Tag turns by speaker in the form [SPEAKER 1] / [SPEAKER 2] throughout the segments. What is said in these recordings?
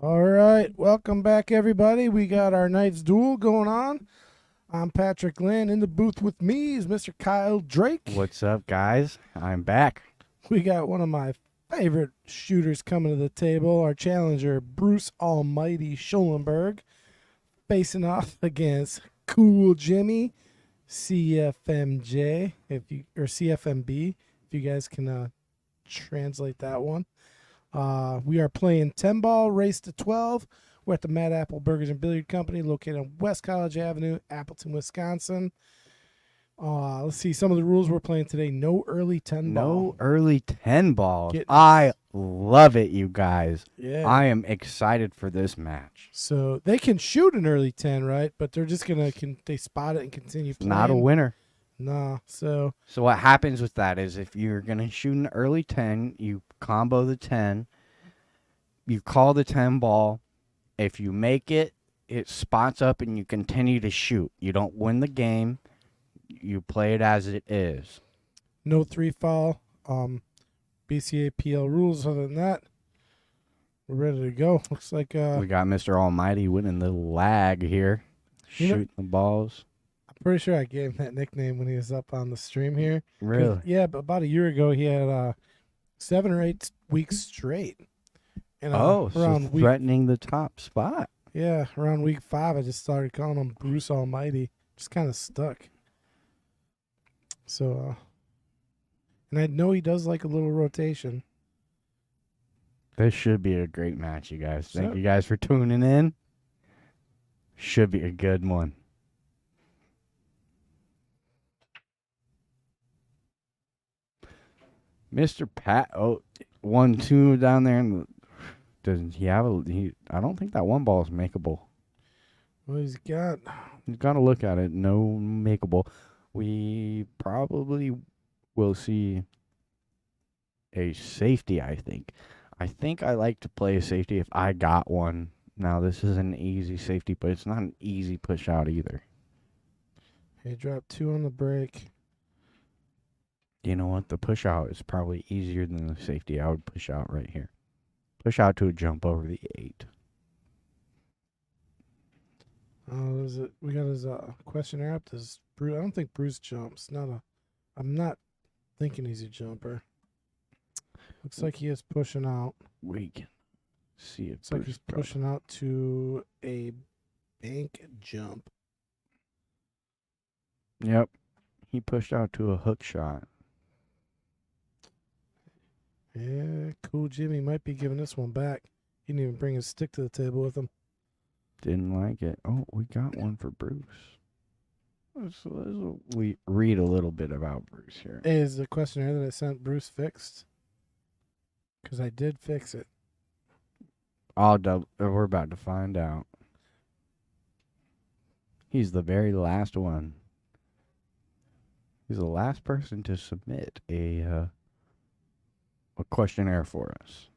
[SPEAKER 1] All right, welcome back, everybody. We got our night's duel going on. I'm Patrick Lynn. In the booth with me is Mr. Kyle Drake.
[SPEAKER 2] What's up, guys? I'm back.
[SPEAKER 1] We got one of my favorite shooters coming to the table, our challenger, Bruce Almighty Schulenberg, facing off against Cool Jimmy, CFMJ, or CFMB, if you guys can translate that one. We are playing 10 ball race to 12. We're at the Mad Apple Burgers and Billiard Company located on West College Avenue, Appleton, Wisconsin. Let's see some of the rules we're playing today. No early 10 ball.
[SPEAKER 2] No early 10 balls.
[SPEAKER 1] Get-
[SPEAKER 2] I love it, you guys.
[SPEAKER 1] Yeah.
[SPEAKER 2] I am excited for this match.
[SPEAKER 1] So they can shoot an early 10, right? But they're just going to, they spot it and continue playing.
[SPEAKER 2] Not a winner.
[SPEAKER 1] Nah. So
[SPEAKER 2] what happens with that is if you're going to shoot an early 10, you combo the 10, you call the 10 ball. If you make it, it spots up and you continue to shoot. You don't win the game. You play it as it is.
[SPEAKER 1] no 3 foul. BCA PL rules. Other than that, we're ready to go. Looks like
[SPEAKER 2] We got Mr. Almighty winning the lag here.
[SPEAKER 1] You know-
[SPEAKER 2] Shooting the balls.
[SPEAKER 1] I'm pretty sure I gave him that nickname when he was up on the stream here. 'Cause,
[SPEAKER 2] Really?
[SPEAKER 1] Yeah, but about a year ago, he had 7 or 8 weeks straight. And
[SPEAKER 2] Oh, so
[SPEAKER 1] around week,
[SPEAKER 2] threatening the top spot.
[SPEAKER 1] yeah, around week 5, I just started calling him Bruce Almighty. Just kind of stuck. So, and I know he does like a little rotation.
[SPEAKER 2] This should be a great match, you guys. Thank
[SPEAKER 1] So-
[SPEAKER 2] you guys for tuning in. Should be a good one. Mr. Pat, 1-2 down there. Doesn't he have I don't think that one ball is makeable.
[SPEAKER 1] Well, he's got.
[SPEAKER 2] You've got to look at it. No makeable. We probably will see a safety, I think. I think I like to play a safety if I got one. Now, this is an easy safety, but it's not an easy push out either.
[SPEAKER 1] He dropped 2 on the break.
[SPEAKER 2] You know what? The push out is probably easier than the safety. I would push out right here. Push out to a jump over the 8.
[SPEAKER 1] We got his questionnaire up. Does Bruce? I don't think Bruce jumps. I'm not thinking he's a jumper. Looks like he is pushing out.
[SPEAKER 2] We can see if
[SPEAKER 1] Looks like he's pushing out to a bank jump.
[SPEAKER 2] Yep. He pushed out to a hook shot.
[SPEAKER 1] Yeah, Cool Jimmy might be giving this one back. He didn't even bring his stick to the table with him.
[SPEAKER 2] Didn't like it. Oh, we got one for Bruce. We read a little bit about Bruce here.
[SPEAKER 1] Is the questionnaire that I sent Bruce fixed? Because I did fix it.
[SPEAKER 2] We're about to find out. He's the very last one. He's the last person to submit a questionnaire for us.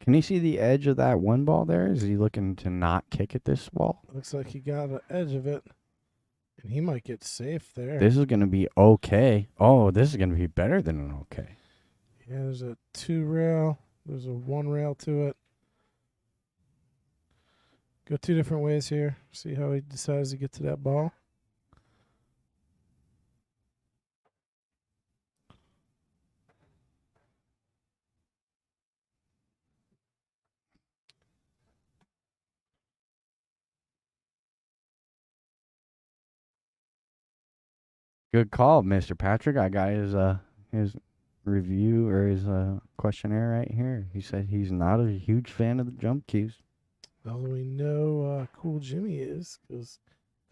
[SPEAKER 2] Can you see the edge of that one ball there? Is he looking to not kick at this ball?
[SPEAKER 1] Looks like he got an edge of it. And he might get safe there.
[SPEAKER 2] This is going to be okay. Oh, this is going to be better than an okay.
[SPEAKER 1] Yeah, there's a 2 rail. There's a 1 rail to it. Go 2 different ways here. See how he decides to get to that ball.
[SPEAKER 2] Good call, Mr. Patrick. I got his review or his questionnaire right here. He said he's not a huge fan of the jump cues.
[SPEAKER 1] Well, we know Cool Jimmy is, because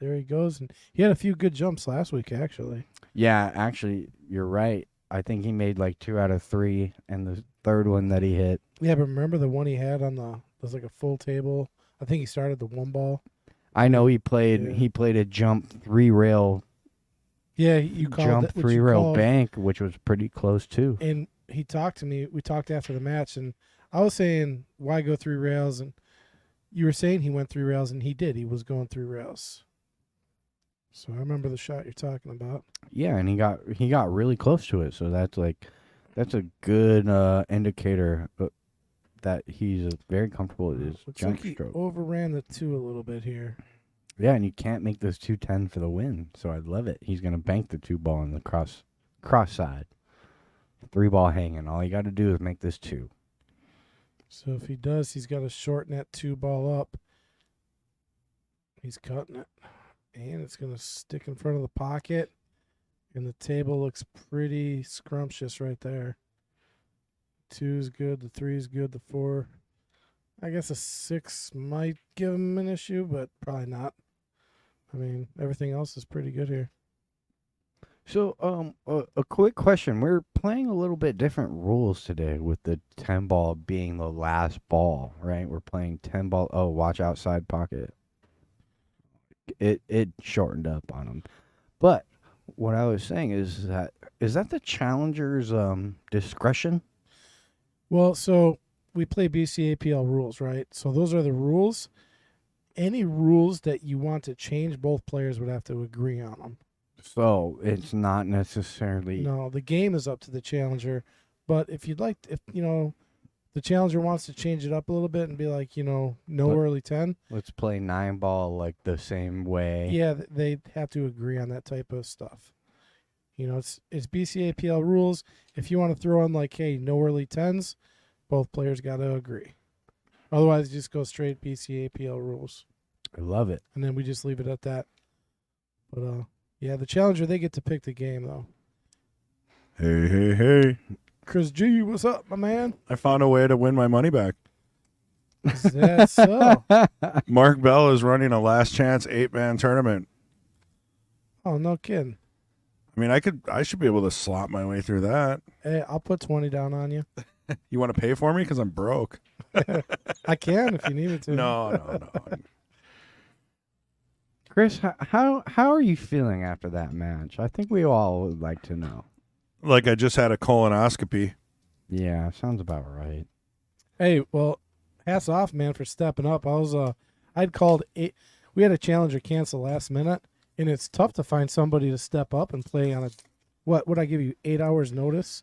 [SPEAKER 1] there he goes. And he had a few good jumps last week, actually.
[SPEAKER 2] Yeah, actually, you're right. I think he made like 2 out of 3, and the third one that he hit.
[SPEAKER 1] Yeah, but remember the one he had was like a full table. I think he started the 1 ball.
[SPEAKER 2] I know he played.
[SPEAKER 1] Yeah.
[SPEAKER 2] He played a jump 3 rail
[SPEAKER 1] Yeah, you called
[SPEAKER 2] jump
[SPEAKER 1] it, which
[SPEAKER 2] 3
[SPEAKER 1] you
[SPEAKER 2] rail
[SPEAKER 1] called.
[SPEAKER 2] bank, which was pretty close too.
[SPEAKER 1] And he talked to me. We talked after the match, and I was saying, why go 3 rails? And you were saying he went 3 rails, and he did. He was going 3 rails. So I remember the shot you're talking about.
[SPEAKER 2] Yeah, and he got really close to it. So that's a good indicator that he's very comfortable with his
[SPEAKER 1] Looks
[SPEAKER 2] jump
[SPEAKER 1] like he
[SPEAKER 2] stroke.
[SPEAKER 1] overran the 2 a little bit here.
[SPEAKER 2] Yeah, and you can't make this 210 for the win, so I love it. He's gonna bank the 2 ball on the cross side. 3 ball hanging. All you got to do is make this 2.
[SPEAKER 1] So if he does, he's got to shorten that 2 ball up. He's cutting it. And it's going to stick in front of the pocket. And the table looks pretty scrumptious right there. 2 is good. The 3 is good. The 4. I guess a 6 might give him an issue, but probably not. I mean, everything else is pretty good here.
[SPEAKER 2] So, a quick question. We're playing a little bit different rules today with the 10 ball being the last ball, right? We're playing 10 ball. Oh, watch outside pocket. It shortened up on him. But what I was saying is that the challenger's discretion?
[SPEAKER 1] Well, so we play BCAPL rules, right? So those are the rules. Any rules that you want to change, both players would have to agree on them.
[SPEAKER 2] So it's not necessarily.
[SPEAKER 1] No, the game is up to the challenger. But if you'd like, if the challenger wants to change it up a little bit and be like, no early 10.
[SPEAKER 2] Let's play 9 ball like the same way.
[SPEAKER 1] Yeah, they have to agree on that type of stuff. It's BCAPL rules. If you want to throw in like, hey, no early 10s, both players got to agree. Otherwise, just go straight BCAPL rules.
[SPEAKER 2] I love it.
[SPEAKER 1] And then we just leave it at that. But yeah, the challenger, they get to pick the game though.
[SPEAKER 3] Hey.
[SPEAKER 1] Chris G, what's up, my man?
[SPEAKER 3] I found a way to win my money back.
[SPEAKER 1] Is that so?
[SPEAKER 3] Mark Bell is running a last chance 8-man tournament.
[SPEAKER 1] Oh, no kidding.
[SPEAKER 3] I mean, I should be able to slot my way through that.
[SPEAKER 1] Hey, I'll put 20 down on you.
[SPEAKER 3] You want to pay for me? Because I'm broke.
[SPEAKER 1] I can if you need me to.
[SPEAKER 3] No.
[SPEAKER 2] Chris, how are you feeling after that match? I think we all would like to know.
[SPEAKER 3] Like I just had a colonoscopy.
[SPEAKER 2] Yeah, sounds about right.
[SPEAKER 1] Hey, well, hats off, man, for stepping up. I'd called 8. We had a challenger cancel last minute, and it's tough to find somebody to step up and play on a. What would I give you? 8 hours notice?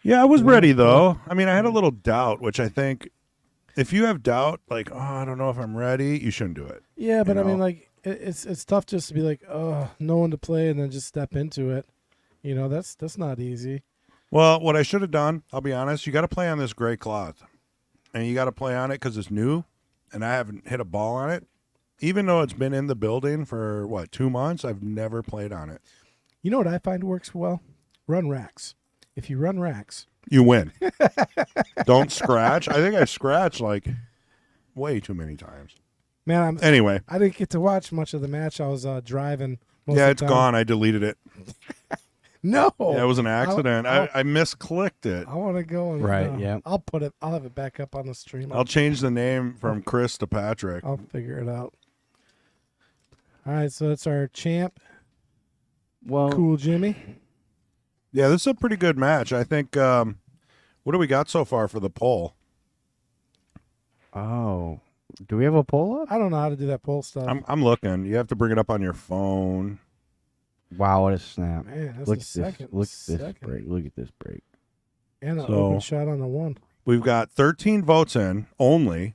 [SPEAKER 3] Yeah, I was ready though. I mean, I had a little doubt, which I think if you have doubt, like, oh, I don't know if I'm ready, you shouldn't do it.
[SPEAKER 1] Yeah, but
[SPEAKER 3] You
[SPEAKER 1] I mean,
[SPEAKER 3] know?
[SPEAKER 1] like, it's tough just to be like, oh, no one to play, and then just step into it. That's not easy.
[SPEAKER 3] Well, what I should have done, I'll be honest, you got to play on this gray cloth. And you got to play on it because it's new, and I haven't hit a ball on it. Even though it's been in the building for, 2 months, I've never played on it.
[SPEAKER 1] You know what I find works well? Run racks. If you run racks,
[SPEAKER 3] You win. Don't scratch. I think I scratched, way too many times.
[SPEAKER 1] man,
[SPEAKER 3] Anyway,
[SPEAKER 1] I didn't get to watch much of the match. I was driving. Most
[SPEAKER 3] yeah,
[SPEAKER 1] of
[SPEAKER 3] it's
[SPEAKER 1] the time.
[SPEAKER 3] gone. I deleted it.
[SPEAKER 1] No,
[SPEAKER 3] Yeah, it was an accident.
[SPEAKER 1] I'll-
[SPEAKER 3] I misclicked it.
[SPEAKER 1] I want to go and
[SPEAKER 2] Right, yeah.
[SPEAKER 1] I'll have it back up on the stream.
[SPEAKER 3] I'll change the name from Chris to Patrick.
[SPEAKER 1] I'll figure it out. All right, so it's our champ,
[SPEAKER 2] Well,
[SPEAKER 1] Cool Jimmy.
[SPEAKER 3] Yeah, this is a pretty good match. I think, what do we got so far for the poll?
[SPEAKER 2] oh, do we have a poll up?
[SPEAKER 1] I don't know how to do that poll stuff.
[SPEAKER 3] I'm looking. You have to bring it up on your phone.
[SPEAKER 2] Wow, what a snap!
[SPEAKER 1] Man, that's
[SPEAKER 2] Look
[SPEAKER 1] the
[SPEAKER 2] at
[SPEAKER 1] second.
[SPEAKER 2] this! Look at this break! Look at this break!
[SPEAKER 1] And an
[SPEAKER 3] So-
[SPEAKER 1] open shot on the 1.
[SPEAKER 3] We've got 13 votes in only,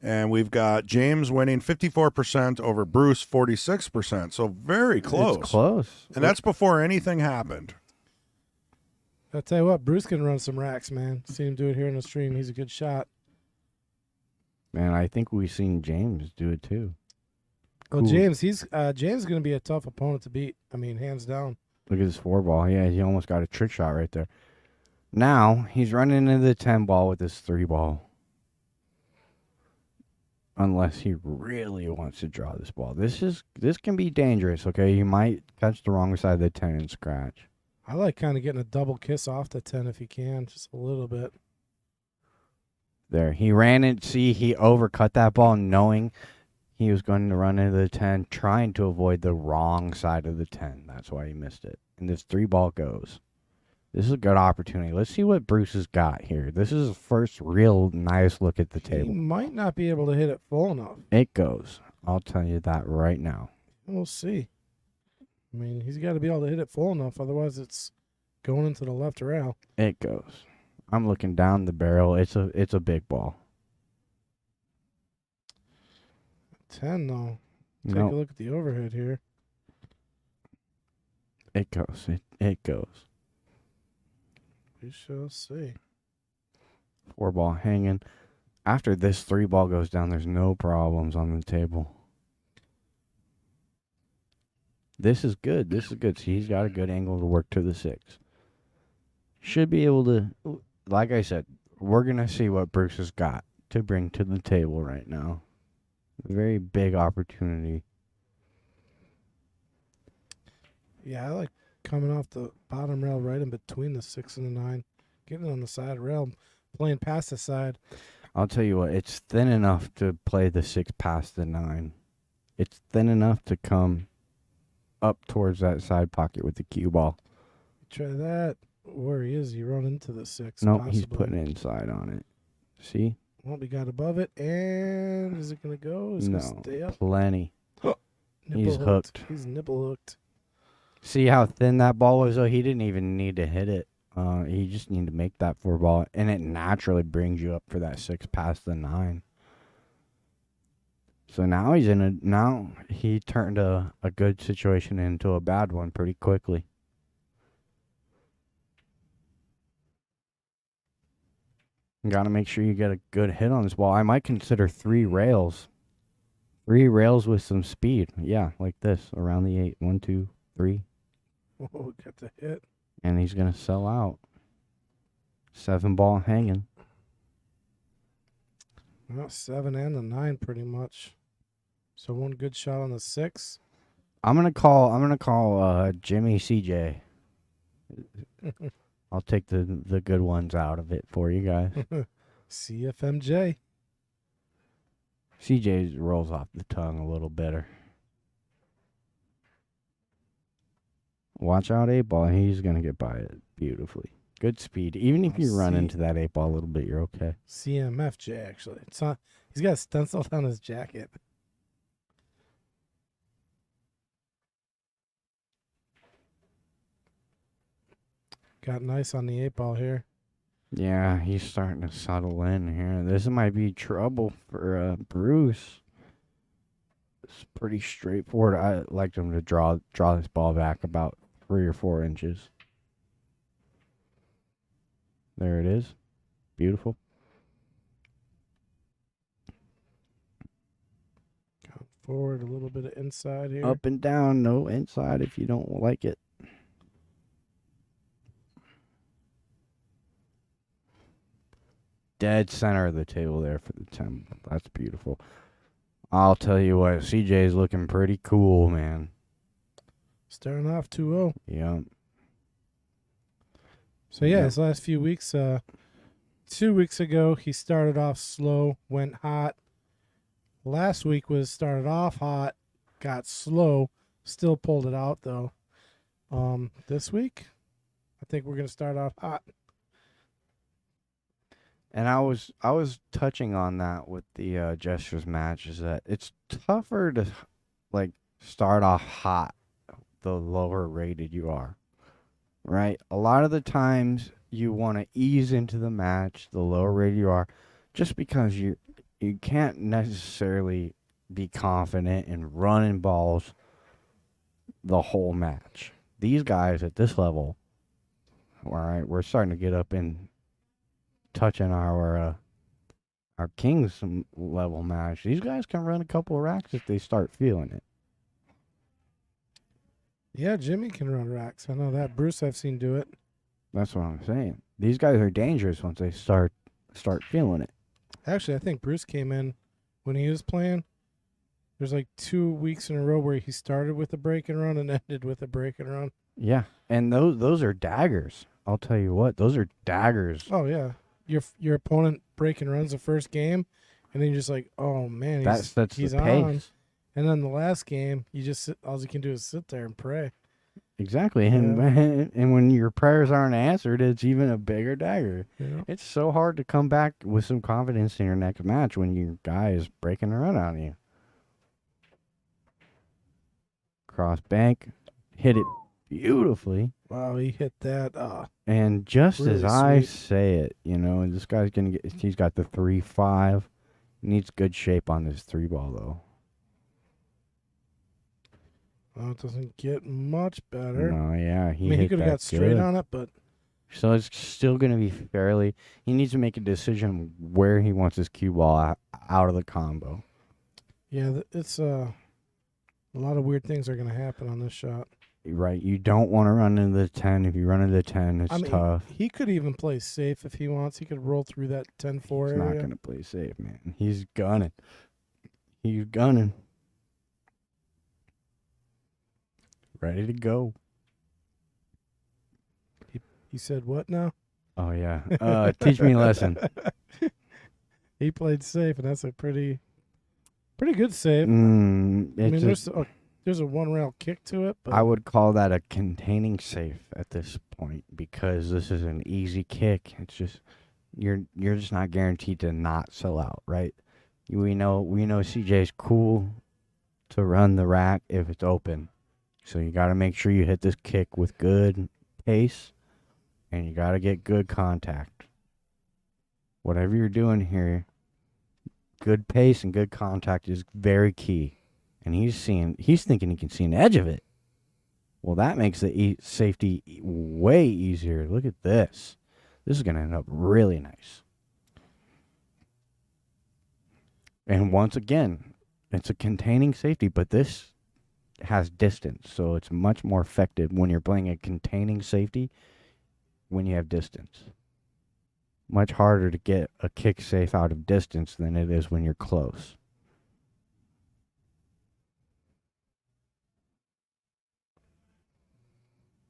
[SPEAKER 3] and we've got James winning 54% over Bruce 46%. So very close.
[SPEAKER 2] It's close.
[SPEAKER 3] And that's before anything happened.
[SPEAKER 1] I'll tell you what, Bruce can run some racks, man. See him do it here in the stream. He's a good shot.
[SPEAKER 2] Man, I think we've seen James do it too.
[SPEAKER 1] Well,
[SPEAKER 2] Cool.
[SPEAKER 1] James is going to be a tough opponent to beat. I mean, hands down.
[SPEAKER 2] Look at this 4 ball. Yeah, he almost got a trick shot right there. Now he's running into the 10 ball with this 3 ball. Unless he really wants to draw this ball. This can be dangerous, okay? You might catch the wrong side of the 10 and scratch.
[SPEAKER 1] I like kind of getting a double kiss off the 10 if you can, just a little bit.
[SPEAKER 2] There. He ran it. See, he overcut that ball knowing he was going to run into the 10, trying to avoid the wrong side of the 10. That's why he missed it. And this 3 ball goes. This is a good opportunity. Let's see what Bruce has got here. This is his first real nice look at the
[SPEAKER 1] He
[SPEAKER 2] table.
[SPEAKER 1] might not be able to hit it full enough.
[SPEAKER 2] It goes. I'll tell you that right now.
[SPEAKER 1] We'll see. I mean, he's got to be able to hit it full enough. Otherwise, it's going into the left rail.
[SPEAKER 2] It goes. I'm looking down the barrel. It's a big ball.
[SPEAKER 1] 10 though. Take a
[SPEAKER 2] Nope.
[SPEAKER 1] look at the overhead here.
[SPEAKER 2] It goes. It goes.
[SPEAKER 1] We shall see.
[SPEAKER 2] 4 ball hanging. After this 3 ball goes down, there's no problems on the table. This is good. This is good. See, he's got a good angle to work to the 6. Should be able to, like I said, we're going to see what Bruce has got to bring to the table right now. Very big opportunity.
[SPEAKER 1] Yeah, I like coming off the bottom rail right in between the 6 and the 9. Getting on the side rail, playing past the side.
[SPEAKER 2] I'll tell you what, it's thin enough to play the 6 past the 9. It's thin enough to come up towards that side pocket with the cue ball.
[SPEAKER 1] Try that. Where he is, he run into the 6.
[SPEAKER 2] Nope,
[SPEAKER 1] possibly.
[SPEAKER 2] he's putting it inside on it. See?
[SPEAKER 1] Well, we got above it, and is it going to go? Is it
[SPEAKER 2] No,
[SPEAKER 1] going to stay up?
[SPEAKER 2] plenty. He's
[SPEAKER 1] Nipple
[SPEAKER 2] hooked.
[SPEAKER 1] He's nipple hooked.
[SPEAKER 2] See how thin that ball was, though? He didn't even need to hit it. He just needed to make that 4 ball, and it naturally brings you up for that 6 past the 9. So now now he turned a good situation into a bad one pretty quickly. You got to make sure you get a good hit on this ball. I might consider 3 rails. 3 rails with some speed. Yeah, like this, around the 8. 1, 2, 3.
[SPEAKER 1] Oh, got the hit.
[SPEAKER 2] And he's going to sell out. 7 ball hanging.
[SPEAKER 1] Well, 7 and the 9 pretty much. So one good shot on the 6.
[SPEAKER 2] I'm gonna call Jimmy CJ. I'll take the good ones out of it for you guys.
[SPEAKER 1] CFMJ.
[SPEAKER 2] CJ rolls off the tongue a little better. Watch out, 8 ball. He's gonna get by it beautifully. Good speed. Even if you run into that 8 ball a little bit, you're okay.
[SPEAKER 1] CMFJ actually. It's not. He's got a stencil on his jacket. Got nice on the 8 ball here.
[SPEAKER 2] Yeah, he's starting to settle in here. This might be trouble for Bruce. It's pretty straightforward. I liked him to draw this ball back about 3 or 4 inches. There it is. Beautiful.
[SPEAKER 1] Count forward, a little bit of inside here.
[SPEAKER 2] Up and down, no inside if you don't like it. Dead center of the table there for the 10. That's beautiful. I'll tell you what, CJ's looking pretty cool, man.
[SPEAKER 1] Starting off 2-0.
[SPEAKER 2] Yeah.
[SPEAKER 1] So yeah, his last few weeks, 2 weeks ago he started off slow, went hot. Last week was started off hot, got slow, still pulled it out though. This week, I think we're gonna start off hot.
[SPEAKER 2] And I was touching on that with the Gestures match, is that it's tougher to like start off hot the lower rated you are. Right? A lot of the times you want to ease into the match the lower rated you are, just because you can't necessarily be confident in running balls the whole match. These guys at this level, all right, we're starting to get up in touching our Kings level match. These guys can run a couple of racks if they start feeling it.
[SPEAKER 1] Yeah, Jimmy can run racks. I know that. Bruce, I've seen do it.
[SPEAKER 2] That's what I'm saying. These guys are dangerous once they start feeling it.
[SPEAKER 1] Actually, I think Bruce came in when he was playing. There's like 2 weeks in a row where he started with a break and run and ended with a break and run.
[SPEAKER 2] Yeah, and those are daggers. I'll tell you what, those are daggers.
[SPEAKER 1] Oh yeah, your opponent break and runs the first game, and then you're just like, oh man,
[SPEAKER 2] That's
[SPEAKER 1] he's
[SPEAKER 2] the pace.
[SPEAKER 1] on. And then the last game, you just all you can do is sit there and pray.
[SPEAKER 2] Exactly, and and when your prayers aren't answered, it's even a bigger dagger.
[SPEAKER 1] Yeah.
[SPEAKER 2] It's so hard to come back with some confidence in your next match when your guy is breaking a run on you. Cross bank, hit it beautifully.
[SPEAKER 1] Wow, he hit that.
[SPEAKER 2] And just as
[SPEAKER 1] Really
[SPEAKER 2] I
[SPEAKER 1] sweet.
[SPEAKER 2] say it, this guy's gonna get. He's got the 3-5. Needs good shape on his 3 ball though.
[SPEAKER 1] Oh, it doesn't get much better.
[SPEAKER 2] No, yeah,
[SPEAKER 1] I
[SPEAKER 2] he
[SPEAKER 1] mean, he
[SPEAKER 2] hit
[SPEAKER 1] could have
[SPEAKER 2] that
[SPEAKER 1] got straight
[SPEAKER 2] good.
[SPEAKER 1] on it, but
[SPEAKER 2] So it's still gonna be fairly. He needs to make a decision where he wants his cue ball out of the combo.
[SPEAKER 1] yeah, it's a lot of weird things are going to happen on this shot.
[SPEAKER 2] Right, you don't want to run into the 10. If you run into the 10, it's
[SPEAKER 1] I mean,
[SPEAKER 2] tough.
[SPEAKER 1] he could even play safe if he wants. He could roll through that 10-4
[SPEAKER 2] He's not
[SPEAKER 1] area.
[SPEAKER 2] gonna play safe, man. He's gunning. He's gunning. Ready to go.
[SPEAKER 1] He said, what now?
[SPEAKER 2] Oh yeah. Teach me a lesson.
[SPEAKER 1] He played safe, and that's a pretty good save. I
[SPEAKER 2] It's
[SPEAKER 1] mean,
[SPEAKER 2] just,
[SPEAKER 1] there's a one rail kick to it, but
[SPEAKER 2] I would call that a containing safe at this point because this is an easy kick. It's just you're just not guaranteed to not sell out, right? We know CJ's cool to run the rack if it's open. So you got to make sure you hit this kick with good pace and you got to get good contact. Whatever you're doing here, good pace and good contact is very key. And he's thinking he can see an edge of it. Well, that makes the safety way easier. Look at this. This is going to end up really nice. And once again, it's a containing safety, but this has distance. So it's much more effective when you're playing a containing safety when you have distance. Much harder to get a kick safe out of distance than it is when you're close.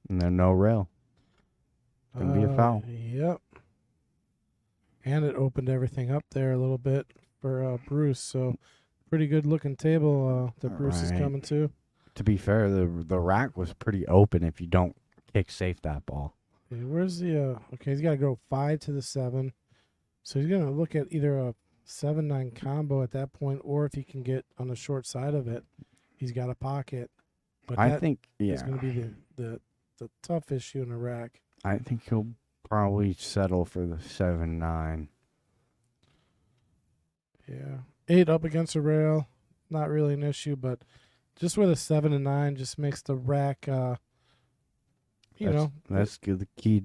[SPEAKER 2] And then no rail. Gonna be a foul.
[SPEAKER 1] Yep. And it opened everything up there a little bit for Bruce. So pretty good looking table that Bruce is
[SPEAKER 2] Right.
[SPEAKER 1] coming to.
[SPEAKER 2] To be fair, the rack was pretty open if you don't kick safe that ball.
[SPEAKER 1] Okay, where's the okay, he's got to go 5 to the 7. So he's going to look at either a 7-9 combo at that point, or if he can get on the short side of it, he's got a pocket. But
[SPEAKER 2] I
[SPEAKER 1] that
[SPEAKER 2] think,
[SPEAKER 1] is
[SPEAKER 2] yeah,
[SPEAKER 1] going to be the tough issue in the rack.
[SPEAKER 2] I think he'll probably settle for the 7-9.
[SPEAKER 1] Yeah. 8 up against the rail, not really an issue, but just with a 7 and 9 just makes the rack
[SPEAKER 2] That's good. The key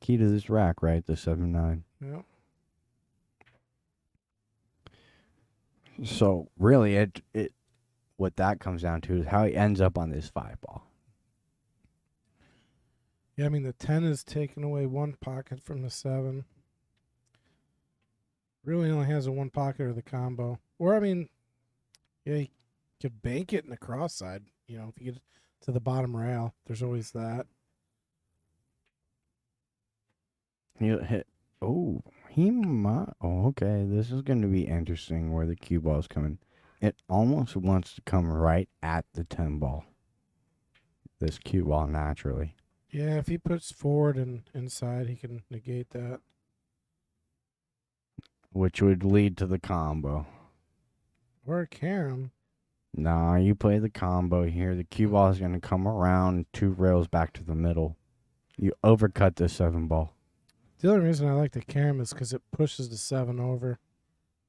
[SPEAKER 2] to this rack, right? The 7-9.
[SPEAKER 1] Yeah.
[SPEAKER 2] So really, it what that comes down to is how he ends up on this 5 ball.
[SPEAKER 1] Yeah, I mean the 10 is taking away one pocket from the 7. Really only has a one pocket of the combo. Or I mean, yeah, you could bank it in the cross side. You know, if you get to the bottom rail, there's always that.
[SPEAKER 2] He'll hit. Oh, he might. Oh, okay. This is going to be interesting where the cue ball's coming. It almost wants to come right at the 10 ball. This cue ball naturally.
[SPEAKER 1] Yeah, if he puts forward and inside, he can negate that.
[SPEAKER 2] Which would lead to the combo.
[SPEAKER 1] Or a carom.
[SPEAKER 2] Nah, you play the combo here. The cue ball is going to come around 2 rails back to the middle. You overcut the 7 ball.
[SPEAKER 1] The only reason I like the carom is because it pushes the 7 over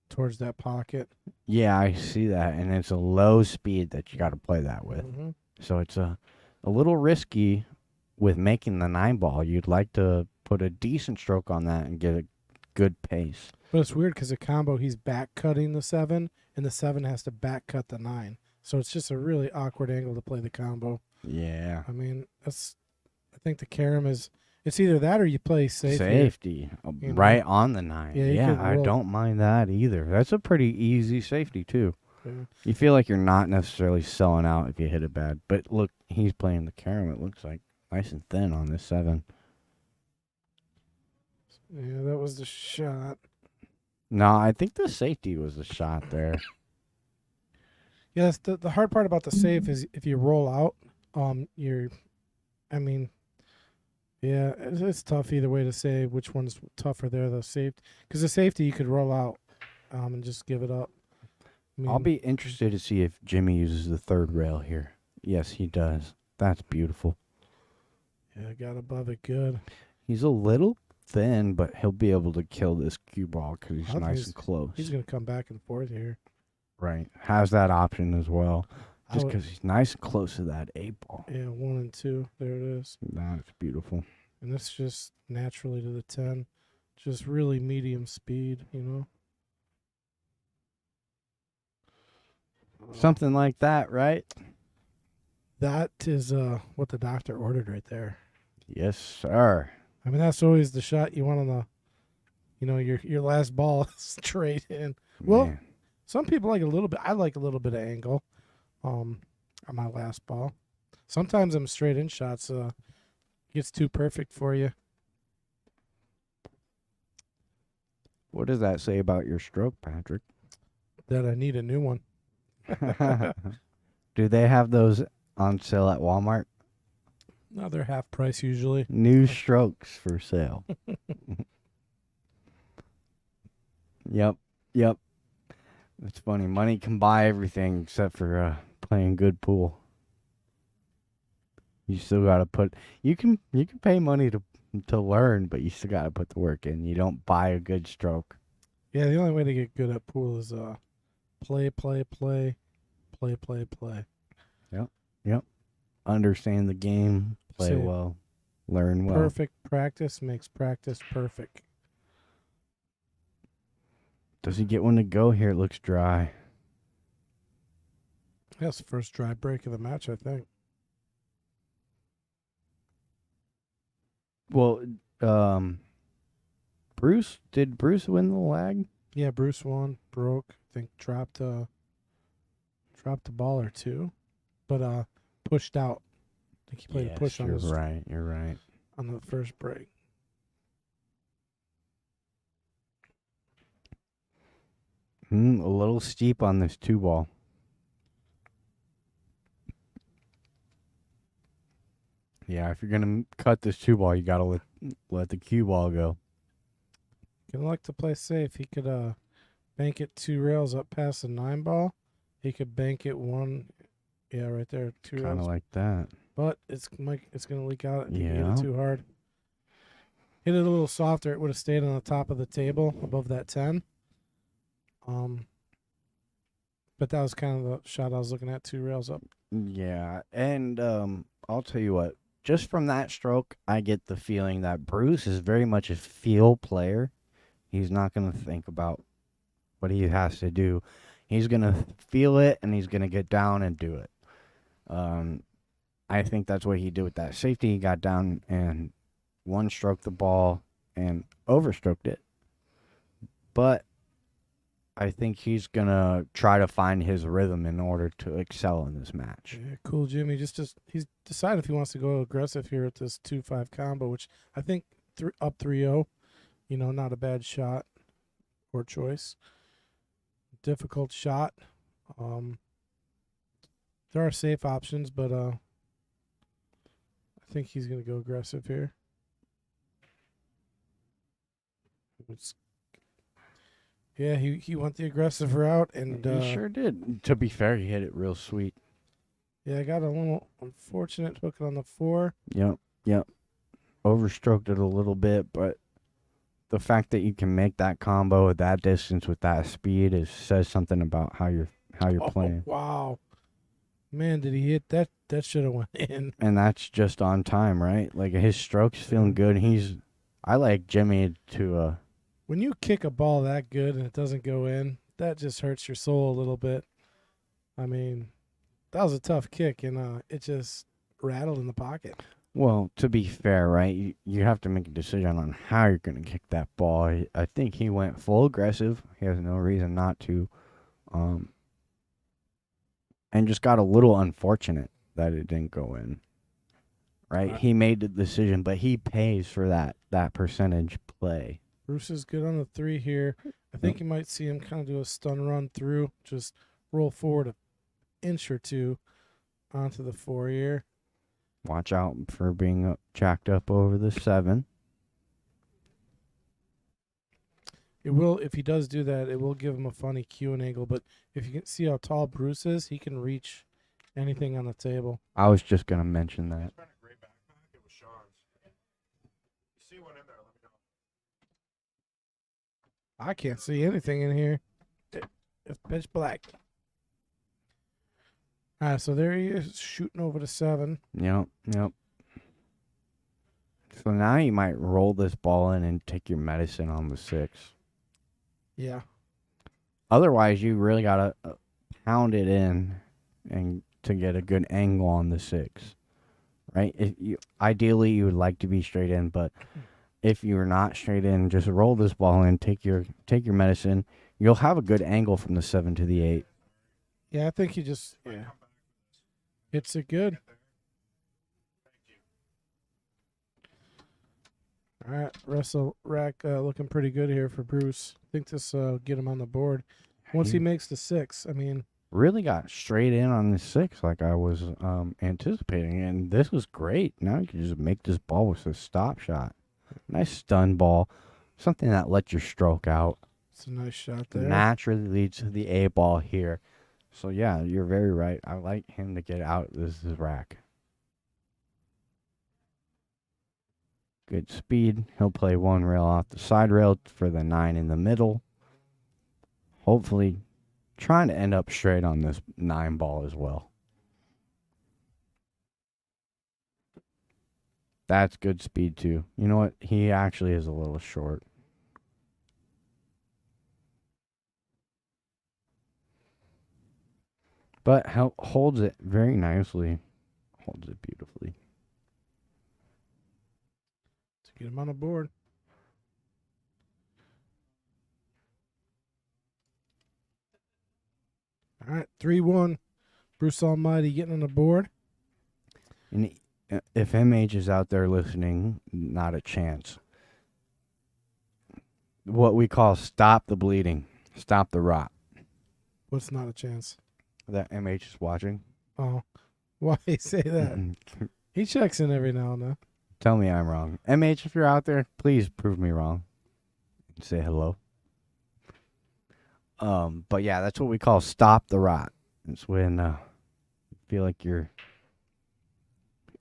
[SPEAKER 1] towards that pocket.
[SPEAKER 2] Yeah, I see that. And it's a low speed that you got to play that with.
[SPEAKER 1] Mm-hmm.
[SPEAKER 2] So it's a little risky with making the 9 ball. You'd like to put a decent stroke on that and get a good pace.
[SPEAKER 1] But it's weird because the combo, he's back cutting the 7, and the 7 has to back cut the 9. So it's just a really awkward angle to play the combo.
[SPEAKER 2] Yeah.
[SPEAKER 1] I mean, I think the carom is, it's either that or you play safe.
[SPEAKER 2] Safety.
[SPEAKER 1] You know?
[SPEAKER 2] Right on the 9.
[SPEAKER 1] Yeah, you
[SPEAKER 2] Yeah,
[SPEAKER 1] could
[SPEAKER 2] I
[SPEAKER 1] roll.
[SPEAKER 2] don't mind that either. That's a pretty easy safety, too.
[SPEAKER 1] Yeah.
[SPEAKER 2] You feel like you're not necessarily selling out if you hit it bad. But look, he's playing the carom. It looks like nice and thin on this 7.
[SPEAKER 1] Yeah, that was the shot.
[SPEAKER 2] No, I think the safety was the shot there.
[SPEAKER 1] Yeah, that's the hard part about the safe is if you roll out, yeah, it's tough either way to say which one's tougher there, the safety. Because the safety you could roll out and just give it up. I mean,
[SPEAKER 2] I'll be interested to see if Jimmy uses the 3rd rail here. Yes, he does. That's beautiful.
[SPEAKER 1] Yeah, got above it good.
[SPEAKER 2] He's a little thin, but he'll be able to kill this cue ball because he's
[SPEAKER 1] I think
[SPEAKER 2] nice and close.
[SPEAKER 1] He's going to come back and forth here.
[SPEAKER 2] Right. Has that option as well.
[SPEAKER 1] I
[SPEAKER 2] Just
[SPEAKER 1] would-
[SPEAKER 2] because he's nice and close to that 8 ball.
[SPEAKER 1] Yeah, 1 and 2. There it is.
[SPEAKER 2] That's beautiful.
[SPEAKER 1] And this just naturally to the 10. Just really medium speed,
[SPEAKER 2] Something like that, right?
[SPEAKER 1] That is what the doctor ordered right there.
[SPEAKER 2] Yes, sir.
[SPEAKER 1] I mean, that's always the shot you want on the, your last ball straight in. Well,
[SPEAKER 2] Man.
[SPEAKER 1] some people like a little bit. I like a little bit of angle on my last ball. Sometimes them straight in shots gets too perfect for you.
[SPEAKER 2] What does that say about your stroke, Patrick?
[SPEAKER 1] That I need a new one.
[SPEAKER 2] Do they have those on sale at Walmart?
[SPEAKER 1] No, they're half price usually.
[SPEAKER 2] New strokes for sale. Yep. It's funny. Money can buy everything except for playing good pool. You still gotta put. You can pay money to learn, but you still gotta put the work in. You don't buy a good stroke.
[SPEAKER 1] Yeah, the only way to get good at pool is play.
[SPEAKER 2] Yep. Understand the game, play
[SPEAKER 1] Say,
[SPEAKER 2] well, learn well.
[SPEAKER 1] Perfect practice makes practice perfect.
[SPEAKER 2] Does he get one to go here? It looks dry.
[SPEAKER 1] That's the first dry break of the match, I think.
[SPEAKER 2] Well, did Bruce win the lag?
[SPEAKER 1] Yeah, Bruce won, broke. I think dropped a ball or two, but pushed out. I think he played a push on
[SPEAKER 2] you're
[SPEAKER 1] his
[SPEAKER 2] right. You're right.
[SPEAKER 1] on the first break.
[SPEAKER 2] A little steep on this 2 ball. Yeah, if you're gonna cut this 2 ball, you gotta let the cue ball go.
[SPEAKER 1] Gonna like to play safe. He could bank it 2 rails up past the 9 ball. He could bank it 1. Yeah, right there, 2
[SPEAKER 2] Kind of
[SPEAKER 1] rails.
[SPEAKER 2] like that.
[SPEAKER 1] But it's gonna leak out if you hit
[SPEAKER 2] Yeah.
[SPEAKER 1] it too hard. Hit it a little softer, it would have stayed on the top of the table above that 10. But that was kind of the shot I was looking at, 2 rails up.
[SPEAKER 2] Yeah, and I'll tell you what. Just from that stroke, I get the feeling that Bruce is very much a feel player. He's not going to think about what he has to do. He's going to feel it, and he's going to get down and do it. I think that's what he did with that safety. He got down and one-stroked the ball and overstroked it. But I think he's going to try to find his rhythm in order to excel in this match.
[SPEAKER 1] Yeah, cool, Jimmy. He's decided if he wants to go aggressive here at this 2-5 combo, which I think up 3-0, not a bad shot or choice. Difficult shot. There are safe options, but I think he's going to go aggressive here. Yeah, he went the aggressive route, and
[SPEAKER 2] He sure did. To be fair, he hit it real sweet.
[SPEAKER 1] yeah, I got a little unfortunate hooking on the 4.
[SPEAKER 2] Yep. Overstroked it a little bit, but the fact that you can make that combo at that distance with that speed says something about how you're playing.
[SPEAKER 1] Wow, man, did he hit that? That should have went in.
[SPEAKER 2] And that's just on time, right? Like his stroke's feeling good. I like Jimmy to
[SPEAKER 1] When you kick a ball that good and it doesn't go in, that just hurts your soul a little bit. I mean, that was a tough kick, and it just rattled in the pocket.
[SPEAKER 2] well, to be fair, right? You have to make a decision on how you're going to kick that ball. I think he went full aggressive. He has no reason not to. And just got a little unfortunate that it didn't go in. Right? He made the decision, but he pays for that percentage play.
[SPEAKER 1] Bruce is good on the 3 here. I think you might see him kind of do a stun run through, just roll forward an inch or 2 onto the 4 here.
[SPEAKER 2] Watch out for being jacked up over the 7.
[SPEAKER 1] It will, if he does do that, it will give him a funny cueing angle. But if you can see how tall Bruce is, he can reach anything on the table.
[SPEAKER 2] I was just going to mention that.
[SPEAKER 3] It was Sean's.
[SPEAKER 1] I can't see anything in here. It's pitch black. All right, so there he is shooting over the 7.
[SPEAKER 2] Yep. So now you might roll this ball in and take your medicine on the 6.
[SPEAKER 1] Yeah.
[SPEAKER 2] Otherwise, you really gotta pound it in and to get a good angle on the 6, right? Ideally you would like to be straight in, but if you're not straight in, just roll this ball in, take your medicine. You'll have a good angle from the 7 to the 8.
[SPEAKER 1] Yeah, I think he just hits it good. All right, wrestle rack looking pretty good here for Bruce. I think this get him on the board. Once he makes the 6, I mean,
[SPEAKER 2] really got straight in on the 6 like I was anticipating, and this was great. Now you can just make this ball with a stop shot. Nice stun ball, something that lets your stroke out.
[SPEAKER 1] it's a nice shot there.
[SPEAKER 2] Naturally leads to the A ball here. So yeah, you're very right. I like him to get out this rack. Good speed. He'll play one rail off the side rail for the 9 in the middle. Hopefully trying to end up straight on this 9 ball as well. That's good speed too. You know what? He actually is a little short. But holds it very nicely. Holds it beautifully.
[SPEAKER 1] To get him on the board. All right, 3-1. Bruce Almighty getting on the board.
[SPEAKER 2] And if MH is out there listening, not a chance. What we call stop the bleeding, stop the rot.
[SPEAKER 1] What's not a chance?
[SPEAKER 2] That MH is watching.
[SPEAKER 1] Oh, why say that? He checks in every now and then.
[SPEAKER 2] Tell me I'm wrong. MH, if you're out there, please prove me wrong. Say hello. But yeah, that's what we call stop the rot. It's when you feel like you're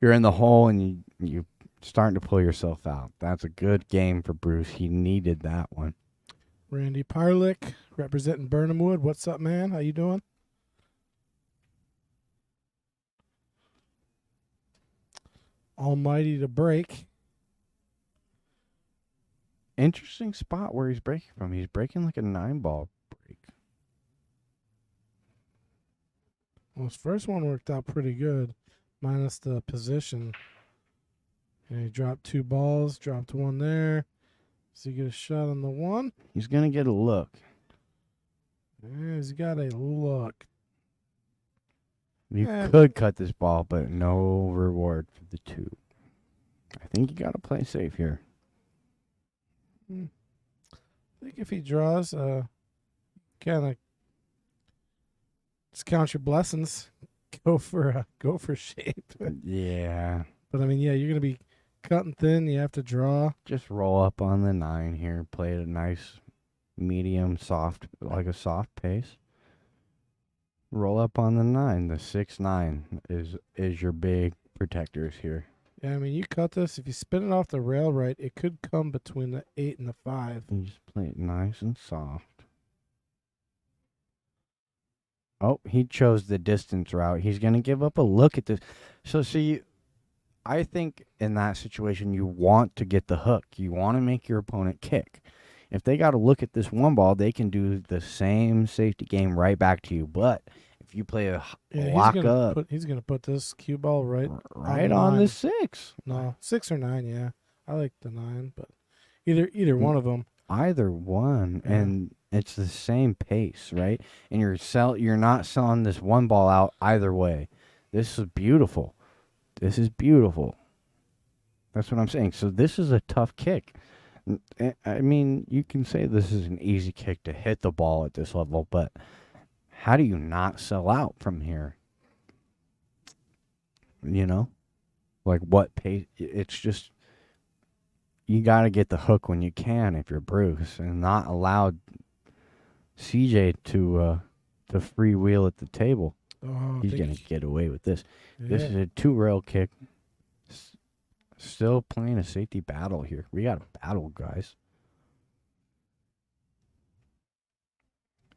[SPEAKER 2] in the hole and you starting to pull yourself out. That's a good game for Bruce. He needed that one.
[SPEAKER 1] Randy Parlick representing Burnhamwood. What's up, man? How you doing? Almighty to break.
[SPEAKER 2] Interesting spot where he's breaking from. He's breaking like a 9 ball break.
[SPEAKER 1] Well, his first one worked out pretty good, minus the position. And he dropped 2 balls, dropped 1 there. Does he get a shot on the 1?
[SPEAKER 2] He's going to get a look.
[SPEAKER 1] Yeah, he's got a look.
[SPEAKER 2] You could cut this ball, but no reward for the 2. I think you got to play safe here.
[SPEAKER 1] I think if he draws, kind of just count your blessings. Go for shape.
[SPEAKER 2] Yeah.
[SPEAKER 1] But I mean, yeah, you're gonna be cutting thin. You have to draw.
[SPEAKER 2] Just roll up on the 9 here. Play at a nice, medium, soft, like a soft pace. Roll up on the 9. The 6-9 is your big protectors here.
[SPEAKER 1] Yeah, I mean, you cut this. If you spin it off the rail right, it could come between the 8 and the 5.
[SPEAKER 2] You just play it nice and soft. Oh, he chose the distance route. He's going to give up a look at this. So, see, I think in that situation, you want to get the hook. You want to make your opponent kick. If they got to look at this 1 ball, they can do the same safety game right back to you. But if you play a lock up,
[SPEAKER 1] he's gonna put this cue ball right
[SPEAKER 2] on the 6.
[SPEAKER 1] No, 6 or 9. Yeah, I like the 9, but either one of them.
[SPEAKER 2] Either one,
[SPEAKER 1] Yeah.
[SPEAKER 2] and it's the same pace, right? And you're not selling this 1 ball out either way. This is beautiful. This is beautiful. That's what I'm saying. So this is a tough kick. I mean, you can say this is an easy kick to hit the ball at this level, but how do you not sell out from here? You know? Like what pace? It's just, you got to get the hook when you can if you're Bruce, and not allow CJ to freewheel at the table.
[SPEAKER 1] Oh,
[SPEAKER 2] He's going to get away with this.
[SPEAKER 1] Yeah.
[SPEAKER 2] This is a 2-rail kick. Still playing a safety battle here. We got a battle, guys.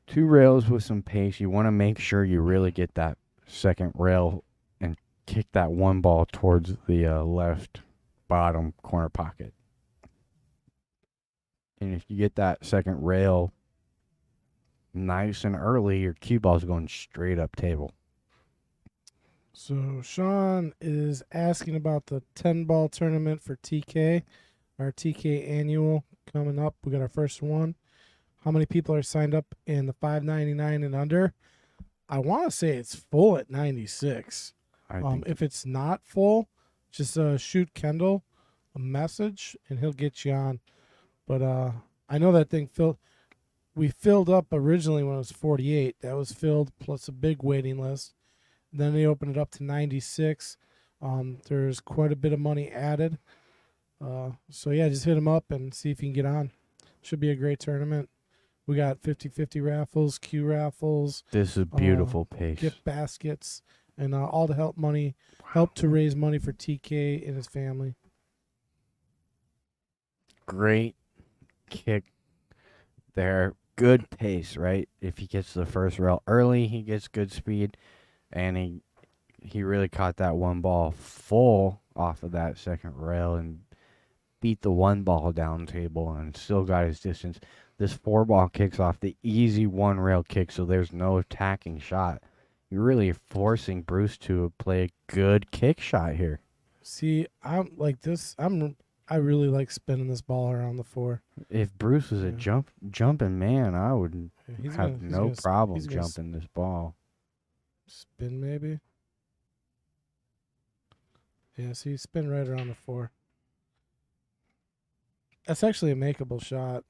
[SPEAKER 2] 2 rails with some pace. You want to make sure you really get that second rail and kick that one ball towards the left bottom corner pocket. And if you get that second rail nice and early, your cue ball's going straight up table.
[SPEAKER 1] So Sean is asking about the 10-ball tournament for TK, our TK annual coming up. We got our first one. How many people are signed up in the 599 and under? I want to say it's full at 96.
[SPEAKER 2] I think
[SPEAKER 1] If it's not full, just shoot Kendall a message and he'll get you on. But I know that thing filled. We filled up originally when it was 48. That was filled plus a big waiting list. Then they opened it up to 96. There's quite a bit of money added. So yeah, just hit them up and see if you can get on. Should be a great tournament. We got 50-50 raffles, Q raffles,
[SPEAKER 2] this is beautiful pace.
[SPEAKER 1] gift baskets, and all to help to raise money for TK and his family.
[SPEAKER 2] Great kick there. Good pace, right? If he gets the first rail early, he gets good speed, and he really caught that one ball full off of that second rail and beat the one ball down table and still got his distance. This 4-ball kicks off the easy one rail kick, so there's no attacking shot. You're really forcing Bruce to play a good kick shot here.
[SPEAKER 1] See, I'm like this. I really like spinning this ball around the 4.
[SPEAKER 2] If Bruce was a jumping man, I would
[SPEAKER 1] He's
[SPEAKER 2] have
[SPEAKER 1] gonna-
[SPEAKER 2] no
[SPEAKER 1] he's gonna
[SPEAKER 2] problem
[SPEAKER 1] he's gonna
[SPEAKER 2] jumping this ball.
[SPEAKER 1] Spin maybe. Yeah, see, spin right around the 4. That's actually a makeable shot.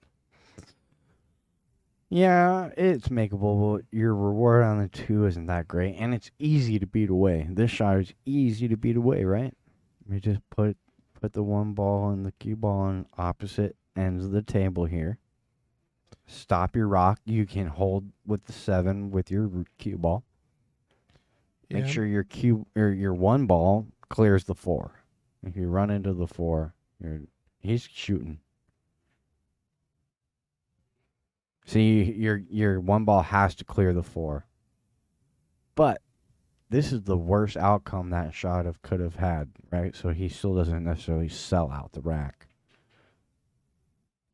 [SPEAKER 2] Yeah, it's makeable, but your reward on the 2 isn't that great, and it's easy to beat away. This shot is easy to beat away, right? You just put the one ball and the cue ball on opposite ends of the table here. Stop your rock. You can hold with the 7 with your cue ball. Make
[SPEAKER 1] Yeah.
[SPEAKER 2] sure your cue or your one ball clears the 4. If you run into the 4, he's shooting. See, your one ball has to clear the 4. But this is the worst outcome that shot could have had, right? So he still doesn't necessarily sell out the rack.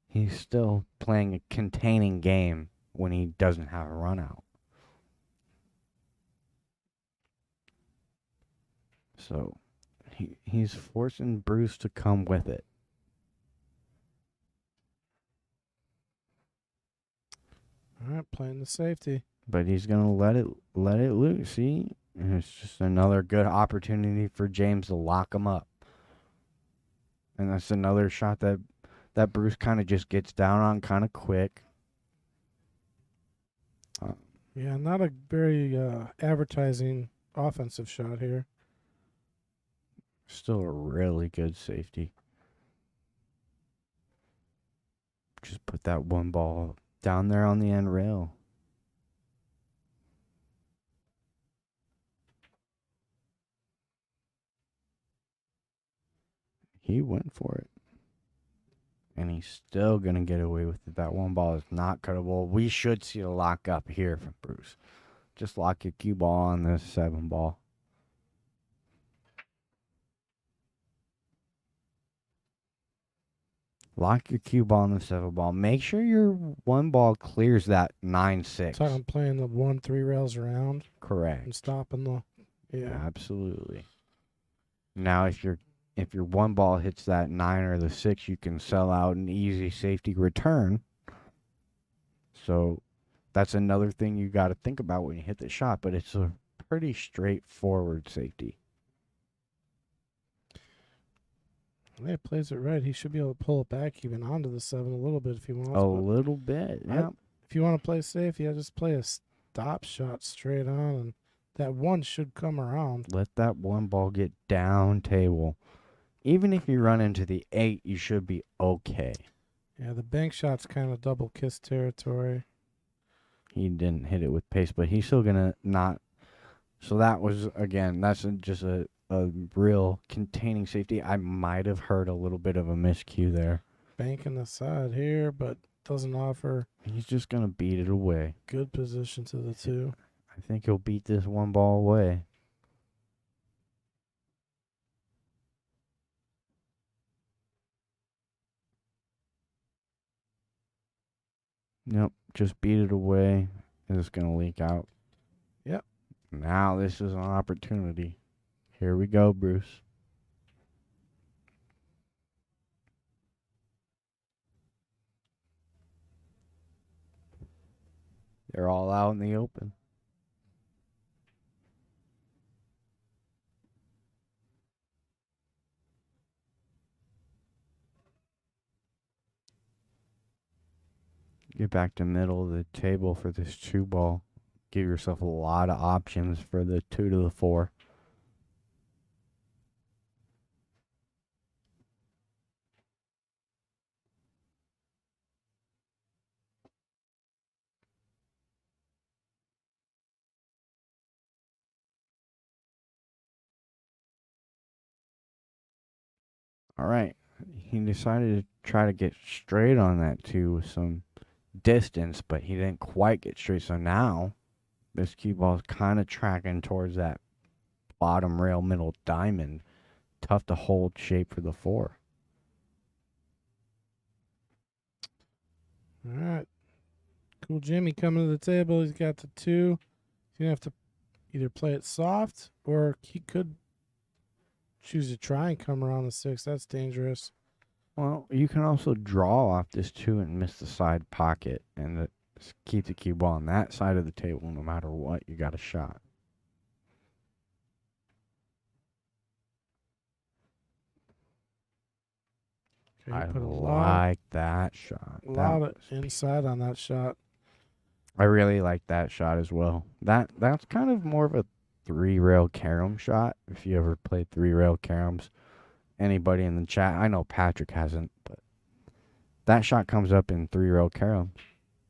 [SPEAKER 2] He's still playing a containing game when he doesn't have a run out. So he's forcing Bruce to come with it.
[SPEAKER 1] All right, playing the safety.
[SPEAKER 2] But he's gonna let it loose. See, and it's just another good opportunity for James to lock him up. And that's another shot that Bruce kind of just gets down on kind of quick.
[SPEAKER 1] Yeah, not a very advertising offensive shot here.
[SPEAKER 2] Still a really good safety. Just put that one ball down there on the end rail. He went for it. And he's still going to get away with it. That one ball is not cuttable. We should see a lock up here from Bruce. Just lock your cue ball on this 7 ball. Lock your cue ball on the 7 ball. Make sure your one ball clears that 9-6.
[SPEAKER 1] So I'm playing the 1-3 rails around and
[SPEAKER 2] Correct.
[SPEAKER 1] stopping the. Yeah.
[SPEAKER 2] Absolutely. Now, if your one ball hits that 9 or the 6, you can sell out an easy safety return. So that's another thing you got to think about when you hit the shot, but it's a pretty straightforward safety.
[SPEAKER 1] Yeah, he plays it right. He should be able to pull it back even onto the 7 a little bit if he wants.
[SPEAKER 2] A
[SPEAKER 1] but
[SPEAKER 2] little bit, yeah.
[SPEAKER 1] if you want to play safe, yeah, just play a stop shot straight on, and that 1 should come around.
[SPEAKER 2] Let that one ball get down table. Even if you run into the 8, you should be okay.
[SPEAKER 1] Yeah, the bank shot's kind of double kiss territory.
[SPEAKER 2] He didn't hit it with pace, but he's still going to not. So that was, again, that's just a real containing safety. I might have heard a little bit of a miscue there.
[SPEAKER 1] Banking the side here, but doesn't offer
[SPEAKER 2] He's just going to beat it away.
[SPEAKER 1] good position to the 2.
[SPEAKER 2] I think he'll beat this one ball away. Yep, just beat it away. It's going to leak out.
[SPEAKER 1] Yep.
[SPEAKER 2] Now this is an opportunity. Here we go, Bruce. They're all out in the open. Get back to middle of the table for this 2 ball. Give yourself a lot of options for the 2 to the 4. All right. He decided to try to get straight on that 2 with some distance, but he didn't quite get straight. So now this cue ball is kind of tracking towards that bottom rail middle diamond. Tough to hold shape for the 4.
[SPEAKER 1] All right. Cool Jimmy coming to the table. He's got the 2. He's going to have to either play it soft or he could choose to try and come around the 6. That's dangerous.
[SPEAKER 2] Well, you can also draw off this 2 and miss the side pocket and keep the cue ball on that side of the table no matter what. You got a shot.
[SPEAKER 1] Okay,
[SPEAKER 2] I
[SPEAKER 1] put
[SPEAKER 2] like that shot.
[SPEAKER 1] a lot of inside on that shot.
[SPEAKER 2] I really like that shot as well. That's kind of more of a 3-rail carom shot. If you ever played 3-rail caroms, anybody in the chat, I know Patrick hasn't, but that shot comes up in 3-rail caroms.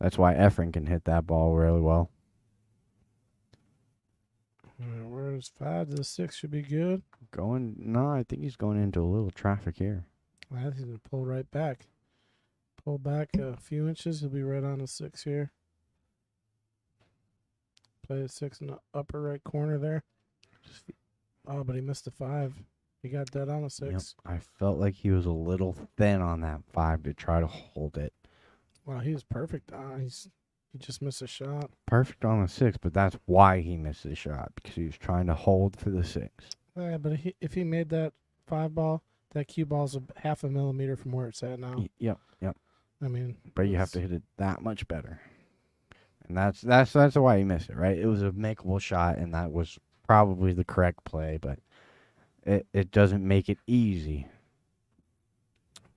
[SPEAKER 2] That's why Efren can hit that ball really well.
[SPEAKER 1] Where's 5 to the 6 should be good.
[SPEAKER 2] No, I think he's going into a little traffic here.
[SPEAKER 1] I think he's going to pull right back. Pull back a few inches. He'll be right on the 6 here. Play the 6 in the upper right corner there. Oh, but he missed the 5. He got dead on the 6.
[SPEAKER 2] Yep, I felt like he was a little thin on that 5 to try to hold it.
[SPEAKER 1] Wow, he was perfect. He just missed a shot.
[SPEAKER 2] Perfect on the 6, but that's why he missed the shot, because he was trying to hold for the 6.
[SPEAKER 1] Yeah, but if he made that 5 ball, that cue ball's a half a millimeter from where it's at now.
[SPEAKER 2] Yep.
[SPEAKER 1] I mean,
[SPEAKER 2] But you have to hit it that much better. And that's why he missed it, right? It was a makeable shot, and that was probably the correct play, but it doesn't make it easy.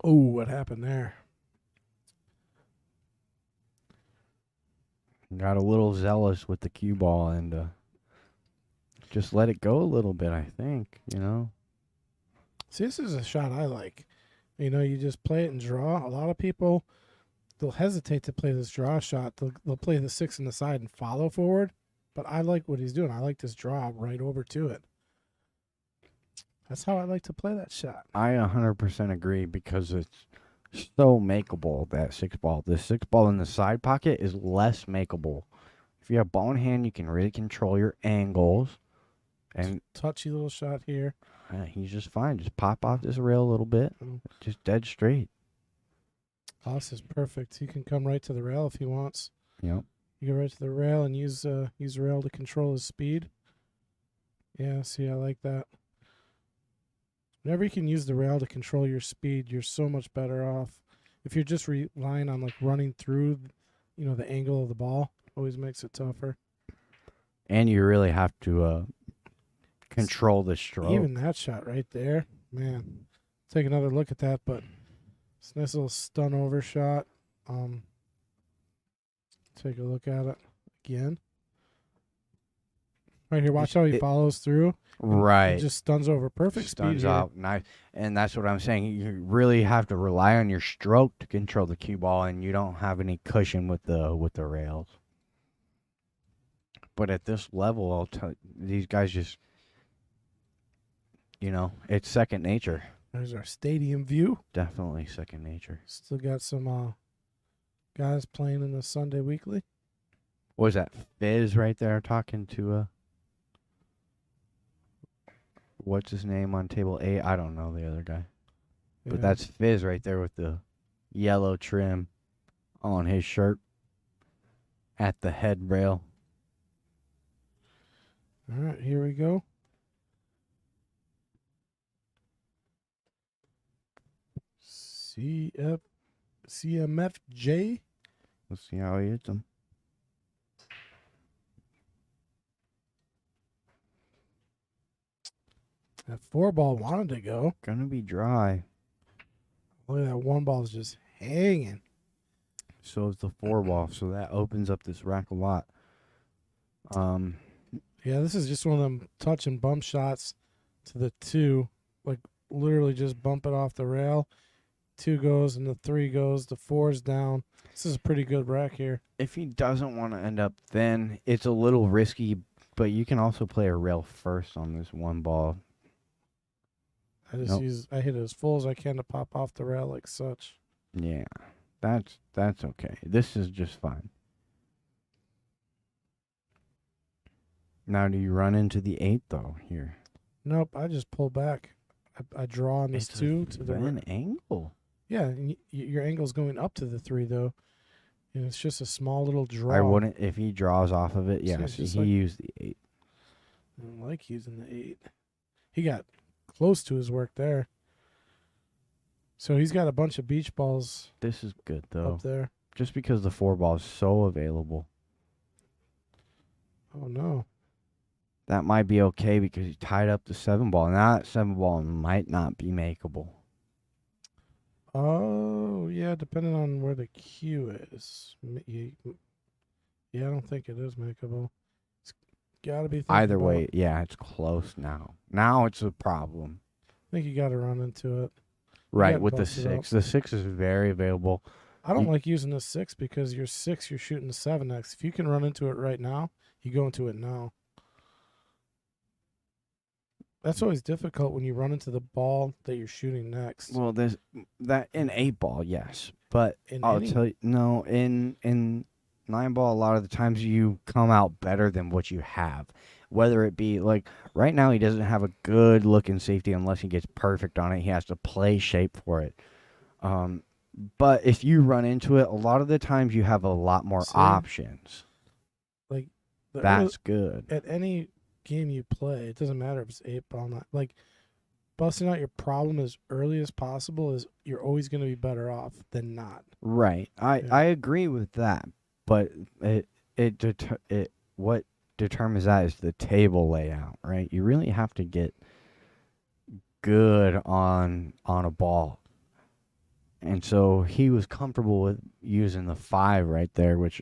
[SPEAKER 1] Oh, what happened there?
[SPEAKER 2] Got a little zealous with the cue ball and just let it go a little bit, I think,
[SPEAKER 1] See, this is a shot I like. You just play it and draw. A lot of people, they'll hesitate to play this draw shot. They'll play the 6 in the side and follow forward. But I like what he's doing. I like this draw right over to it. That's how I like to play that shot.
[SPEAKER 2] I 100% agree because it's so makeable, that 6 ball. The 6 ball in the side pocket is less makeable. If you have ball in hand, you can really control your angles. And
[SPEAKER 1] touchy little shot here.
[SPEAKER 2] He's just fine. Just pop off this rail a little bit. Just dead straight.
[SPEAKER 1] Oh, this is perfect. He can come right to the rail if he wants.
[SPEAKER 2] Yep.
[SPEAKER 1] You go right to the rail and use the rail to control his speed. Yeah, see, I like that. Whenever you can use the rail to control your speed, you're so much better off. If you're just relying on running through, the angle of the ball, always makes it tougher.
[SPEAKER 2] And you really have to control the stroke.
[SPEAKER 1] Even that shot right there, man. Take another look at that, but it's a nice little stun over shot. Take a look at it again. Right here, watch how he follows through.
[SPEAKER 2] Right.
[SPEAKER 1] It just stuns over. Perfect
[SPEAKER 2] Stuns
[SPEAKER 1] speed here.
[SPEAKER 2] out. Nice. And that's what I'm saying. You really have to rely on your stroke to control the cue ball, and you don't have any cushion with the rails. But at this level, I'll tell these guys just, it's second nature.
[SPEAKER 1] There's our stadium view.
[SPEAKER 2] Definitely second nature.
[SPEAKER 1] Still got some guys playing in the Sunday Weekly.
[SPEAKER 2] What was that? Fizz right there talking to what's his name on table 8? I don't know the other guy. But
[SPEAKER 1] Yeah.
[SPEAKER 2] that's Fizz right there with the yellow trim on his shirt at the head rail.
[SPEAKER 1] All right, here we go. CMFJ.
[SPEAKER 2] Let's see how he hits them.
[SPEAKER 1] That 4-ball wanted to go.
[SPEAKER 2] Gonna be dry.
[SPEAKER 1] Look at that 1-ball's just hanging.
[SPEAKER 2] So is the 4-ball, so that opens up this rack a lot.
[SPEAKER 1] Yeah, this is just one of them touch and bump shots to the 2. Like, literally just bump it off the rail. 2 goes and the 3 goes. The 4's down. This is a pretty good rack here.
[SPEAKER 2] If he doesn't want to end up thin, it's a little risky, but you can also play a rail first on this 1 ball.
[SPEAKER 1] I hit it as full as I can to pop off the rail like such.
[SPEAKER 2] Yeah, that's okay. This is just fine. Now, do you run into the 8 though here?
[SPEAKER 1] Nope, I just pull back. I draw on this
[SPEAKER 2] It's
[SPEAKER 1] 2 to the
[SPEAKER 2] an angle.
[SPEAKER 1] Yeah, and your angle's going up to the 3 though, and it's just a small little draw.
[SPEAKER 2] I wouldn't if he draws off of it.
[SPEAKER 1] So
[SPEAKER 2] Yeah,
[SPEAKER 1] it's
[SPEAKER 2] see,
[SPEAKER 1] just
[SPEAKER 2] he
[SPEAKER 1] like-
[SPEAKER 2] used the 8.
[SPEAKER 1] I don't like using the 8. He got close to his work there. So he's got a bunch of beach balls
[SPEAKER 2] This is good though,
[SPEAKER 1] up there.
[SPEAKER 2] just because the 4-ball is so available.
[SPEAKER 1] Oh no.
[SPEAKER 2] That might be okay because he tied up the 7-ball. Now that 7-ball might not be makeable.
[SPEAKER 1] Oh yeah, depending on where the cue is. Yeah, I don't think it is makeable. It's got to be.
[SPEAKER 2] Either way, yeah, it's close now. Now it's a problem.
[SPEAKER 1] I think you got to run into it.
[SPEAKER 2] Right,
[SPEAKER 1] gotta
[SPEAKER 2] with the
[SPEAKER 1] bust it up.
[SPEAKER 2] 6. The 6 is very available.
[SPEAKER 1] I don't
[SPEAKER 2] You-
[SPEAKER 1] like using the 6 because your 6, you're shooting the 7x. If you can run into it right now, you go into it now. That's always difficult when you run into the ball that you're shooting next.
[SPEAKER 2] Well, there's that in 8-ball, yes. But
[SPEAKER 1] In
[SPEAKER 2] I'll
[SPEAKER 1] any-
[SPEAKER 2] tell you, no, in 9-ball, a lot of the times you come out better than what you have. Whether it be like right now, he doesn't have a good looking safety unless he gets perfect on it. He has to play shape for it. But if you run into it, a lot of the times you have a lot more
[SPEAKER 1] See?
[SPEAKER 2] options.
[SPEAKER 1] The
[SPEAKER 2] That's good.
[SPEAKER 1] at any game you play, it doesn't matter if it's 8-ball, not like busting out your problem as early as possible is you're always going to be better off than not.
[SPEAKER 2] Right.
[SPEAKER 1] Yeah.
[SPEAKER 2] I agree with that, but what determines that is the table layout, right? You really have to get good on a ball. And so he was comfortable with using the 5 right there, which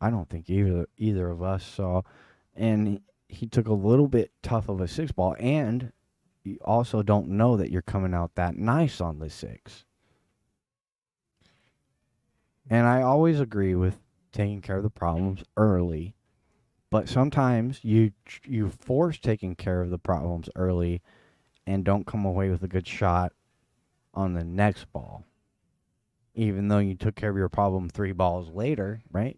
[SPEAKER 2] I don't think either of us saw. And he took a little bit tough of a 6-ball, and you also don't know that you're coming out that nice on the 6. And I always agree with taking care of the problems early, but sometimes you force taking care of the problems early and don't come away with a good shot on the next ball, even though you took care of your problem 3 balls later, right?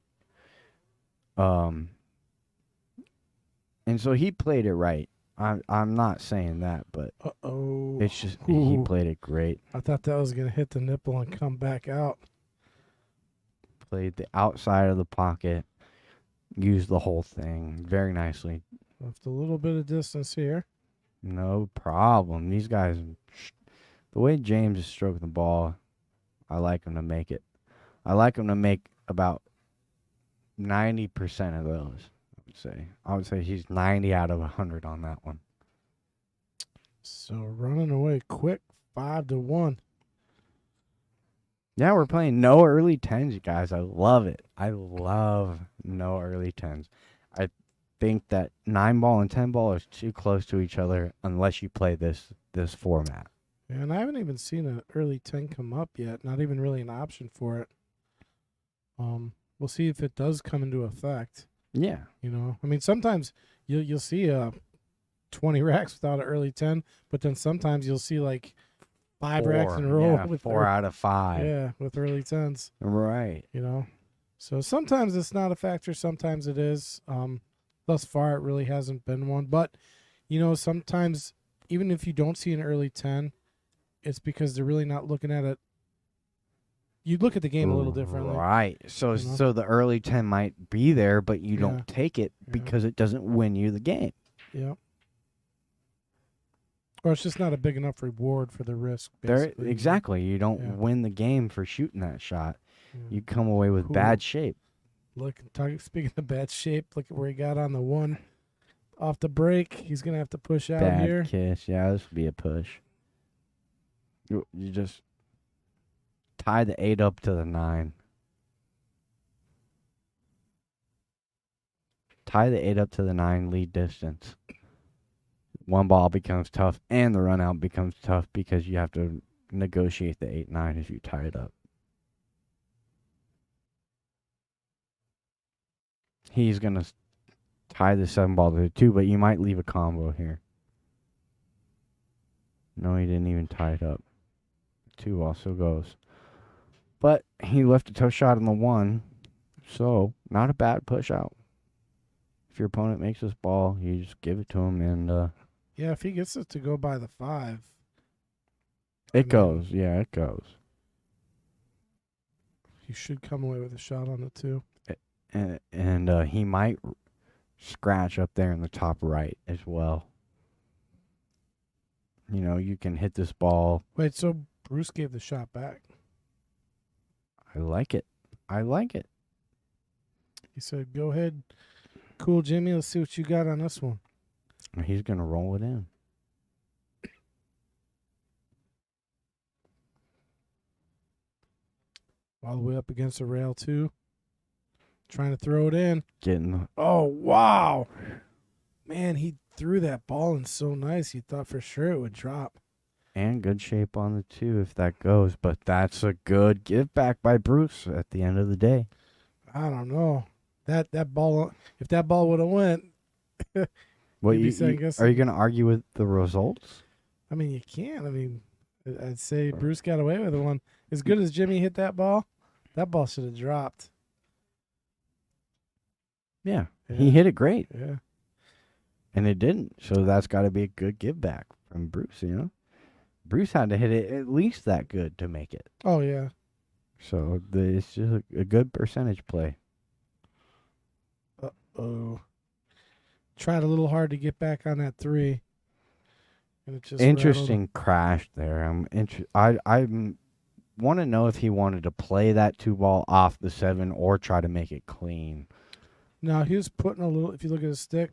[SPEAKER 2] And so he played it right. I'm not saying that, but
[SPEAKER 1] Uh-oh.
[SPEAKER 2] it's just he
[SPEAKER 1] Ooh.
[SPEAKER 2] played it great.
[SPEAKER 1] I thought that was going to hit the nipple and come back out.
[SPEAKER 2] Played the outside of the pocket, used the whole thing very nicely.
[SPEAKER 1] Left a little bit of distance here.
[SPEAKER 2] No problem. These guys, the way James is stroking the ball, I like him to make it. I like him to make about 90% of those, I would say he's 90 out of 100 on that one.
[SPEAKER 1] So running away quick, 5-1.
[SPEAKER 2] Yeah, we're playing no early 10s, you guys. I love it. I love no early 10s. I think that 9-ball and 10-ball is too close to each other unless you play this format.
[SPEAKER 1] And I haven't even seen an early 10 come up yet. Not even really an option for it. We'll see if it does come into effect.
[SPEAKER 2] Yeah.
[SPEAKER 1] You know, I mean, sometimes you'll see 20 racks without an early 10, but then sometimes you'll see like 5 racks in a row.
[SPEAKER 2] Yeah,
[SPEAKER 1] with
[SPEAKER 2] 4 out of 5.
[SPEAKER 1] Yeah, with early 10s.
[SPEAKER 2] Right.
[SPEAKER 1] You know, so sometimes it's not a factor. Sometimes it is. Thus far, it really hasn't been one. But you know, sometimes even if you don't see an early 10, it's because they're really not looking at it. You look at the game a little differently.
[SPEAKER 2] Right. So
[SPEAKER 1] you know?
[SPEAKER 2] so the early 10 might be there, but you
[SPEAKER 1] Yeah.
[SPEAKER 2] don't take it
[SPEAKER 1] Yeah.
[SPEAKER 2] because it doesn't win you the game.
[SPEAKER 1] Yeah. Or it's just not a big enough reward for the risk.
[SPEAKER 2] There
[SPEAKER 1] Basically.
[SPEAKER 2] exactly. You don't
[SPEAKER 1] Yeah.
[SPEAKER 2] win the game for shooting that shot.
[SPEAKER 1] Yeah.
[SPEAKER 2] You come away with
[SPEAKER 1] Cool.
[SPEAKER 2] bad shape.
[SPEAKER 1] Speaking of bad shape, look at where he got on the one off the break. He's gonna have to push out
[SPEAKER 2] Bad
[SPEAKER 1] here.
[SPEAKER 2] kiss. Yeah, this would be a push. You just tie the 8 up to the 9. Tie the 8 up to the 9, lead distance. One ball becomes tough, and the run out becomes tough because you have to negotiate the 8-9 if you tie it up. He's going to tie the 7 ball to the 2, but you might leave a combo here. No, he didn't even tie it up. 2 also goes. But he left a tough shot on the 1, so not a bad push out. If your opponent makes this ball, you just give it to him, and
[SPEAKER 1] Yeah, if he gets it to go by the 5,
[SPEAKER 2] it goes. Yeah, it goes.
[SPEAKER 1] he should come away with a shot on it too.
[SPEAKER 2] And he might scratch up there in the top right as well. You know, you can hit this ball.
[SPEAKER 1] Wait, so Bruce gave the shot back.
[SPEAKER 2] I like it. I like it.
[SPEAKER 1] He said, "Go ahead, cool, Jimmy. Let's see what you got on this one."
[SPEAKER 2] He's going to roll it in.
[SPEAKER 1] All the way up against the rail too. Trying to throw it in.
[SPEAKER 2] Getting
[SPEAKER 1] Oh, wow. Man, he threw that ball in so nice. You thought for sure it would drop.
[SPEAKER 2] and good shape on the 2 if that goes. But that's a good give back by Bruce at the end of the day.
[SPEAKER 1] I don't know. That ball, if that ball would have went,
[SPEAKER 2] What
[SPEAKER 1] You'd be
[SPEAKER 2] you,
[SPEAKER 1] second-guessing.
[SPEAKER 2] are you going to argue with the results?
[SPEAKER 1] I mean, you can't. I mean, I'd say Bruce got away with one. As good as Jimmy hit that ball should have dropped.
[SPEAKER 2] Yeah.
[SPEAKER 1] Yeah.
[SPEAKER 2] He hit it great,
[SPEAKER 1] Yeah.
[SPEAKER 2] and it didn't. So that's got to be a good give back from Bruce, you know? Bruce had to hit it at least that good to make it.
[SPEAKER 1] Oh, yeah.
[SPEAKER 2] So it's just a good percentage play.
[SPEAKER 1] Oh. Tried a little hard to get back on that 3. And it just
[SPEAKER 2] Interesting crash there. I want to know if he wanted to play that 2 ball off the 7 or try to make it clean.
[SPEAKER 1] No, he was putting a little, if you look at his stick,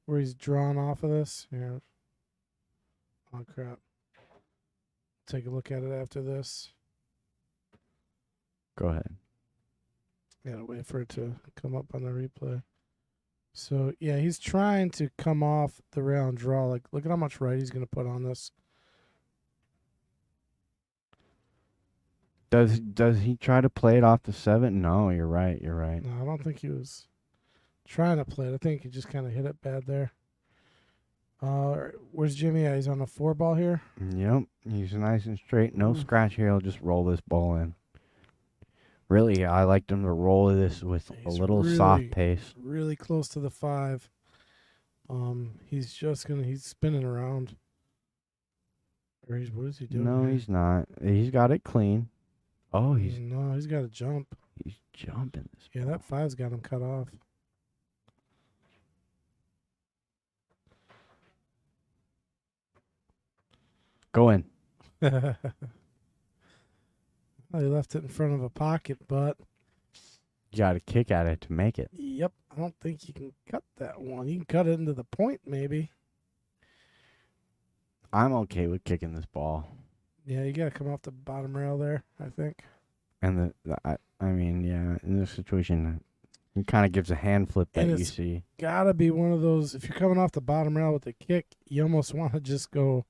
[SPEAKER 1] where he's drawn off of this. Here. Oh, crap. Take a look at it after this.
[SPEAKER 2] Go ahead.
[SPEAKER 1] Gotta wait for it to come up on the replay. So, yeah, he's trying to come off the rail and draw. Like, look at how much right he's going to put on this.
[SPEAKER 2] Does he try to play it off the 7? No, you're right. You're right.
[SPEAKER 1] No, I don't think he was trying to play it. I think he just kind of hit it bad there. Where's Jimmy at? He's on the 4 ball here.
[SPEAKER 2] Yep. He's nice and straight. No scratch here. He'll just roll this ball in. Really, I liked him to roll this with a
[SPEAKER 1] He's
[SPEAKER 2] little
[SPEAKER 1] really-
[SPEAKER 2] soft pace.
[SPEAKER 1] Really close to the 5. He's just he's spinning around. Or what is he doing?
[SPEAKER 2] No,
[SPEAKER 1] here?
[SPEAKER 2] he's not. He's got it clean. Oh, he's
[SPEAKER 1] got to jump.
[SPEAKER 2] jumping this.
[SPEAKER 1] Yeah, that 5's got him cut off.
[SPEAKER 2] Go in.
[SPEAKER 1] Well, he left it in front of a pocket, but
[SPEAKER 2] You got to kick at it to make it.
[SPEAKER 1] yep, I don't think you can cut that one. You can cut it into the point, maybe.
[SPEAKER 2] I'm okay with kicking this ball.
[SPEAKER 1] Yeah, you got to come off the bottom rail there, I think.
[SPEAKER 2] And I mean, yeah, in this situation, it kind of gives a hand flip that
[SPEAKER 1] And
[SPEAKER 2] you
[SPEAKER 1] it's-
[SPEAKER 2] see.
[SPEAKER 1] Got to be one of those, if you're coming off the bottom rail with the kick, you almost want to just go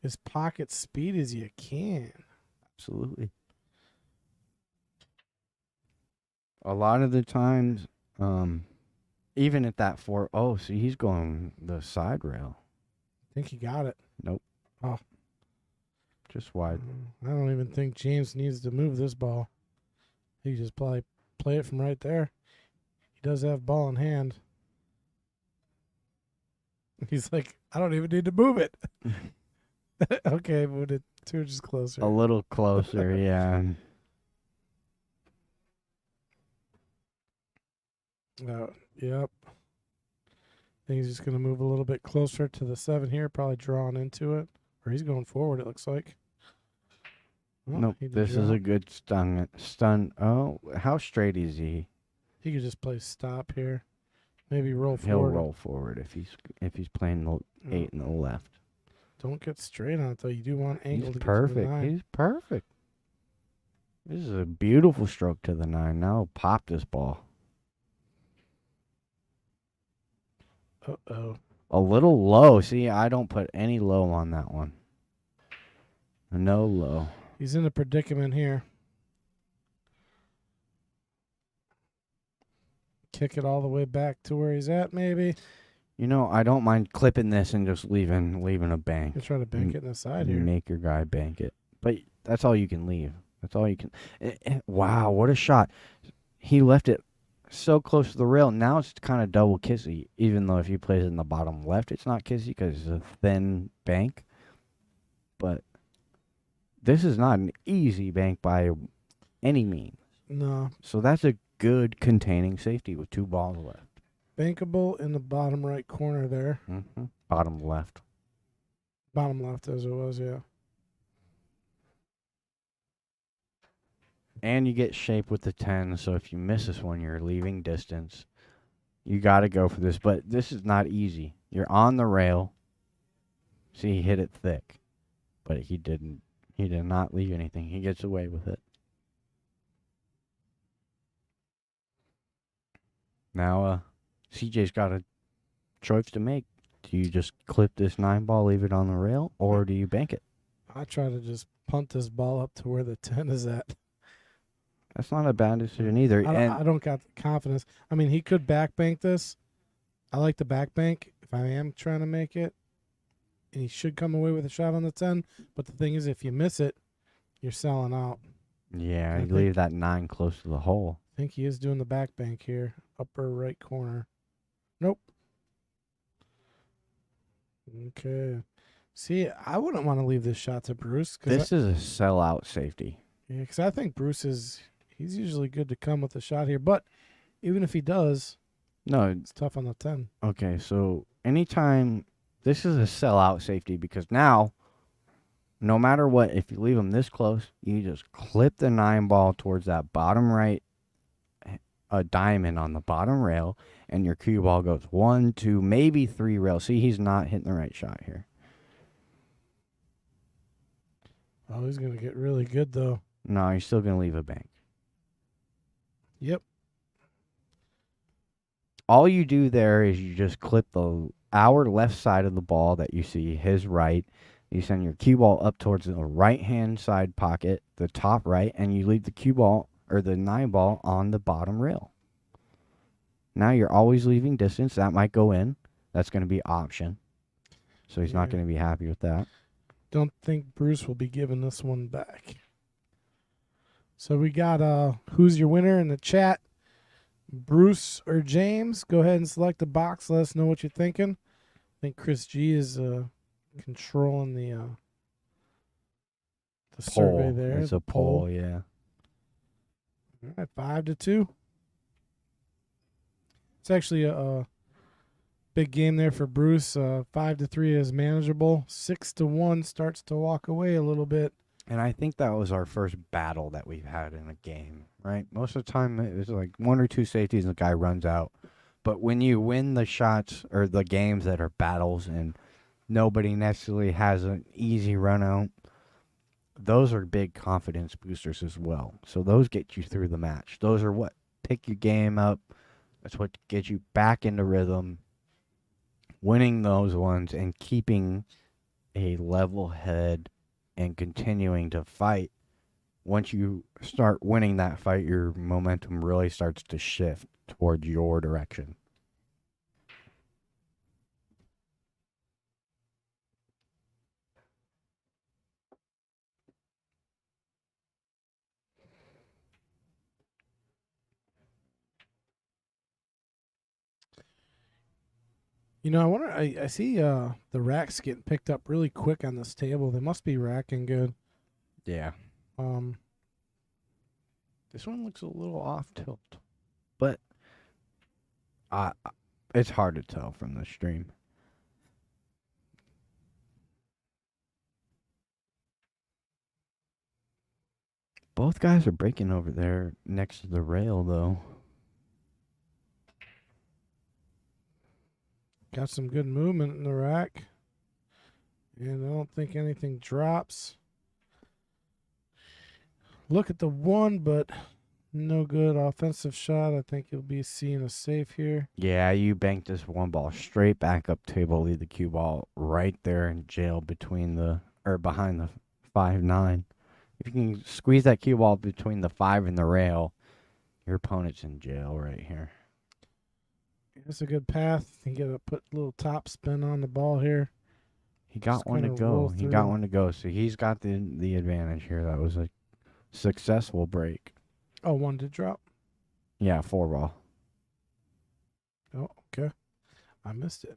[SPEAKER 1] as pocket speed as you can.
[SPEAKER 2] Absolutely. A lot of the times, even at that 4, oh, see, he's going the side rail.
[SPEAKER 1] I think he got it.
[SPEAKER 2] Just wide.
[SPEAKER 1] I don't even think James needs to move this ball. He can just probably play it from right there. He does have ball in hand. He's like, I don't even need to move it. Okay, moved it 2 inches closer.
[SPEAKER 2] A little closer, yeah.
[SPEAKER 1] Yep. I think he's just going to move a little bit closer to the 7 here, probably drawing into it. Or he's going forward, it looks like. Oh,
[SPEAKER 2] Nope,
[SPEAKER 1] he did
[SPEAKER 2] this is
[SPEAKER 1] draw.
[SPEAKER 2] a good stun. Oh, how straight is he?
[SPEAKER 1] He could just play stop here. Maybe roll
[SPEAKER 2] He'll
[SPEAKER 1] forward.
[SPEAKER 2] roll forward if he's playing the
[SPEAKER 1] Oh,
[SPEAKER 2] 8 in the left.
[SPEAKER 1] don't get straight on it, though. You do want angle
[SPEAKER 2] He's
[SPEAKER 1] to
[SPEAKER 2] perfect.
[SPEAKER 1] get to the 9.
[SPEAKER 2] He's perfect. This is a beautiful stroke to the 9. Now pop this ball.
[SPEAKER 1] Uh-oh.
[SPEAKER 2] A little low. See, I don't put any low on that one. No low.
[SPEAKER 1] He's in a predicament here. Kick it all the way back to where he's at, maybe.
[SPEAKER 2] You know, I don't mind clipping this and just leaving a bank.
[SPEAKER 1] He'll try to bank it in the side here.
[SPEAKER 2] Make your guy bank it. But that's all you can leave. That's all you can. Wow, what a shot. He left it so close to the rail. Now it's kind of double kissy, even though if he plays it in the bottom left, it's not kissy because it's a thin bank. But this is not an easy bank by any means.
[SPEAKER 1] No.
[SPEAKER 2] So that's a good containing safety with 2 balls left.
[SPEAKER 1] Bankable in the bottom right corner there.
[SPEAKER 2] Mm-hmm. Bottom left.
[SPEAKER 1] Bottom left as it was, yeah.
[SPEAKER 2] And you get shape with the 10, so if you miss this one, you're leaving distance. You got to go for this, but this is not easy. You're on the rail. See, he hit it thick, but he did not leave anything. He gets away with it. Now, CJ's got a choice to make. Do you just clip this 9 ball, leave it on the rail, or do you bank it?
[SPEAKER 1] I try to just punt this ball up to where the 10 is at.
[SPEAKER 2] That's not a bad decision either.
[SPEAKER 1] I don't got the confidence. I mean, he could back bank this. I like the back bank if I am trying to make it. And he should come away with a shot on the 10. But the thing is, if you miss it, you're selling out.
[SPEAKER 2] Yeah,
[SPEAKER 1] I
[SPEAKER 2] you
[SPEAKER 1] think-
[SPEAKER 2] leave that 9 close to the hole.
[SPEAKER 1] I think he is doing the back bank here. Upper right corner. Nope. Okay. See, I wouldn't want to leave this shot to Bruce.
[SPEAKER 2] This is a sellout safety.
[SPEAKER 1] Yeah, because I think Bruce he's usually good to come with a shot here. But even if he does,
[SPEAKER 2] No,
[SPEAKER 1] it's tough on the 10.
[SPEAKER 2] okay, so anytime this is a sellout safety because now, no matter what, if you leave them this close, you just clip the 9 ball towards that bottom right, a diamond on the bottom rail, and your cue ball goes 1, 2, maybe 3 rails. See, he's not hitting the right shot here.
[SPEAKER 1] Oh, he's going to get really good, though.
[SPEAKER 2] No, you're still going to leave a bank.
[SPEAKER 1] Yep.
[SPEAKER 2] All you do there is you just clip our left side of the ball that you see, his right. You send your cue ball up towards the right-hand side pocket, the top right, and you leave the cue ball or the 9 ball on the bottom rail. Now you're always leaving distance. That might go in. That's going to be option. So he's not
[SPEAKER 1] Yeah.
[SPEAKER 2] going to be happy with that.
[SPEAKER 1] Don't think Bruce will be giving this one back. So we got who's your winner in the chat? Bruce or James? Go ahead and select the box. Let us know what you're thinking. I think Chris G is controlling the survey there.
[SPEAKER 2] It's
[SPEAKER 1] the
[SPEAKER 2] a poll, yeah.
[SPEAKER 1] All right, 5-2. It's actually a big game there for Bruce. 5-3 is manageable. 6-1 starts to walk away a little bit.
[SPEAKER 2] And I think that was our first battle that we've had in a game, right? Most of the time, it was like 1 or 2 safeties and the guy runs out. But when you win the shots or the games that are battles and nobody necessarily has an easy run out, those are big confidence boosters as well. So those get you through the match. Those are what pick your game up. That's what gets you back into rhythm. Winning those ones and keeping a level head and continuing to fight. Once you start winning that fight, your momentum really starts to shift towards your direction.
[SPEAKER 1] You know, I wonder. I see the racks getting picked up really quick on this table. They must be racking good.
[SPEAKER 2] Yeah.
[SPEAKER 1] Um,
[SPEAKER 2] This one looks a little off tilt, but it's hard to tell from the stream. Both guys are breaking over there next to the rail, though.
[SPEAKER 1] got some good movement in the rack, and I don't think anything drops. Look at the one, but no good offensive shot. I think you'll be seeing a safe here.
[SPEAKER 2] Yeah, you banked this one ball straight back up table, leave the cue ball right there in jail behind the 5-9. If you can squeeze that cue ball between the 5 and the rail, your opponent's in jail right here.
[SPEAKER 1] It's a good path. You get to put a little top spin on the ball here.
[SPEAKER 2] He got
[SPEAKER 1] Just
[SPEAKER 2] one to
[SPEAKER 1] kinda roll
[SPEAKER 2] go. He got
[SPEAKER 1] through.
[SPEAKER 2] one to go. So he's got the advantage here. That was a successful break.
[SPEAKER 1] Oh, one to drop.
[SPEAKER 2] Yeah, 4 ball.
[SPEAKER 1] Oh, okay. I missed it.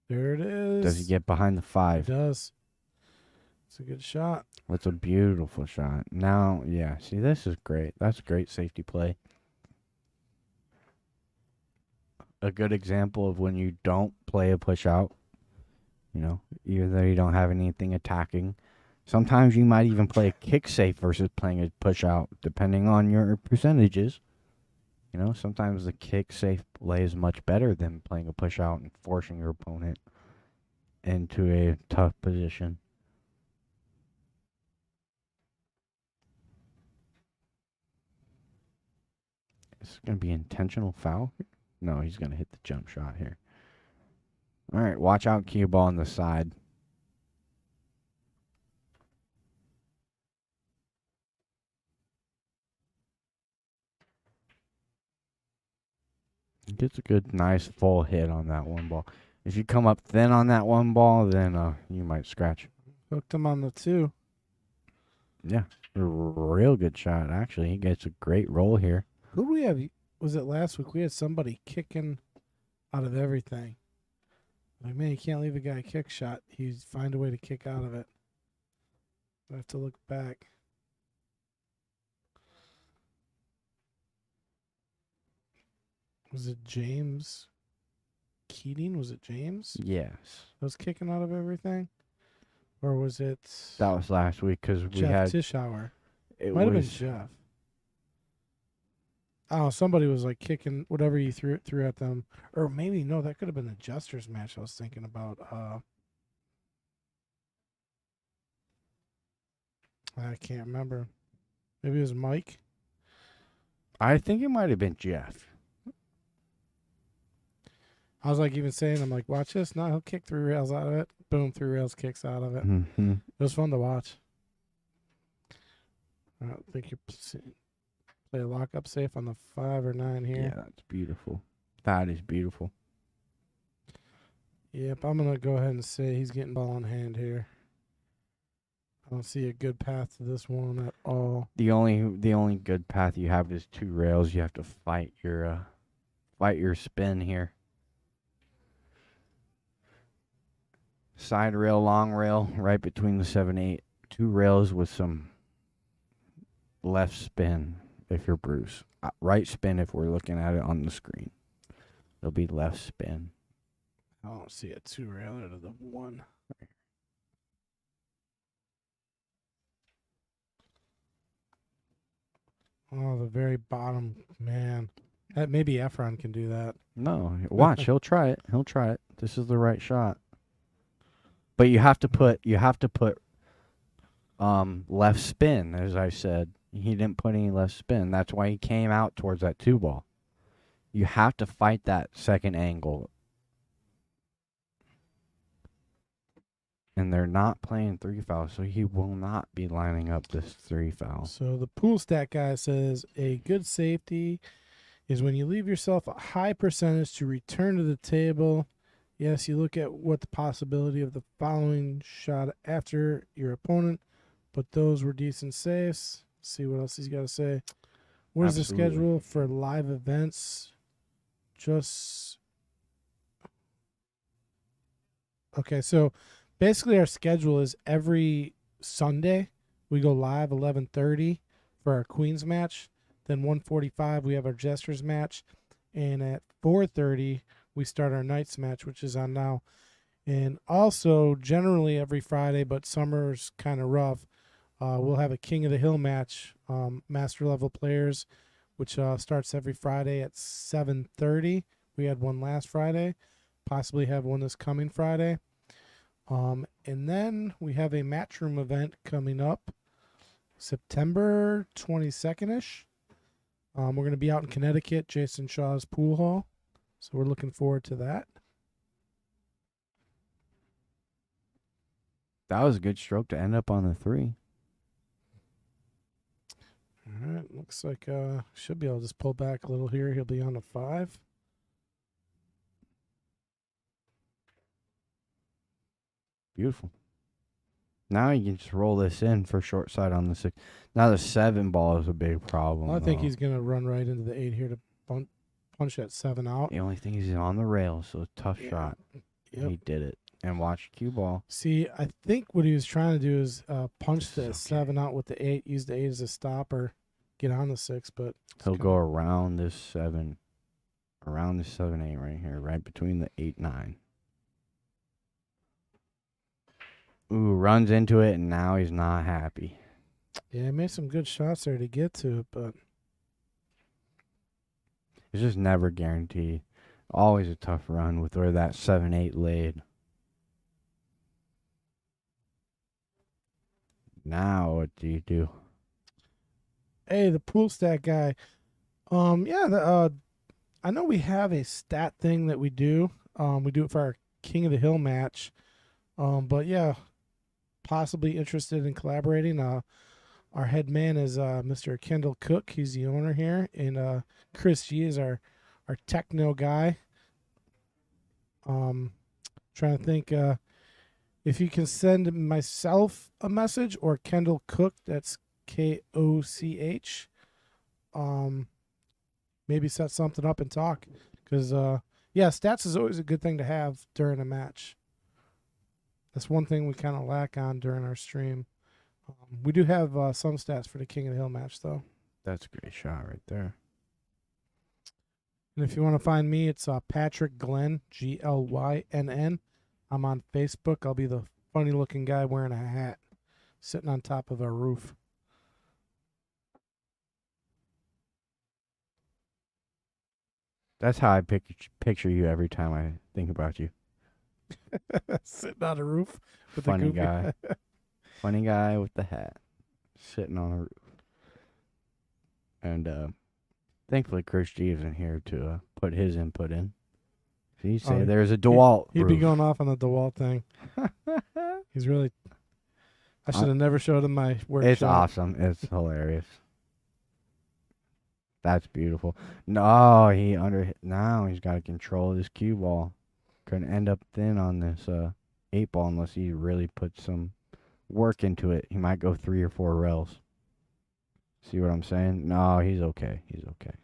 [SPEAKER 1] There it is.
[SPEAKER 2] Does he get behind the 5?
[SPEAKER 1] It does. It's a good shot.
[SPEAKER 2] That's a beautiful shot. Now, yeah, see, this is great. That's a great safety play. A good example of when you don't play a push out. You know, even though you don't have anything attacking. Sometimes you might even play a kick safe versus playing a push out, depending on your percentages. You know, sometimes the kick safe play is much better than playing a push out and forcing your opponent into a tough position. Is it going to be intentional foul? No, he's going to hit the jump shot here. All right, watch out, cue ball on the side. He gets a good, nice, full hit on that one ball. If you come up thin on that one ball, then you might scratch.
[SPEAKER 1] Hooked him on the 2.
[SPEAKER 2] Yeah, real good shot, actually. He gets a great roll here.
[SPEAKER 1] Who do we have? Was it last week? We had somebody kicking out of everything. Like, man, you can't leave a guy a kick shot. He's find a way to kick out of it. I have to look back. Was it James Keating? Was it James?
[SPEAKER 2] Yes.
[SPEAKER 1] Was kicking out of everything? Or was it
[SPEAKER 2] That was last week because we
[SPEAKER 1] Jeff
[SPEAKER 2] had...
[SPEAKER 1] Tischauer?
[SPEAKER 2] It
[SPEAKER 1] Might have been
[SPEAKER 2] was...
[SPEAKER 1] Jeff. Oh, somebody was like kicking whatever you threw at them. Or maybe, no, that could have been the Jesters match I was thinking about. I can't remember. Maybe it was Mike.
[SPEAKER 2] I think it might have been Jeff.
[SPEAKER 1] I was like even saying, I'm like, watch this. No, he'll kick 3 rails out of it. Boom, 3 rails kicks out of it.
[SPEAKER 2] Mm-hmm.
[SPEAKER 1] It was fun to watch. I don't think you play a lockup safe on the 5 or 9 here.
[SPEAKER 2] Yeah, that's beautiful. That is beautiful.
[SPEAKER 1] Yep, I'm going to go ahead and say he's getting ball in hand here. I don't see a good path to this one at all.
[SPEAKER 2] The only good path you have is 2 rails. You have to fight your spin here. Side rail, long rail, right between the 7-8. 2 rails with some left spin if you're Bruce. Right spin if we're looking at it on the screen. It'll be left spin.
[SPEAKER 1] I don't see a 2 railer to the 1. Oh, the very bottom, man. That maybe Efron can do that.
[SPEAKER 2] No, watch. He'll try it. He'll try it. This is the right shot. But you have to put left spin, as I said. He didn't put any left spin. That's why he came out towards that 2 ball. You have to fight that second angle. And they're not playing 3 fouls, so he will not be lining up this 3 foul.
[SPEAKER 1] So the pool stat guy says a good safety is when you leave yourself a high percentage to return to the table. Yes, you look at what the possibility of the following shot after your opponent, but those were decent saves. See what else he's got to say. What is the
[SPEAKER 2] Absolutely.
[SPEAKER 1] schedule for live events? Just Okay, so basically our schedule is every Sunday we go live 11:30 for our Queens match. Then 1:45 we have our Jesters match, and at 4:30 we start our Knights match, which is on now. And also generally every Friday, but summer's kind of rough. We'll have a King of the Hill match, master level players, which starts every Friday at 7:30. We had one last Friday, possibly have one this coming Friday. And then we have a Matchroom event coming up September 22nd ish. We're going to be out in Connecticut, Jason Shaw's pool hall. So we're looking forward to that.
[SPEAKER 2] That was a good stroke to end up on the 3.
[SPEAKER 1] All right. Looks like should be able to just pull back a little here. He'll be on a 5.
[SPEAKER 2] Beautiful. Now you can just roll this in for short side on the 6. Now the 7 ball is a big problem.
[SPEAKER 1] Well, I think
[SPEAKER 2] though.
[SPEAKER 1] he's going to run right into the 8 here to punch that 7 out.
[SPEAKER 2] The only thing is he's on the rail, so tough
[SPEAKER 1] Yeah.
[SPEAKER 2] shot.
[SPEAKER 1] Yep.
[SPEAKER 2] He did it. And watch cue ball.
[SPEAKER 1] See, I think what he was trying to do is punch the
[SPEAKER 2] Okay.
[SPEAKER 1] 7 out with the 8, use the 8 as a stopper, get on the 6, but
[SPEAKER 2] He'll go around this 7, around the 7-8 right here, right between the 8-9. Ooh, runs into it, and now he's not happy.
[SPEAKER 1] Yeah, he made some good shots there to get to it, but
[SPEAKER 2] It's just never guaranteed. Always a tough run with where that 7-8 laid. Now what do you do?
[SPEAKER 1] hey, the pool stat guy. I know we have a stat thing that we do. We do it for our King of the Hill match. But yeah, possibly interested in collaborating. Our head man is Mr. Kendall Cook. He's the owner here, and Chris G is our techno guy. Trying to think if you can send myself a message or Kendall Cook. That's Koch. Maybe set something up and talk, because yeah, stats is always a good thing to have during a match. That's one thing we kind of lack on during our stream. We do have some stats for the King of the Hill match, though.
[SPEAKER 2] That's a great shot right there.
[SPEAKER 1] And if you want to find me, it's Patrick Glenn, Glynn. I'm on Facebook. I'll be the funny-looking guy wearing a hat, sitting on top of a roof.
[SPEAKER 2] That's how I picture you every time I think about you.
[SPEAKER 1] Sitting on a roof with
[SPEAKER 2] Funny
[SPEAKER 1] a goofy
[SPEAKER 2] guy. Funny guy with the hat. Sitting on a roof. And thankfully Chris G isn't here to put his input in. See, say there's a DeWalt
[SPEAKER 1] He'd be
[SPEAKER 2] roof.
[SPEAKER 1] going off on the DeWalt thing. He's really. I should have never showed him my workshop.
[SPEAKER 2] It's awesome. It's hilarious. That's beautiful. No, now he's got to control this cue ball. Couldn't end up thin on this 8 ball unless he really put some work into it. He might go 3 or 4 rails. See what I'm saying? No, he's okay. He's okay.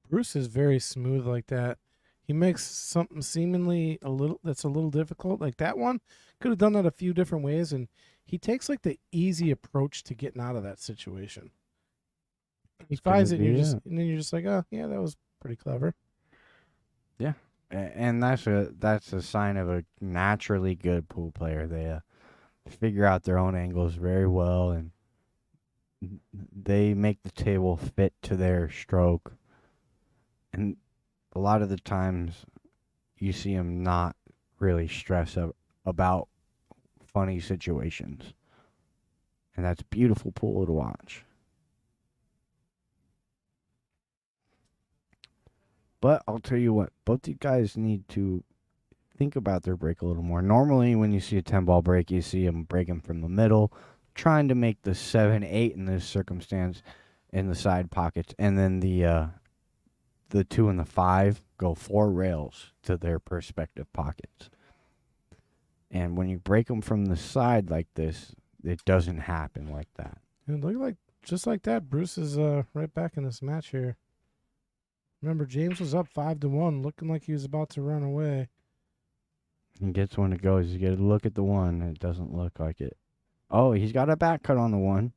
[SPEAKER 1] Bruce is very smooth like that. He makes something seemingly that's a little difficult. Like that one, could have done that a few different ways, and he takes like the easy approach to getting out of that situation. He finds it, and then you're just like, oh yeah, that was pretty clever.
[SPEAKER 2] Yeah, and that's a sign of a naturally good pool player. They figure out their own angles very well, and they make the table fit to their stroke. And a lot of the times, you see them not really stress about funny situations, and that's beautiful pool to watch. But I'll tell you what, both you guys need to think about their break a little more. Normally, when you see a 10-ball break, you see them breaking from the middle, trying to make the 7-8 in this circumstance in the side pockets, and then the 2 and the 5 go 4 rails to their respective pockets. And when you break them from the side like this, it doesn't happen like that.
[SPEAKER 1] And look like just like that, Bruce is right back in this match here. Remember, James was up 5-1, looking like he was about to run away.
[SPEAKER 2] He gets one that goes. You get to look at the one. It doesn't look like it. Oh, he's got a back cut on the one.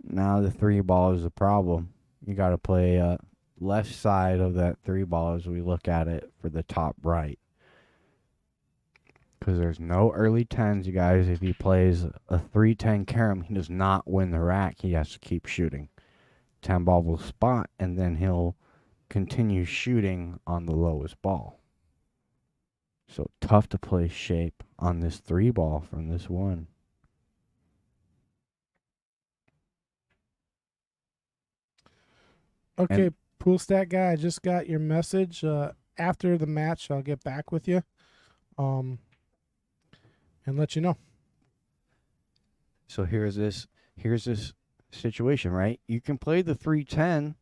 [SPEAKER 2] Now the 3 ball is the problem. You got to play left side of that 3 ball as we look at it for the top right. Because there's no early 10s, you guys. If he plays a 3-10 carom, he does not win the rack. He has to keep shooting. 10 ball will spot, and then he'll continue shooting on the lowest ball. So tough to play shape on this 3 ball from this one.
[SPEAKER 1] Okay, pool stat guy, I just got your message. After the match, I'll get back with you, and let you know.
[SPEAKER 2] So here's this situation, right? You can play the 3-10,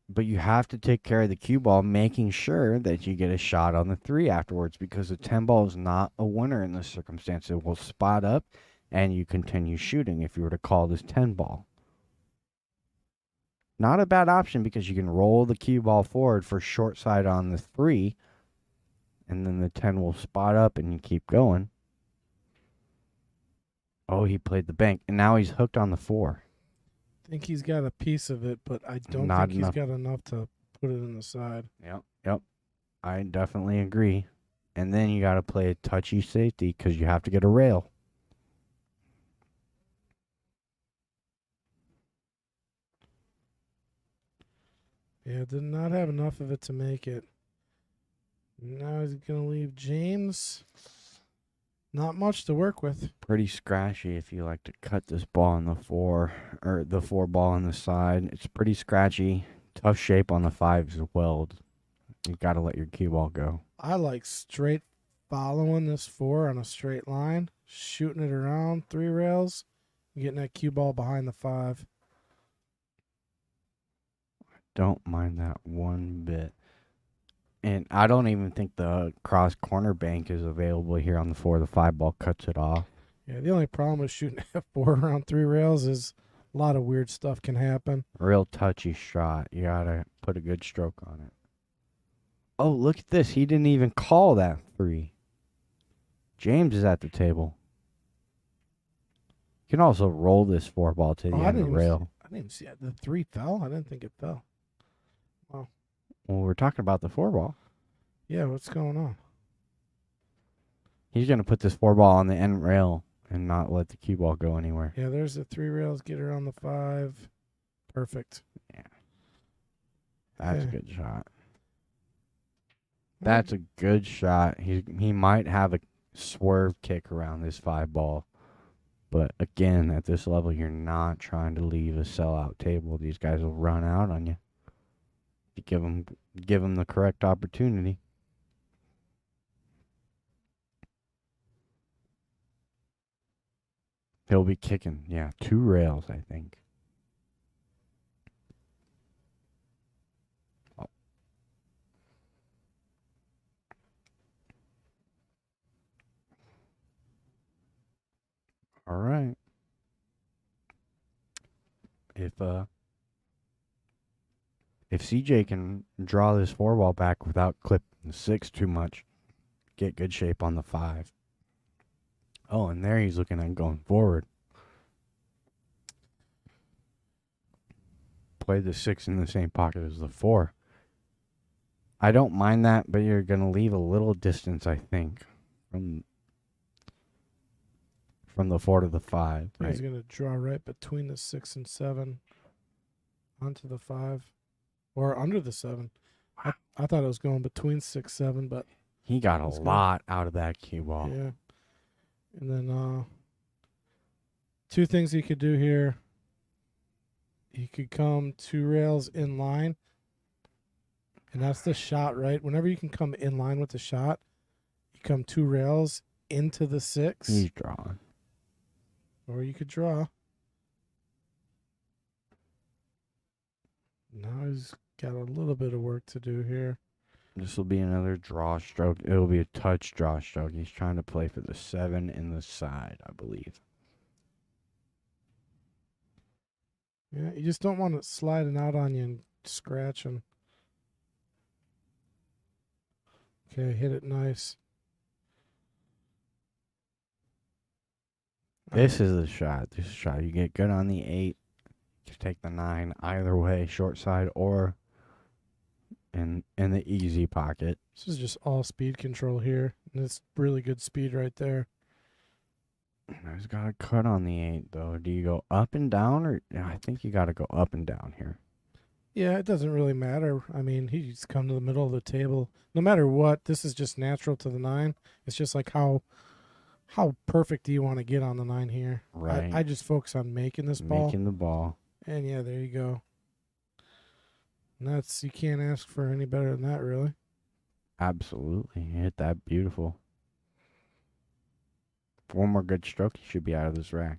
[SPEAKER 2] but you have to take care of the cue ball, making sure that you get a shot on the 3 afterwards, because the 10 ball is not a winner in this circumstance. It will spot up, and you continue shooting if you were to call this 10 ball. Not a bad option because you can roll the cue ball forward for short side on the 3, and then the 10 will spot up and you keep going. Oh, he played the bank, and now he's hooked on the 4.
[SPEAKER 1] I think he's got a piece of it, but I don't
[SPEAKER 2] Not
[SPEAKER 1] think
[SPEAKER 2] enough.
[SPEAKER 1] he's got enough to put it in the side.
[SPEAKER 2] Yep. I definitely agree. And then you got to play a touchy safety because you have to get a rail.
[SPEAKER 1] Yeah, did not have enough of it to make it. Now he's going to leave James. Not much to work with.
[SPEAKER 2] Pretty scratchy if you like to cut this ball on the 4, or the 4 ball on the side. It's pretty scratchy. Tough shape on the 5 as well. You got to let your cue ball go.
[SPEAKER 1] I like straight following this 4 on a straight line, shooting it around 3 rails, getting that cue ball behind the 5.
[SPEAKER 2] Don't mind that one bit. And I don't even think the cross corner bank is available here on the 4. The 5 ball cuts it off.
[SPEAKER 1] Yeah, the only problem with shooting F4 around 3 rails is a lot of weird stuff can happen.
[SPEAKER 2] Real touchy shot. You got to put a good stroke on it. Oh, look at this. He didn't even call that 3. James is at the table. You can also roll this 4 ball to the end of the rail.
[SPEAKER 1] I didn't even see it. The 3 fell? I didn't think it fell. Wow.
[SPEAKER 2] Well, we're talking about the 4 ball.
[SPEAKER 1] Yeah, what's going on?
[SPEAKER 2] He's going to put this 4 ball on the end rail and not let the cue ball go anywhere.
[SPEAKER 1] Yeah, there's the 3 rails. Get her on the 5. Perfect.
[SPEAKER 2] Yeah. That's a
[SPEAKER 1] Yeah.
[SPEAKER 2] good shot. That's a good shot. He might have a swerve kick around this 5 ball. But again, at this level, you're not trying to leave a sellout table. These guys will run out on you. If you give them the correct opportunity. He'll be kicking, 2 rails, I think. Oh. All right. If CJ can draw this 4 ball back without clipping the 6 too much, get good shape on the 5. Oh, and there he's looking at going forward. Play the 6 in the same pocket as the 4. I don't mind that, but you're going to leave a little distance, I think, from the 4 to the 5. Right?
[SPEAKER 1] He's going to draw right between the 6 and 7 onto the 5. Or under the 7. I thought it was going between 6, 7, but
[SPEAKER 2] he got a lot out of that cue ball.
[SPEAKER 1] Yeah. And then 2 things he could do here. He could come 2 rails in line. And that's the shot, right? Whenever you can come in line with the shot, you come 2 rails into the 6.
[SPEAKER 2] He's drawing.
[SPEAKER 1] Or you could draw. Now he's got a little bit of work to do here.
[SPEAKER 2] This will be another draw stroke. It'll be a touch draw stroke. He's trying to play for the 7 in the side, I believe.
[SPEAKER 1] Yeah, you just don't want it sliding out on you and scratching. Okay, hit it nice.
[SPEAKER 2] This is the shot. This is the shot. You get good on the 8. You take the 9 either way, short side or in the easy pocket.
[SPEAKER 1] This is just all speed control here. And it's really good speed right there.
[SPEAKER 2] There's got a cut on the 8, though. Do you go up and down? Or yeah, I think you got to go up and down here.
[SPEAKER 1] Yeah, it doesn't really matter. I mean, he's come to the middle of the table. No matter what, this is just natural to the 9. It's just like how perfect do you want to get on the 9 here?
[SPEAKER 2] Right.
[SPEAKER 1] I just focus on making this ball.
[SPEAKER 2] Making the ball.
[SPEAKER 1] And yeah, there you go. And you can't ask for any better than that, really.
[SPEAKER 2] Absolutely. You hit that beautiful. One more good stroke, you should be out of this rack.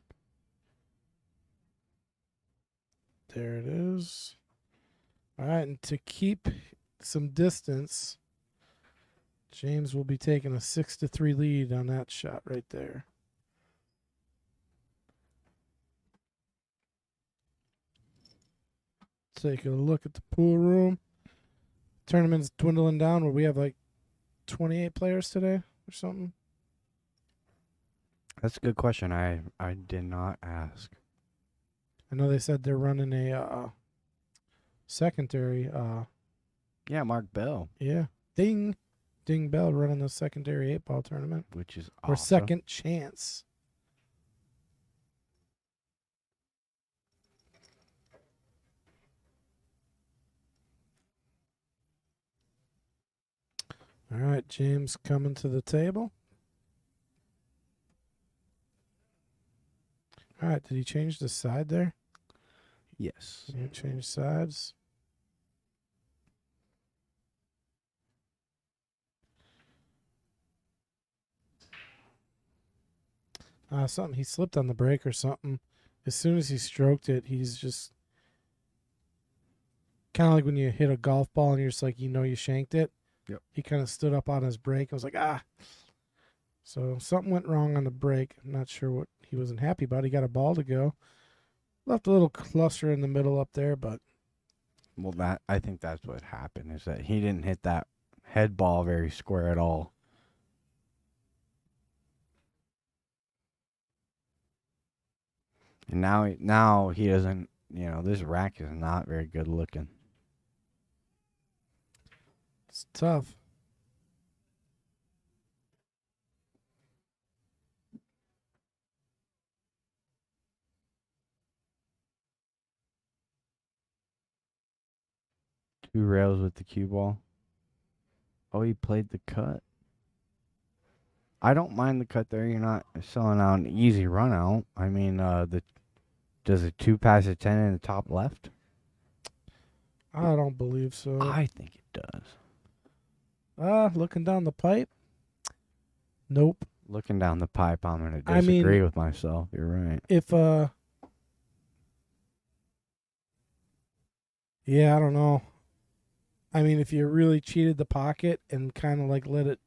[SPEAKER 1] There it is. All right, and to keep some distance, James will be taking a 6-3 lead on that shot right there. Take a look at the pool room. Tournament's dwindling down where we have like 28 players today or something.
[SPEAKER 2] That's a good question. I did not ask.
[SPEAKER 1] I know they said they're running a secondary.
[SPEAKER 2] Yeah, Mark Bell,
[SPEAKER 1] Yeah, Ding Bell running the secondary 8-ball tournament
[SPEAKER 2] which is
[SPEAKER 1] or
[SPEAKER 2] awesome.
[SPEAKER 1] second chance. All right, James coming to the table. All right, did he change the side there?
[SPEAKER 2] Yes.
[SPEAKER 1] Did he change sides? Something, he slipped on the brake or something. As soon as he stroked it, he's just kind of like when you hit a golf ball and you're just like, you shanked it.
[SPEAKER 2] Yep.
[SPEAKER 1] He kind of stood up on his brake. I was like, So something went wrong on the brake. I'm not sure what he wasn't happy about. He got a ball to go. Left a little cluster in the middle up there, but
[SPEAKER 2] Well, I think that's what happened, is that he didn't hit that head ball very square at all. And now he doesn't, this rack is not very good looking.
[SPEAKER 1] it's tough.
[SPEAKER 2] Two rails with the cue ball. Oh, he played the cut. I don't mind the cut there. You're not selling out an easy run out. I mean, does a 2 pass a 10 in the top left?
[SPEAKER 1] I don't believe so.
[SPEAKER 2] I think it does.
[SPEAKER 1] Looking down the pipe. Nope.
[SPEAKER 2] Looking down the pipe, I'm going to
[SPEAKER 1] I mean-
[SPEAKER 2] disagree with myself. You're right.
[SPEAKER 1] If yeah, I don't know. I mean, if you really cheated the pocket and kind of like let it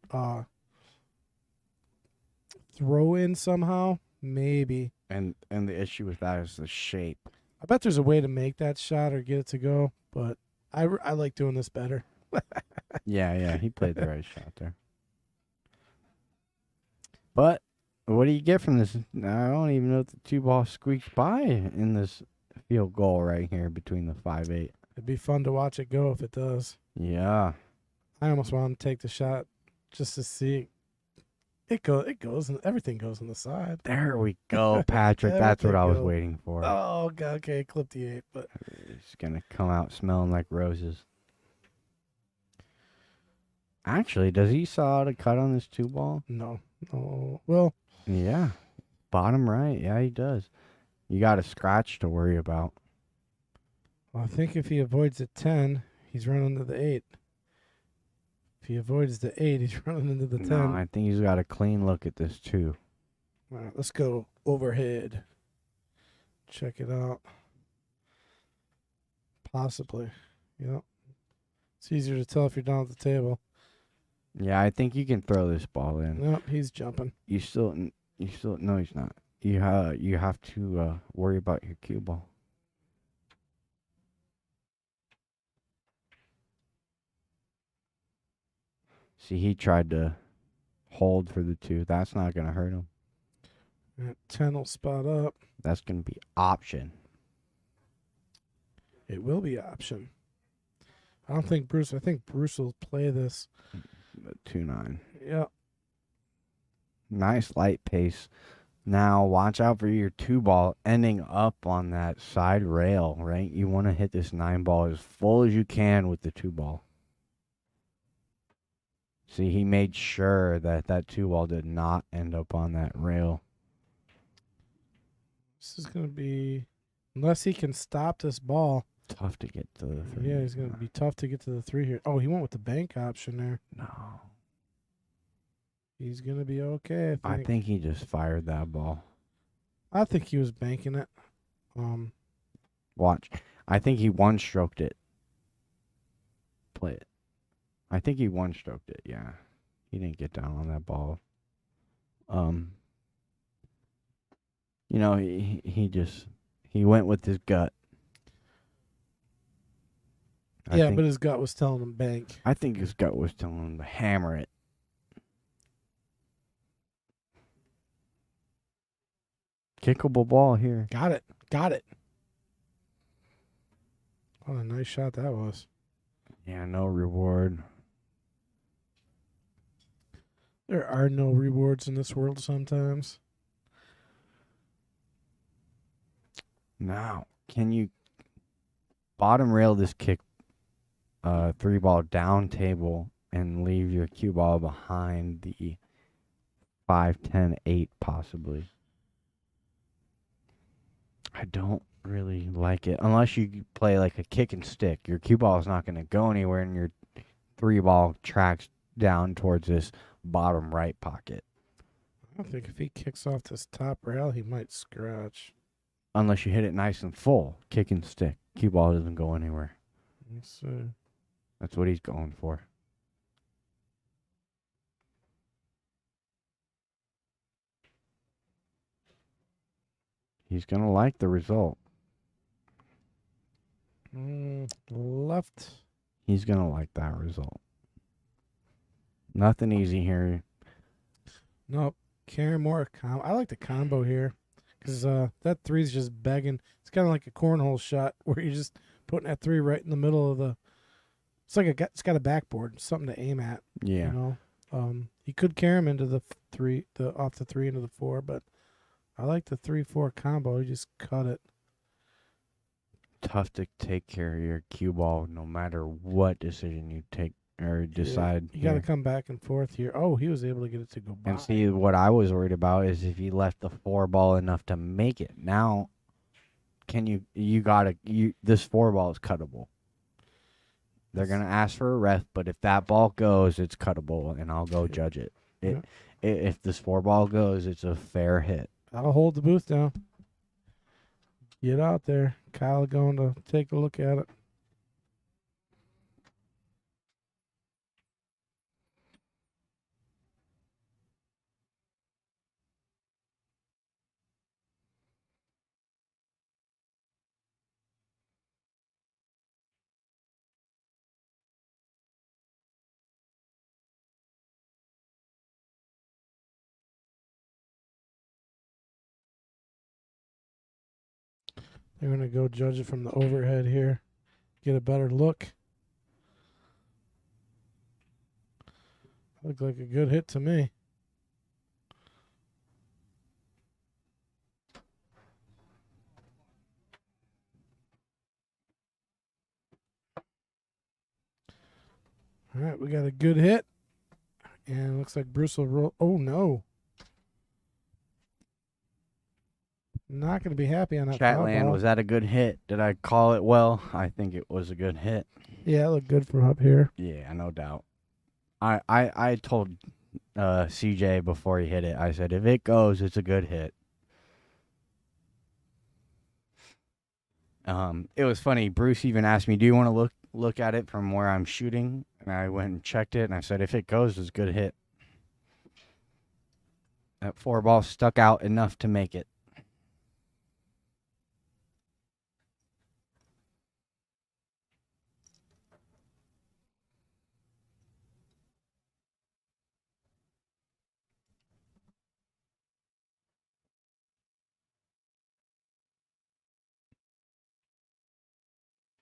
[SPEAKER 1] throw in somehow, maybe.
[SPEAKER 2] And the issue with that is the shape.
[SPEAKER 1] I bet there's a way to make that shot or get it to go, but I like doing this better.
[SPEAKER 2] Yeah, he played the right shot there. But what do you get from this? I don't even know if the 2 ball squeaks by in this field goal right here between the 5-8.
[SPEAKER 1] It'd be fun to watch it go if it does.
[SPEAKER 2] Yeah.
[SPEAKER 1] I almost want to take the shot just to see it goes and everything goes on the side.
[SPEAKER 2] There we go, Patrick. That's what I was
[SPEAKER 1] Everything goes.
[SPEAKER 2] waiting for.
[SPEAKER 1] Oh god, okay, clip the 8, but
[SPEAKER 2] It's gonna come out smelling like roses. Actually, does he saw out a cut on this 2 ball?
[SPEAKER 1] no. Well,
[SPEAKER 2] Yeah. Bottom right. Yeah, he does. You got a scratch to worry about.
[SPEAKER 1] I think if he avoids the 10, he's running to the 8. If he avoids the 8, he's running into the 10.
[SPEAKER 2] No, I think he's got a clean look at this too.
[SPEAKER 1] All right, let's go overhead. Check it out. Possibly. Yep. It's easier to tell if you're down at the table.
[SPEAKER 2] Yeah, I think you can throw this ball in.
[SPEAKER 1] Nope, he's jumping.
[SPEAKER 2] You still no, he's not. You have to worry about your cue ball. See, he tried to hold for the 2. That's not gonna hurt him.
[SPEAKER 1] That 10 will spot up.
[SPEAKER 2] That's going to be option.
[SPEAKER 1] It will be option. I think Bruce will play this.
[SPEAKER 2] 2-9.
[SPEAKER 1] Yeah.
[SPEAKER 2] Nice light pace. Now watch out for your 2-ball ending up on that side rail, right? You want to hit this 9-ball as full as you can with the 2-ball. See, he made sure that 2-ball did not end up on that rail.
[SPEAKER 1] This is going to be, unless he can stop this ball.
[SPEAKER 2] Tough to get to the 3.
[SPEAKER 1] Yeah, he's going to be tough to get to the 3 here. Oh, he went with the bank option there.
[SPEAKER 2] No.
[SPEAKER 1] He's going to be okay,
[SPEAKER 2] I think he just fired that ball.
[SPEAKER 1] I think he was banking it.
[SPEAKER 2] Watch. I think he one-stroked it. Play it. I think he one-stroked it, yeah. He didn't get down on that ball. You know, he went with his gut.
[SPEAKER 1] But his gut was telling him bank.
[SPEAKER 2] I think his gut was telling him to hammer it. Kickable ball here.
[SPEAKER 1] Got it. What a nice shot that was.
[SPEAKER 2] Yeah, no reward.
[SPEAKER 1] There are no rewards in this world sometimes.
[SPEAKER 2] Now, can you bottom rail this kick 3-ball down table and leave your cue ball behind the 5, 10, 8 possibly? I don't really like it. Unless you play like a kick and stick. Your cue ball is not going to go anywhere and your 3-ball tracks down towards this bottom right pocket.
[SPEAKER 1] I think if he kicks off this top rail, he might scratch.
[SPEAKER 2] Unless you hit it nice and full. Kick and stick. Cue ball doesn't go anywhere.
[SPEAKER 1] Let's see.
[SPEAKER 2] That's what he's going for. He's going to like the result.
[SPEAKER 1] Left.
[SPEAKER 2] He's going to like that result. Nothing easy here.
[SPEAKER 1] Nope. Carry more. I like the combo here because that 3's just begging. It's kind of like a cornhole shot where you're just putting that 3 right in the middle of the. It's like it's got a backboard, something to aim at.
[SPEAKER 2] Yeah.
[SPEAKER 1] You know, he could carry him into the 3, off the 3 into the 4, but I like the 3-4 combo. You just cut it.
[SPEAKER 2] Tough to take care of your cue ball no matter what decision you take or decide.
[SPEAKER 1] You got to come back and forth here. Oh, he was able to get it to go by.
[SPEAKER 2] And see, what I was worried about is if he left the 4-ball enough to make it. Now, this 4-ball is cuttable. They're going to ask for a ref, but if that ball goes, it's cuttable, and I'll go judge it. If this 4-ball goes, it's a fair hit.
[SPEAKER 1] I'll hold the booth down. Get out there. Kyle going to take a look at it. They're going to go judge it from the overhead here. Get a better look. Looked like a good hit to me. All right, we got a good hit. And it looks like Bruce will roll. Oh, no. Not going to be happy on that foul
[SPEAKER 2] Chatland,
[SPEAKER 1] ball.
[SPEAKER 2] was that a good hit? Did I call it well? I think it was a good hit.
[SPEAKER 1] Yeah, it looked good from up here.
[SPEAKER 2] Yeah, no doubt. I told CJ before he hit it, I said, if it goes, it's a good hit. It was funny. Bruce even asked me, do you want to look at it from where I'm shooting? And I went and checked it, and I said, if it goes, it's a good hit. That 4-ball stuck out enough to make it.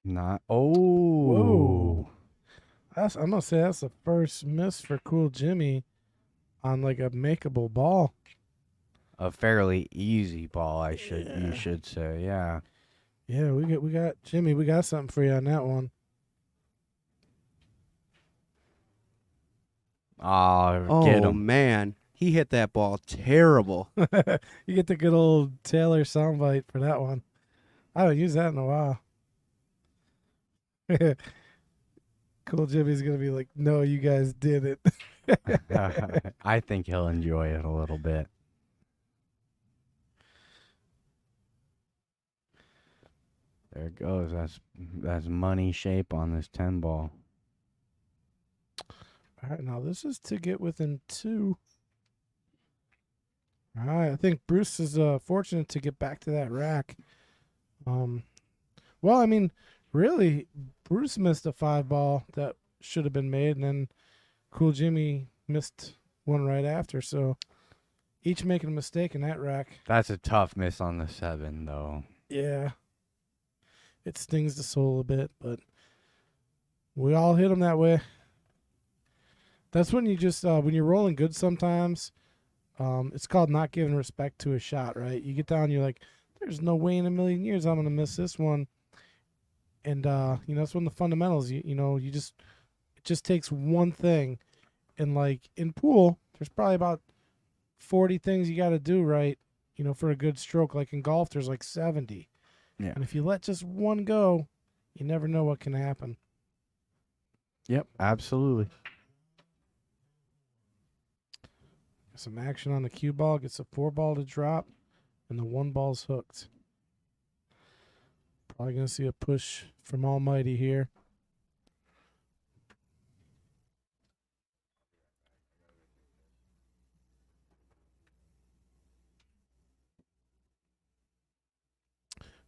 [SPEAKER 2] Not. Oh.
[SPEAKER 1] Whoa. I'm gonna say that's the first miss for Cool Jimmy on like a makeable ball.
[SPEAKER 2] A fairly easy ball, you
[SPEAKER 1] Yeah.
[SPEAKER 2] should say. Yeah.
[SPEAKER 1] Yeah, we got Jimmy. We got something for you on that one.
[SPEAKER 2] Oh, get
[SPEAKER 4] Oh
[SPEAKER 2] him.
[SPEAKER 4] man, he hit that ball terrible.
[SPEAKER 1] You get the good old Taylor soundbite for that one. I haven't used that in a while. Cool Jimmy's gonna be like, "No, you guys did it."
[SPEAKER 2] I think he'll enjoy it a little bit. There it goes. That's money shape on this 10 ball.
[SPEAKER 1] All right, now this is to get within 2. All right, I think Bruce is fortunate to get back to that rack. Well, I mean, really, Bruce missed a 5 ball that should have been made, and then Cool Jimmy missed one right after. So each making a mistake in that rack.
[SPEAKER 2] That's a tough miss on the 7, though.
[SPEAKER 1] Yeah, it stings the soul a bit, but we all hit them that way. That's when you just when you're rolling good sometimes. It's called not giving respect to a shot, right? You get down, you're like, there's no way in a million years I'm gonna miss this one. And that's when the fundamentals, it just takes one thing. And like in pool, there's probably about 40 things you got to do right, for a good stroke. Like in golf, there's like 70.
[SPEAKER 2] Yeah.
[SPEAKER 1] And if you let just one go, you never know what can happen.
[SPEAKER 2] Yep, absolutely.
[SPEAKER 1] Some action on the cue ball, gets a 4 ball to drop, and the 1 ball's hooked. Probably going to see a push from Almighty here.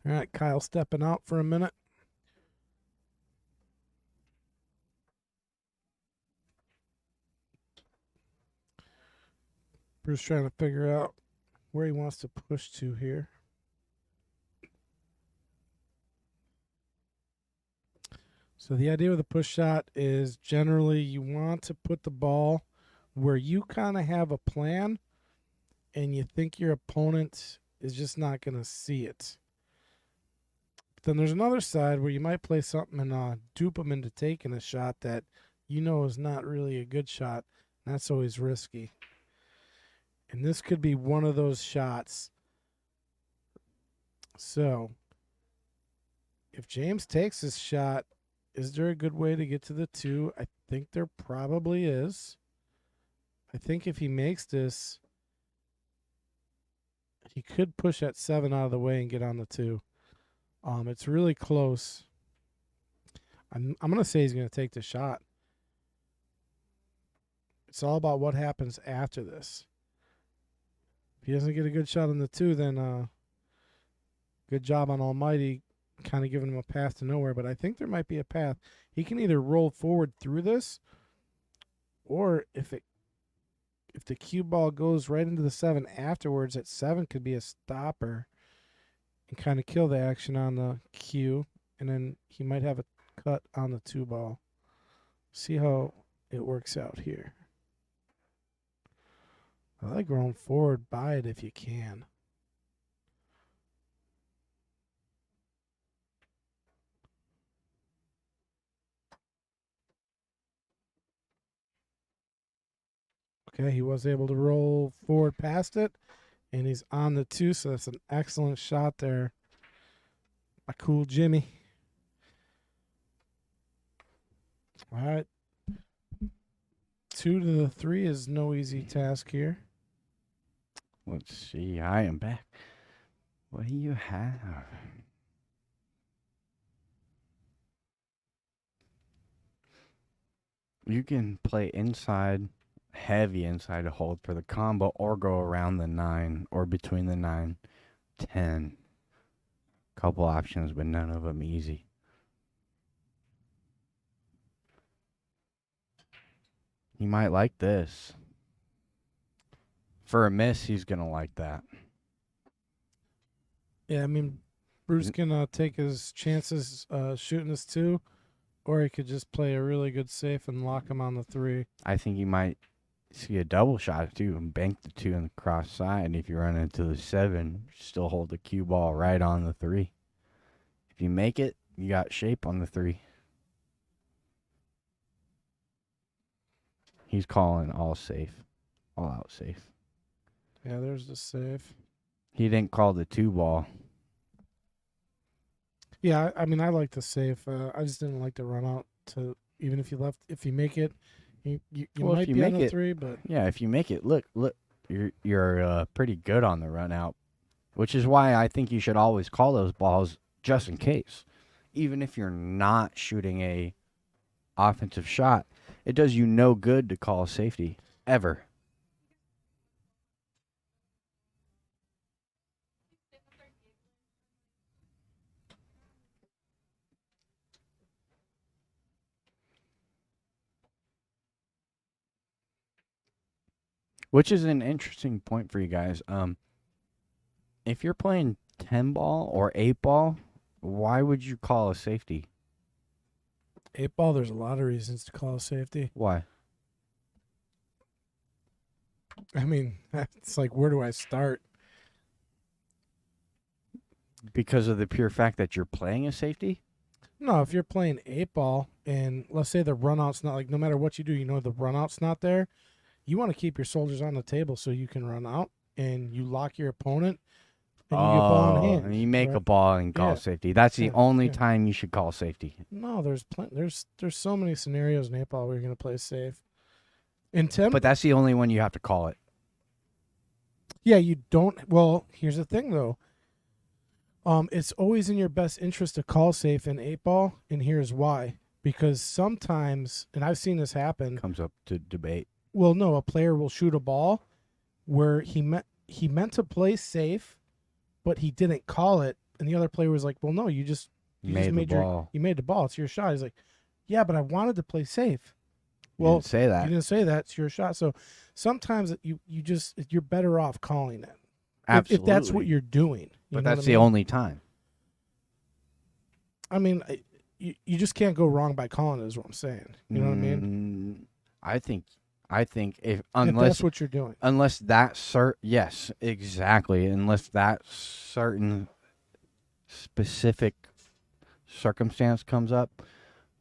[SPEAKER 1] All right, Kyle stepping out for a minute. Bruce trying to figure out where he wants to push to here. So the idea with a push shot is generally you want to put the ball where you kind of have a plan and you think your opponent is just not going to see it. But then there's another side where you might play something and dupe them into taking a shot that is not really a good shot. And that's always risky. And this could be one of those shots. So if James takes this shot, is there a good way to get to the 2? I think there probably is. I think if he makes this, he could push that 7 out of the way and get on the 2. It's really close. I'm going to say he's going to take the shot. It's all about what happens after this. If he doesn't get a good shot on the 2, then good job on Almighty kind of giving him a path to nowhere. But I think there might be a path. He can either roll forward through this, or if the cue ball goes right into the 7 afterwards, that 7 could be a stopper and kind of kill the action on the cue. And then he might have a cut on the 2 ball. See how it works out here. I like rolling forward by it if you can. Okay, he was able to roll forward past it, and he's on the 2, so that's an excellent shot there by Cool Jimmy. All right. 2 to the 3 is no easy task here.
[SPEAKER 2] Let's see. I am back. What do you have? You can play inside, heavy inside to hold for the combo, or go around the 9 or between the 9, 10. Couple options, but none of them easy. He might like this. For a miss, he's going to like that.
[SPEAKER 1] Yeah, I mean, Bruce can take his chances shooting this 2, or he could just play a really good safe and lock him on the 3.
[SPEAKER 2] I think you might see a double shot too and bank the 2 on the cross side. If you run into the 7, still hold the cue ball right on the 3. If you make it, you got shape on the 3. He's calling all safe, all out safe.
[SPEAKER 1] Yeah, there's the safe.
[SPEAKER 2] He didn't call the 2 ball.
[SPEAKER 1] Yeah, I mean, I like the safe. I just didn't like to run out to, even if you make it, you
[SPEAKER 2] Well, if
[SPEAKER 1] might
[SPEAKER 2] you
[SPEAKER 1] be on
[SPEAKER 2] make
[SPEAKER 1] the
[SPEAKER 2] it-
[SPEAKER 1] 3, but
[SPEAKER 2] Yeah, if you make it, look, you're pretty good on the run out, which is why I think you should always call those balls just in case. Even if you're not shooting a offensive shot, it does you no good to call safety ever. Which is an interesting point for you guys. If you're playing 10 ball or 8 ball, why would you call a safety?
[SPEAKER 1] 8 ball, there's a lot of reasons to call a safety.
[SPEAKER 2] Why?
[SPEAKER 1] I mean, it's like, where do I start?
[SPEAKER 2] Because of the pure fact that you're playing a safety?
[SPEAKER 1] No, if you're playing 8 ball and let's say the run out's not, like, no matter what you do, the run out's not there, you want to keep your soldiers on the table so you can run out and you lock your opponent and you get ball in hand.
[SPEAKER 2] And you make
[SPEAKER 1] right?
[SPEAKER 2] a ball and call
[SPEAKER 1] Yeah.
[SPEAKER 2] safety. That's the
[SPEAKER 1] Yeah,
[SPEAKER 2] only
[SPEAKER 1] yeah.
[SPEAKER 2] time you should call safety.
[SPEAKER 1] No, there's there's so many scenarios in 8 ball where you're going to play safe. In 10,
[SPEAKER 2] But that's the only one you have to call it.
[SPEAKER 1] yeah, you don't. Well, here's the thing though. It's always in your best interest to call safe in 8 ball, and here's why. Because sometimes, and I've seen this happen.
[SPEAKER 2] Comes up to debate.
[SPEAKER 1] Well, no, a player will shoot a ball where he meant to play safe, but he didn't call it, and the other player was like, "Well, no, you just
[SPEAKER 2] Made the ball.
[SPEAKER 1] you made the ball. It's your shot." He's like, "Yeah, but I wanted to play safe."
[SPEAKER 2] You
[SPEAKER 1] Well,
[SPEAKER 2] didn't say
[SPEAKER 1] you
[SPEAKER 2] that.
[SPEAKER 1] didn't say that. It's your shot. So sometimes you're better off calling it
[SPEAKER 2] Absolutely.
[SPEAKER 1] if that's what you're doing. You
[SPEAKER 2] But
[SPEAKER 1] know
[SPEAKER 2] that's
[SPEAKER 1] what I
[SPEAKER 2] the
[SPEAKER 1] mean?
[SPEAKER 2] only time.
[SPEAKER 1] I mean, you just can't go wrong by calling it. Is what I'm saying. You know what I mean?
[SPEAKER 2] I think if
[SPEAKER 1] If
[SPEAKER 2] unless
[SPEAKER 1] that's what you're doing.
[SPEAKER 2] unless that yes, exactly. Unless that certain specific circumstance comes up,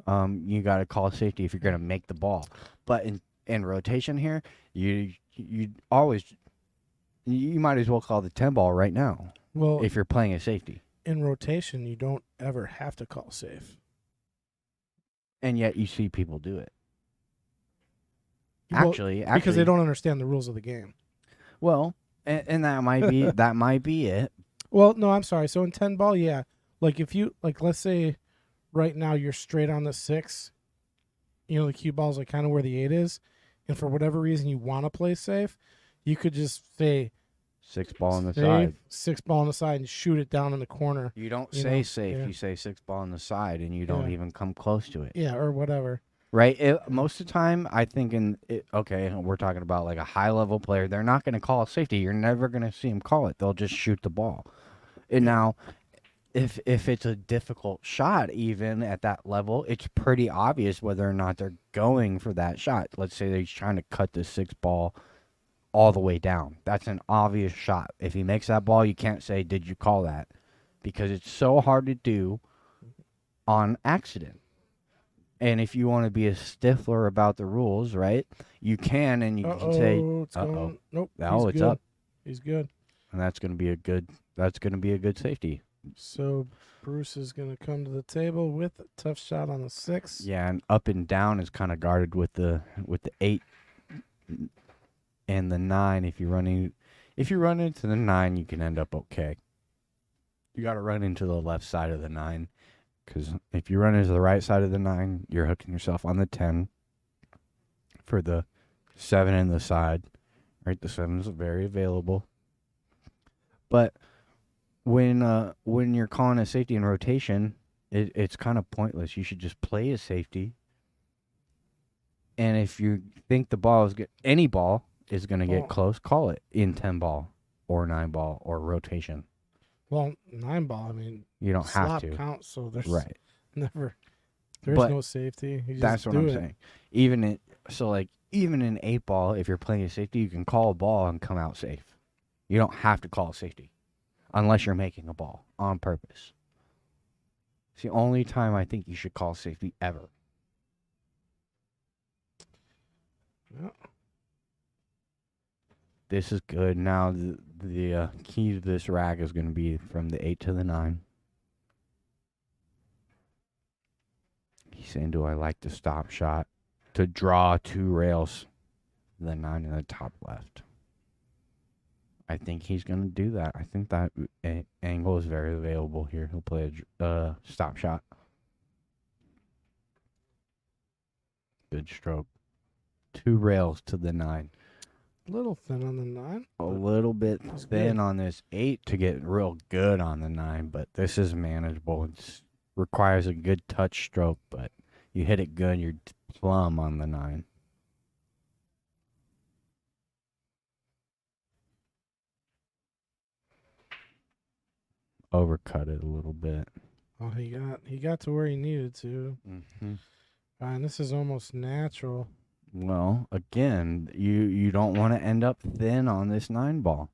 [SPEAKER 2] you got to call safety if you're going to make the ball. But in rotation here, you always you might as well call the 10 ball right now
[SPEAKER 1] Well,
[SPEAKER 2] if you're playing a safety.
[SPEAKER 1] in rotation, you don't ever have to call safe.
[SPEAKER 2] And yet you see people do it.
[SPEAKER 1] Well,
[SPEAKER 2] Actually,
[SPEAKER 1] because they don't understand the rules of the game.
[SPEAKER 2] Well, and that might be that might be it.
[SPEAKER 1] Well, no, I'm sorry. So in 10 ball, yeah. Like if you let's say right now you're straight on the 6, the cue ball's like kind of where the 8 is, and for whatever reason you want to play safe, you could just say
[SPEAKER 2] 6 ball on the
[SPEAKER 1] safe,
[SPEAKER 2] side.
[SPEAKER 1] 6 ball on the side and shoot it down in the corner.
[SPEAKER 2] You don't
[SPEAKER 1] You
[SPEAKER 2] say
[SPEAKER 1] know,
[SPEAKER 2] safe.
[SPEAKER 1] yeah.
[SPEAKER 2] You say 6 ball on the side, and you don't
[SPEAKER 1] Yeah.
[SPEAKER 2] even come close to it.
[SPEAKER 1] Yeah, or whatever.
[SPEAKER 2] Right? Most of the time, I think okay, we're talking about like a high level player. They're not going to call a safety. You're never going to see them call it. They'll just shoot the ball. And now, if it's a difficult shot, even at that level, it's pretty obvious whether or not they're going for that shot. Let's say they're trying to cut the 6 ball all the way down. That's an obvious shot. If he makes that ball, you can't say, "Did you call that?" Because it's so hard to do on accident. And if you want to be a stiffler about the rules, right, you can, and you can say,
[SPEAKER 1] It's going. Nope.
[SPEAKER 2] "Oh,
[SPEAKER 1] he's
[SPEAKER 2] it's
[SPEAKER 1] good.
[SPEAKER 2] up,"
[SPEAKER 1] He's good.
[SPEAKER 2] and that's going to be a good safety.
[SPEAKER 1] So Bruce is going to come to the table with a tough shot on the 6.
[SPEAKER 2] Yeah, and up and down is kind of guarded with the 8 and the 9. If you run into the 9, you can end up okay. You got to run into the left side of the 9. Because if you run into the right side of the 9, you're hooking yourself on the 10 for the 7 in the side. Right, the 7 is very available. But when you're calling a safety in rotation, it's kind of pointless. You should just play a safety. And if you think the ball is any ball is going to get close, call it in 10 ball or 9 ball or rotation.
[SPEAKER 1] Well, 9-ball. I mean,
[SPEAKER 2] You don't have
[SPEAKER 1] slop
[SPEAKER 2] to.
[SPEAKER 1] counts, so there's
[SPEAKER 2] Right.
[SPEAKER 1] never. There's
[SPEAKER 2] But
[SPEAKER 1] no safety. You
[SPEAKER 2] That's
[SPEAKER 1] just
[SPEAKER 2] what
[SPEAKER 1] do
[SPEAKER 2] I'm
[SPEAKER 1] it.
[SPEAKER 2] saying. Even in 8-ball, if you're playing a safety, you can call a ball and come out safe. You don't have to call a safety unless you're making a ball on purpose. It's the only time I think you should call safety ever.
[SPEAKER 1] Yeah.
[SPEAKER 2] This is good. Now the key to this rack is going to be from the 8 to the 9. He's saying, do I like the stop shot to draw 2 rails, the 9 in the top left? I think he's going to do that. I think that angle is very available here. He'll play a stop shot. Good stroke. 2 rails to the 9.
[SPEAKER 1] A little thin on the 9.
[SPEAKER 2] A
[SPEAKER 1] but
[SPEAKER 2] little bit
[SPEAKER 1] that's
[SPEAKER 2] thin
[SPEAKER 1] good.
[SPEAKER 2] on this 8 to get real good on the 9, but this is manageable. It requires a good touch stroke, but you hit it good, you're plumb on the 9. Overcut it a little bit.
[SPEAKER 1] Oh, he got to where he needed to.
[SPEAKER 2] Mm-hmm.
[SPEAKER 1] And this is almost natural.
[SPEAKER 2] Well, again, you don't want to end up thin on this 9-ball.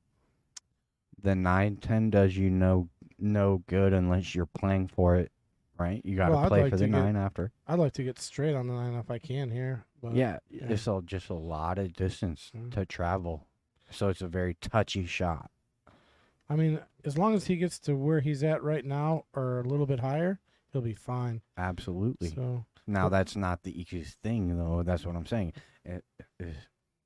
[SPEAKER 2] The 9-10 does you no good unless you're playing for it, right? You got to
[SPEAKER 1] Well, I'd
[SPEAKER 2] play
[SPEAKER 1] like
[SPEAKER 2] for the
[SPEAKER 1] to get-
[SPEAKER 2] 9 after.
[SPEAKER 1] I'd like to get straight on the 9 if I can here. But
[SPEAKER 2] Yeah,
[SPEAKER 1] yeah.
[SPEAKER 2] it's just a lot of distance
[SPEAKER 1] Mm.
[SPEAKER 2] to travel, so it's a very touchy shot.
[SPEAKER 1] I mean, as long as he gets to where he's at right now or a little bit higher, he'll be fine.
[SPEAKER 2] Absolutely.
[SPEAKER 1] So
[SPEAKER 2] Now that's not the easiest thing, though. That's what I'm saying.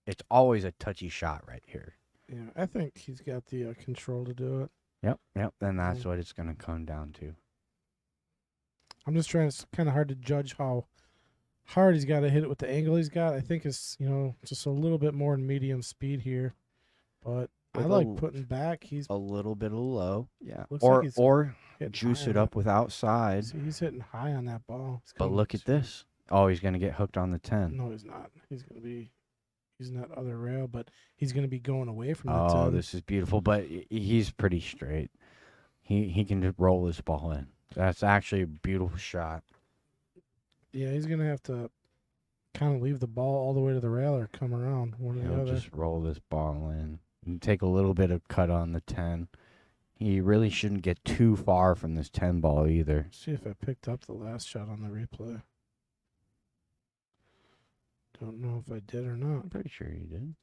[SPEAKER 2] It's always a touchy shot right here.
[SPEAKER 1] yeah, I think he's got the control to do it.
[SPEAKER 2] Yep. And that's
[SPEAKER 1] Mm.
[SPEAKER 2] what it's going to come down to.
[SPEAKER 1] I'm just trying. It's kind of hard to judge how hard he's got to hit it with the angle he's got. I think it's just a little bit more in medium speed here, but I
[SPEAKER 2] With
[SPEAKER 1] like
[SPEAKER 2] a-
[SPEAKER 1] putting back. He's
[SPEAKER 2] A little bit of low, yeah.
[SPEAKER 1] Looks like
[SPEAKER 2] Or
[SPEAKER 1] he's
[SPEAKER 2] or
[SPEAKER 1] hitting
[SPEAKER 2] juice
[SPEAKER 1] high
[SPEAKER 2] it
[SPEAKER 1] on
[SPEAKER 2] up with outside.
[SPEAKER 1] See, he's hitting high on that ball. It's
[SPEAKER 2] But
[SPEAKER 1] coming
[SPEAKER 2] look at
[SPEAKER 1] to-
[SPEAKER 2] this. Oh, he's going to get hooked on the 10.
[SPEAKER 1] No, he's not. He's gonna be using that other rail, but he's gonna be going away from the
[SPEAKER 2] Oh,
[SPEAKER 1] 10.
[SPEAKER 2] this is beautiful. But he's pretty straight. He can just roll this ball in. That's actually a beautiful shot.
[SPEAKER 1] Yeah, he's gonna have to kind of leave the ball all the way to the rail or come around one or the
[SPEAKER 2] He'll
[SPEAKER 1] other.
[SPEAKER 2] just roll this ball in and take a little bit of cut on the 10. He really shouldn't get too far from this 10 ball either.
[SPEAKER 1] See if I picked up the last shot on the replay. Don't know if I did or not.
[SPEAKER 2] I'm pretty sure you did.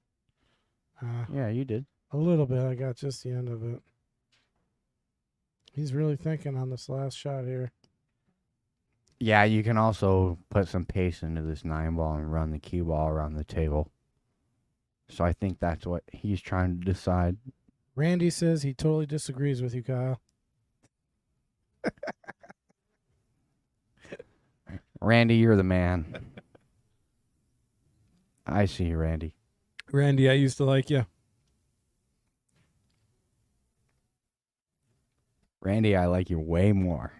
[SPEAKER 1] Uh,
[SPEAKER 2] Yeah, you did.
[SPEAKER 1] a little bit. I got just the end of it. He's really thinking on this last shot here.
[SPEAKER 2] Yeah, you can also put some pace into this 9 ball and run the cue ball around the table. So I think that's what he's trying to decide.
[SPEAKER 1] Randy says he totally disagrees with you, Kyle.
[SPEAKER 2] Randy, you're the man. I see you, Randy.
[SPEAKER 1] Randy, I used to like you.
[SPEAKER 2] Randy, I like you way more.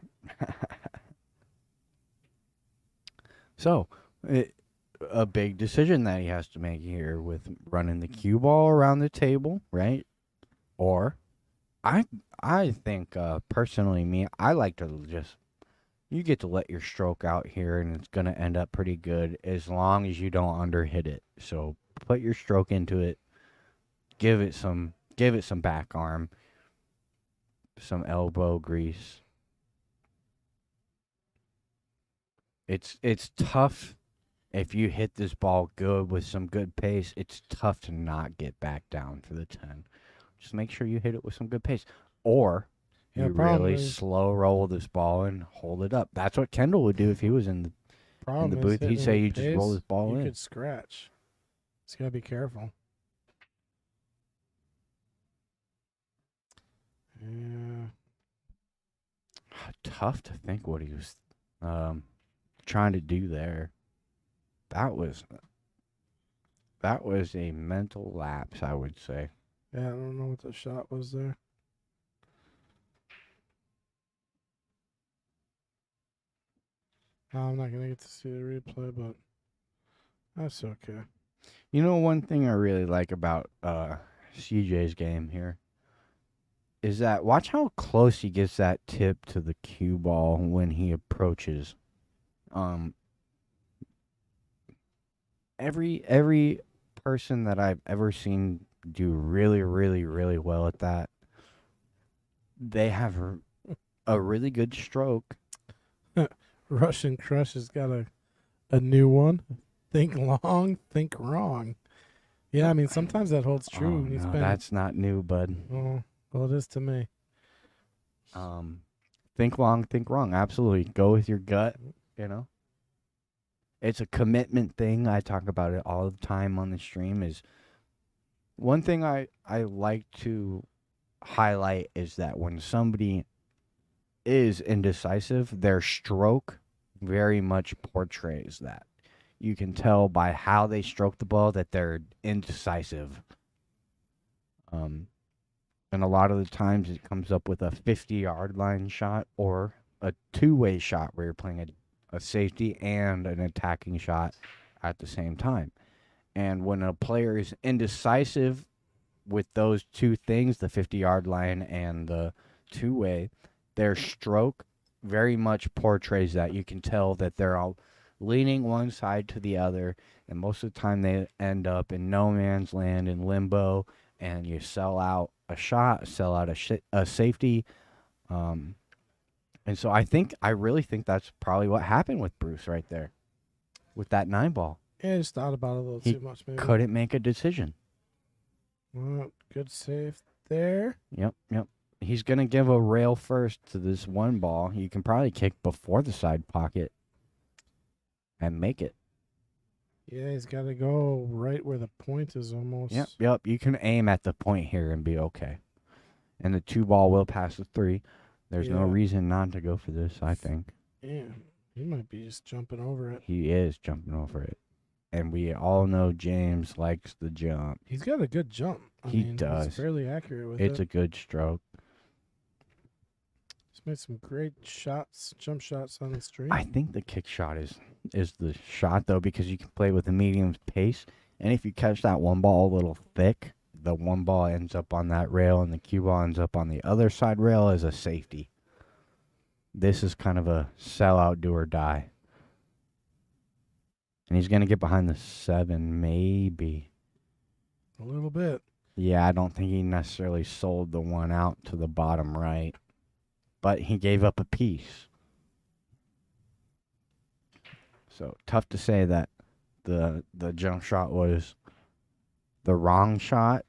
[SPEAKER 2] So, a big decision that he has to make here with running the cue ball around the table, right? Or, I think personally, me, I like to just, you get to let your stroke out here, and it's gonna end up pretty good as long as you don't underhit it. So put your stroke into it, give it some back arm, some elbow grease. It's tough if you hit this ball good with some good pace. It's tough to not get back down for the 10. Just make sure you hit it with some good pace, or
[SPEAKER 1] Yeah,
[SPEAKER 2] you
[SPEAKER 1] problem
[SPEAKER 2] really
[SPEAKER 1] is-
[SPEAKER 2] slow roll this ball and hold it up. That's what Kendall would do if he was in the
[SPEAKER 1] Problem
[SPEAKER 2] the
[SPEAKER 1] is
[SPEAKER 2] booth. He'd
[SPEAKER 1] hitting
[SPEAKER 2] say
[SPEAKER 1] with
[SPEAKER 2] you just roll
[SPEAKER 1] pace,
[SPEAKER 2] this ball
[SPEAKER 1] you
[SPEAKER 2] in.
[SPEAKER 1] could scratch. Just gotta be careful. Yeah.
[SPEAKER 2] Tough to think what he was trying to do there. That was a mental lapse, I would say.
[SPEAKER 1] Yeah, I don't know what the shot was there. No, I'm not gonna get to see the replay, but that's okay.
[SPEAKER 2] You know, one thing I really like about CJ's game here is that watch how close he gets that tip to the cue ball when he approaches. Um, every person that I've ever seen do really, really, really well at that, they have a really good stroke.
[SPEAKER 1] Russian Crush has got a new one. Think long, think wrong. Yeah, I mean sometimes that holds true.
[SPEAKER 2] Oh
[SPEAKER 1] He's
[SPEAKER 2] no,
[SPEAKER 1] been.
[SPEAKER 2] that's not new, bud.
[SPEAKER 1] Oh, well, it is to me.
[SPEAKER 2] Think long, think wrong. Absolutely, go with your gut. You know, it's a commitment thing. I talk about it all the time on the stream. Is one thing I like to highlight is that when somebody is indecisive, their stroke very much portrays that. You can tell by how they stroke the ball that they're indecisive. And a lot of the times it comes up with a 50-yard line shot or a two-way shot where you're playing a safety and an attacking shot at the same time. And when a player is indecisive with those two things, the 50-yard line and the two-way, their stroke very much portrays that. You can tell that they're all leaning one side to the other, and most of the time they end up in no man's land in limbo, and you sell out a shot, sell out a safety. And so I really think that's probably what happened with Bruce right there with that 9 ball.
[SPEAKER 1] Yeah, I just thought about it a little
[SPEAKER 2] He
[SPEAKER 1] too much. Maybe.
[SPEAKER 2] Couldn't make a decision.
[SPEAKER 1] Well, good save there.
[SPEAKER 2] Yep. He's going to give a rail first to this 1 ball. You can probably kick before the side pocket and make it.
[SPEAKER 1] Yeah, he's got to go right where the point is almost.
[SPEAKER 2] Yep. You can aim at the point here and be okay. And the 2 ball will pass the 3. There's no
[SPEAKER 1] Yeah.
[SPEAKER 2] reason not to go for this, I think.
[SPEAKER 1] Yeah, he might be just jumping over it.
[SPEAKER 2] He is jumping over it. And we all know James likes the jump.
[SPEAKER 1] He's got a good jump.
[SPEAKER 2] He does.
[SPEAKER 1] He's fairly accurate with
[SPEAKER 2] It's
[SPEAKER 1] it.
[SPEAKER 2] a good stroke.
[SPEAKER 1] He's made some great shots, jump shots on the stream.
[SPEAKER 2] I think the kick shot is the shot, though, because you can play with a medium pace. And if you catch that 1 ball a little thick, the 1 ball ends up on that rail and the cue ball ends up on the other side rail as a safety. This is kind of a sellout, do or die. And he's going to get behind the 7, maybe.
[SPEAKER 1] A little bit.
[SPEAKER 2] Yeah, I don't think he necessarily sold the one out to the bottom right. But he gave up a piece. So, tough to say that the jump shot was the wrong shot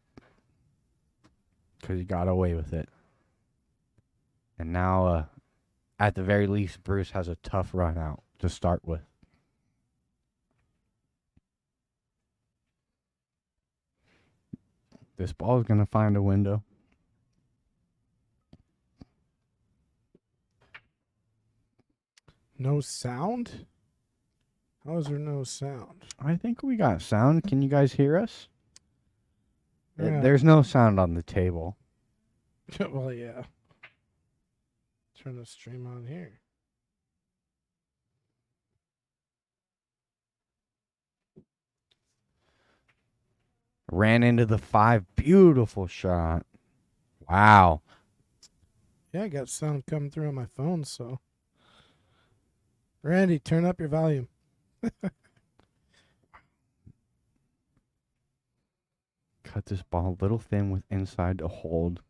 [SPEAKER 2] because he got away with it. And now, at the very least, Bruce has a tough run out to start with. This ball is going to find a window.
[SPEAKER 1] No sound? How is there no sound?
[SPEAKER 2] I think we got sound. Can you guys hear us?
[SPEAKER 1] Yeah.
[SPEAKER 2] There's no sound on the table.
[SPEAKER 1] Well, yeah. Turn the stream on here.
[SPEAKER 2] Ran into the 5. Beautiful shot. Wow.
[SPEAKER 1] Yeah, I got sound coming through on my phone, so. Randy, turn up your volume.
[SPEAKER 2] Cut this ball a little thin with inside to hold.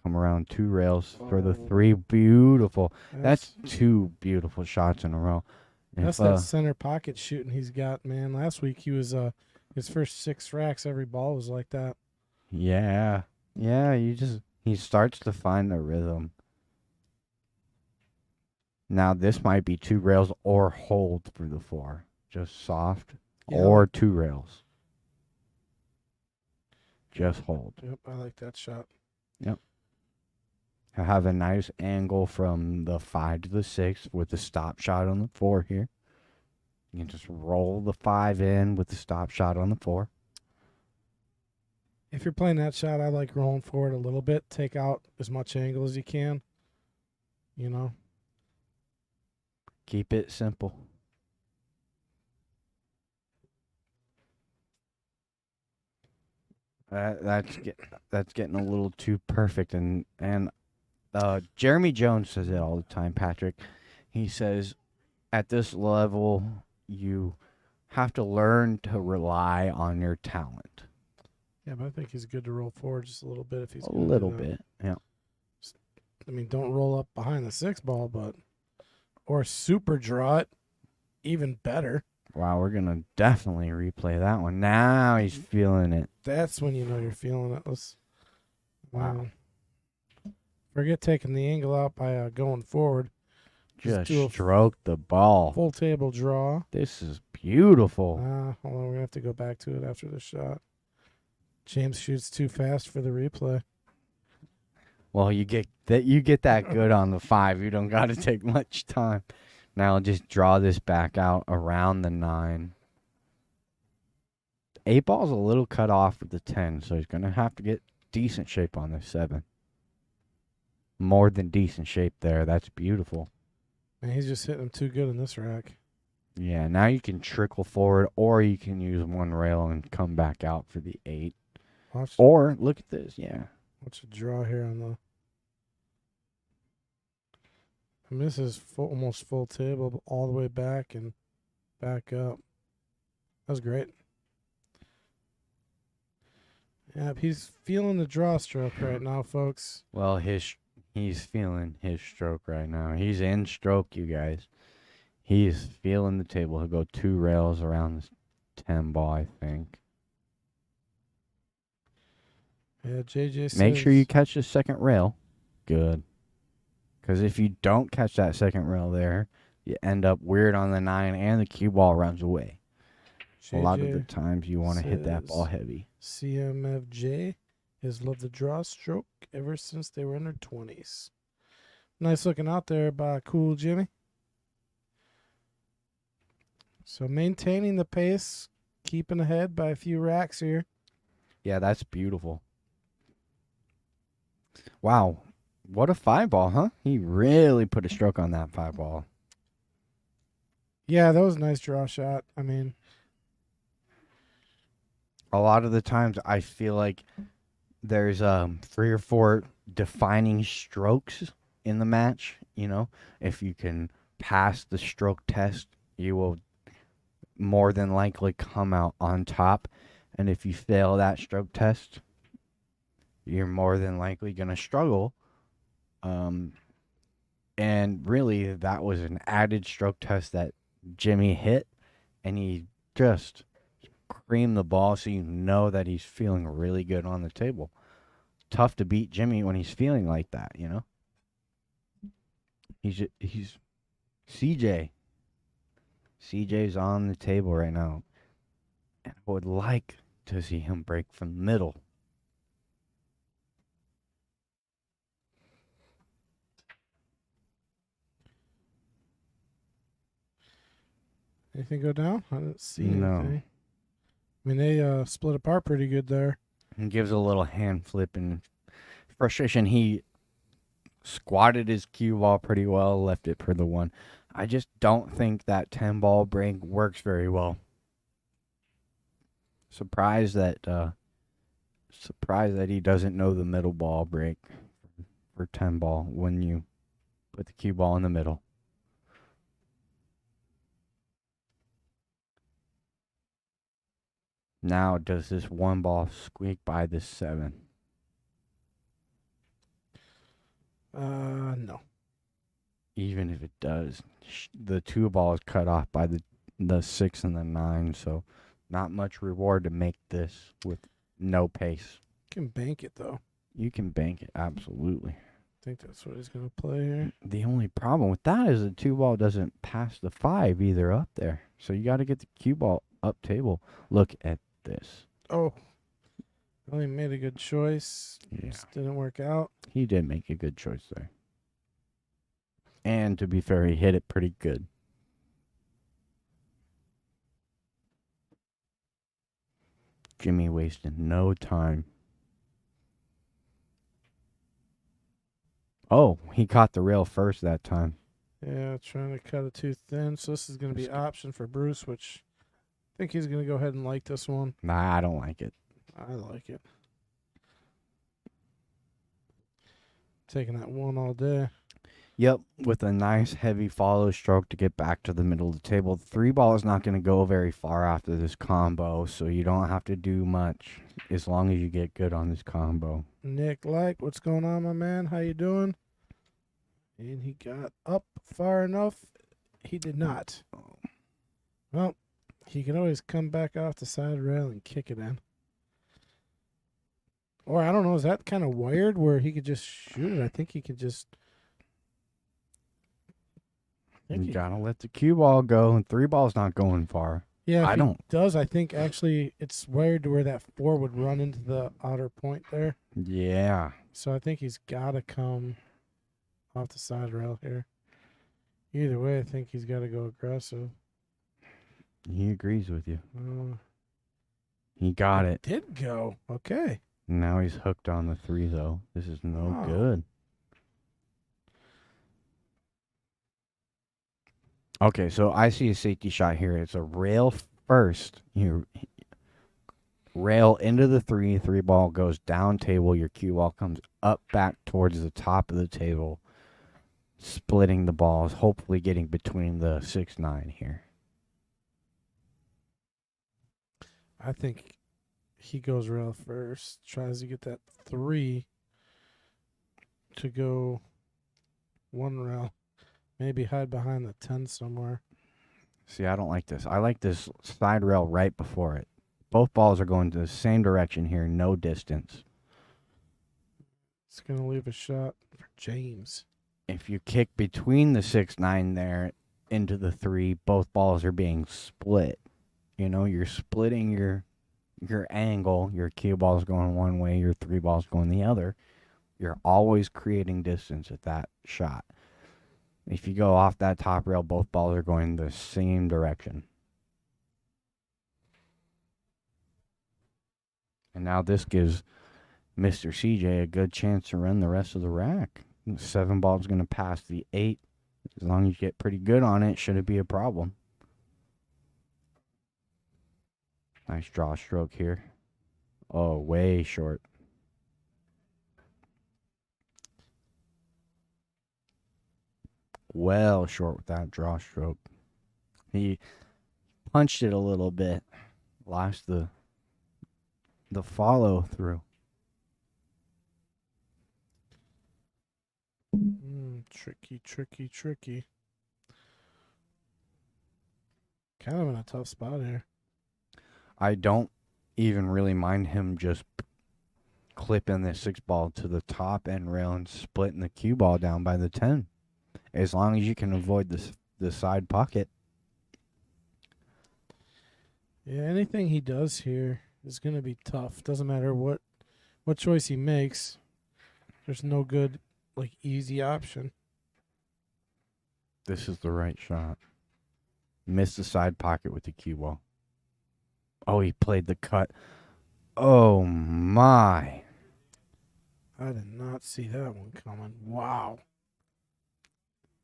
[SPEAKER 2] Come around 2 rails for the 3. Beautiful. That's 2 beautiful shots in a row.
[SPEAKER 1] That's that center pocket shooting he's got, man. Last week he was his first 6 racks, every ball was like that.
[SPEAKER 2] Yeah. Yeah, he starts to find the rhythm. Now this might be 2 rails or hold through the 4. Just soft or 2 rails. Just hold.
[SPEAKER 1] Yep, I like that shot.
[SPEAKER 2] Yep. I have a nice angle from the 5 to the 6 with the stop shot on the 4 here. You can just roll the 5 in with the stop shot on the 4.
[SPEAKER 1] If you're playing that shot, I like rolling forward a little bit. Take out as much angle as you can. You know?
[SPEAKER 2] Keep it simple. That's getting a little too perfect, and Jeremy Jones says it all the time. Patrick, he says, at this level, you have to learn to rely on your talent
[SPEAKER 1] Yeah, but I think he's good to roll forward just a little bit if he's
[SPEAKER 2] a
[SPEAKER 1] gonna do
[SPEAKER 2] little
[SPEAKER 1] that.
[SPEAKER 2] bit. Yeah.
[SPEAKER 1] I mean, don't roll up behind the 6 ball, but or super draw it, even better.
[SPEAKER 2] Wow, we're gonna definitely replay that one. Now he's feeling it.
[SPEAKER 1] That's when you know you're feeling it.
[SPEAKER 2] Wow.
[SPEAKER 1] Forget taking the angle out by going forward.
[SPEAKER 2] Just
[SPEAKER 1] do a
[SPEAKER 2] stroke the ball.
[SPEAKER 1] Full table draw.
[SPEAKER 2] This is beautiful.
[SPEAKER 1] Hold on, we're gonna have to go back to it after the shot. James shoots too fast for the replay.
[SPEAKER 2] Well, you get that good on the 5. You don't got to take much time. Now just draw this back out around the 9. 8 ball's a little cut off with the 10, so he's gonna have to get decent shape on this 7. More than decent shape there. That's beautiful.
[SPEAKER 1] Man, he's just hitting them too good in this rack.
[SPEAKER 2] Yeah, now you can trickle forward, or you can use one rail and come back out for the 8. Or look at this, yeah.
[SPEAKER 1] Watch a draw here on the. I mean, this is almost full table all the way back and back up. That was great. Yep, he's feeling the draw stroke right now, folks.
[SPEAKER 2] Well, he's feeling his stroke right now. He's in stroke, you guys. He's feeling the table. He'll go 2 rails around this 10 ball, I think.
[SPEAKER 1] Yeah, JJ says.
[SPEAKER 2] Make sure you catch the second rail. Good. Because if you don't catch that second rail there, you end up weird on the 9 and the cue ball runs away.
[SPEAKER 1] JJ
[SPEAKER 2] A lot of the times you want to hit that
[SPEAKER 1] says
[SPEAKER 2] ball heavy.
[SPEAKER 1] CMFJ has loved the draw stroke ever since they were in their 20s. Nice looking out there by Cool Jimmy. So maintaining the pace, keeping ahead by a few racks here.
[SPEAKER 2] Yeah, that's beautiful. Wow. What a 5 ball, huh? He really put a stroke on that 5 ball.
[SPEAKER 1] Yeah, that was a nice draw shot. I mean,
[SPEAKER 2] a lot of the times I feel like there's 3 or 4 defining strokes in the match. You know, if you can pass the stroke test, you will more than likely come out on top. And if you fail that stroke test, you're more than likely going to struggle. And really, that was an added stroke test that Jimmy hit, and he just creamed the ball, so you know that he's feeling really good on the table. Tough to beat Jimmy when he's feeling like that, you know? He's CJ. CJ's on the table right now. And I would like to see him break from the middle.
[SPEAKER 1] anything go down? I didn't see
[SPEAKER 2] No.
[SPEAKER 1] anything. I mean, they split apart pretty good there.
[SPEAKER 2] And gives a little hand flip and frustration. He squatted his cue ball pretty well, left it for the 1. I just don't think that 10 ball break works very well. Surprised that he doesn't know the middle ball break for 10 ball when you put the cue ball in the middle. Now, does this 1 ball squeak by the 7?
[SPEAKER 1] No.
[SPEAKER 2] Even if it does, the 2 ball is cut off by the 6 and the 9, so not much reward to make this with no pace.
[SPEAKER 1] Can bank it though.
[SPEAKER 2] You can bank it, absolutely.
[SPEAKER 1] I think that's what he's gonna play here.
[SPEAKER 2] The only problem with that is the 2 ball doesn't pass the 5 either up there, so you got to get the cue ball up table. Look at this.
[SPEAKER 1] Oh, well, he made a good choice.
[SPEAKER 2] Yeah.
[SPEAKER 1] Just didn't work out.
[SPEAKER 2] He did make a good choice there. And to be fair, he hit it pretty good. Jimmy wasted no time. Oh, he caught the rail first that time.
[SPEAKER 1] Yeah, trying to cut it too thin. So this is going to be option for Bruce, which I think he's going to go ahead and like this one.
[SPEAKER 2] Nah, I don't like it.
[SPEAKER 1] I like it. Taking that one all day.
[SPEAKER 2] Yep, with a nice heavy follow stroke to get back to the middle of the table. The 3-ball is not going to go very far after this combo, so you don't have to do much as long as you get good on this combo.
[SPEAKER 1] Nick Like, what's going on, my man? How you doing? And he got up far enough. He did not. Well, he can always come back off the side rail and kick it in. Or I don't know, is that kind of wired where he could just shoot it? I think he could just.
[SPEAKER 2] You gotta let the cue ball go, and 3-ball's not going far.
[SPEAKER 1] Yeah, if
[SPEAKER 2] I
[SPEAKER 1] he
[SPEAKER 2] don't.
[SPEAKER 1] does. I think actually it's wired to where that 4 would run into the outer point there.
[SPEAKER 2] Yeah.
[SPEAKER 1] So I think he's got to come off the side rail here. Either way, I think he's got to go aggressive.
[SPEAKER 2] He agrees with you.
[SPEAKER 1] Uh,
[SPEAKER 2] He got it.
[SPEAKER 1] Did go. Okay.
[SPEAKER 2] Now he's hooked on the 3, though. This is no
[SPEAKER 1] Wow.
[SPEAKER 2] good. Okay, so I see a safety shot here. It's a rail first. You rail into the 3. 3-ball goes down table. Your cue ball comes up back towards the top of the table, splitting the balls, hopefully getting between the 6-9 here.
[SPEAKER 1] I think he goes rail first. Tries to get that 3 to go one rail. Maybe hide behind the 10 somewhere.
[SPEAKER 2] See, I don't like this. I like this side rail right before it. Both balls are going to the same direction here, no distance.
[SPEAKER 1] It's going to leave a shot for James.
[SPEAKER 2] If you kick between the 6-9 there into the 3, both balls are being split. You know, you're splitting your angle. Your cue ball's going one way, your 3 ball's going the other. You're always creating distance at that shot. If you go off that top rail, both balls are going the same direction. And now this gives Mr. CJ a good chance to run the rest of the rack. The 7-ball is going to pass the 8. As long as you get pretty good on it, shouldn't be a problem. Nice draw stroke here. Oh, way short. Well short with that draw stroke. He punched it a little bit. Lost the follow through.
[SPEAKER 1] Tricky. Kind of in a tough spot here.
[SPEAKER 2] I don't even really mind him just clipping the 6-ball to the top end rail and splitting the cue ball down by the 10. As long as you can avoid the side pocket.
[SPEAKER 1] Yeah, anything he does here is going to be tough. Doesn't matter what choice he makes. There's no good, easy option.
[SPEAKER 2] This is the right shot. Missed the side pocket with the cue ball. Oh, he played the cut. Oh, my.
[SPEAKER 1] I did not see that one coming. Wow.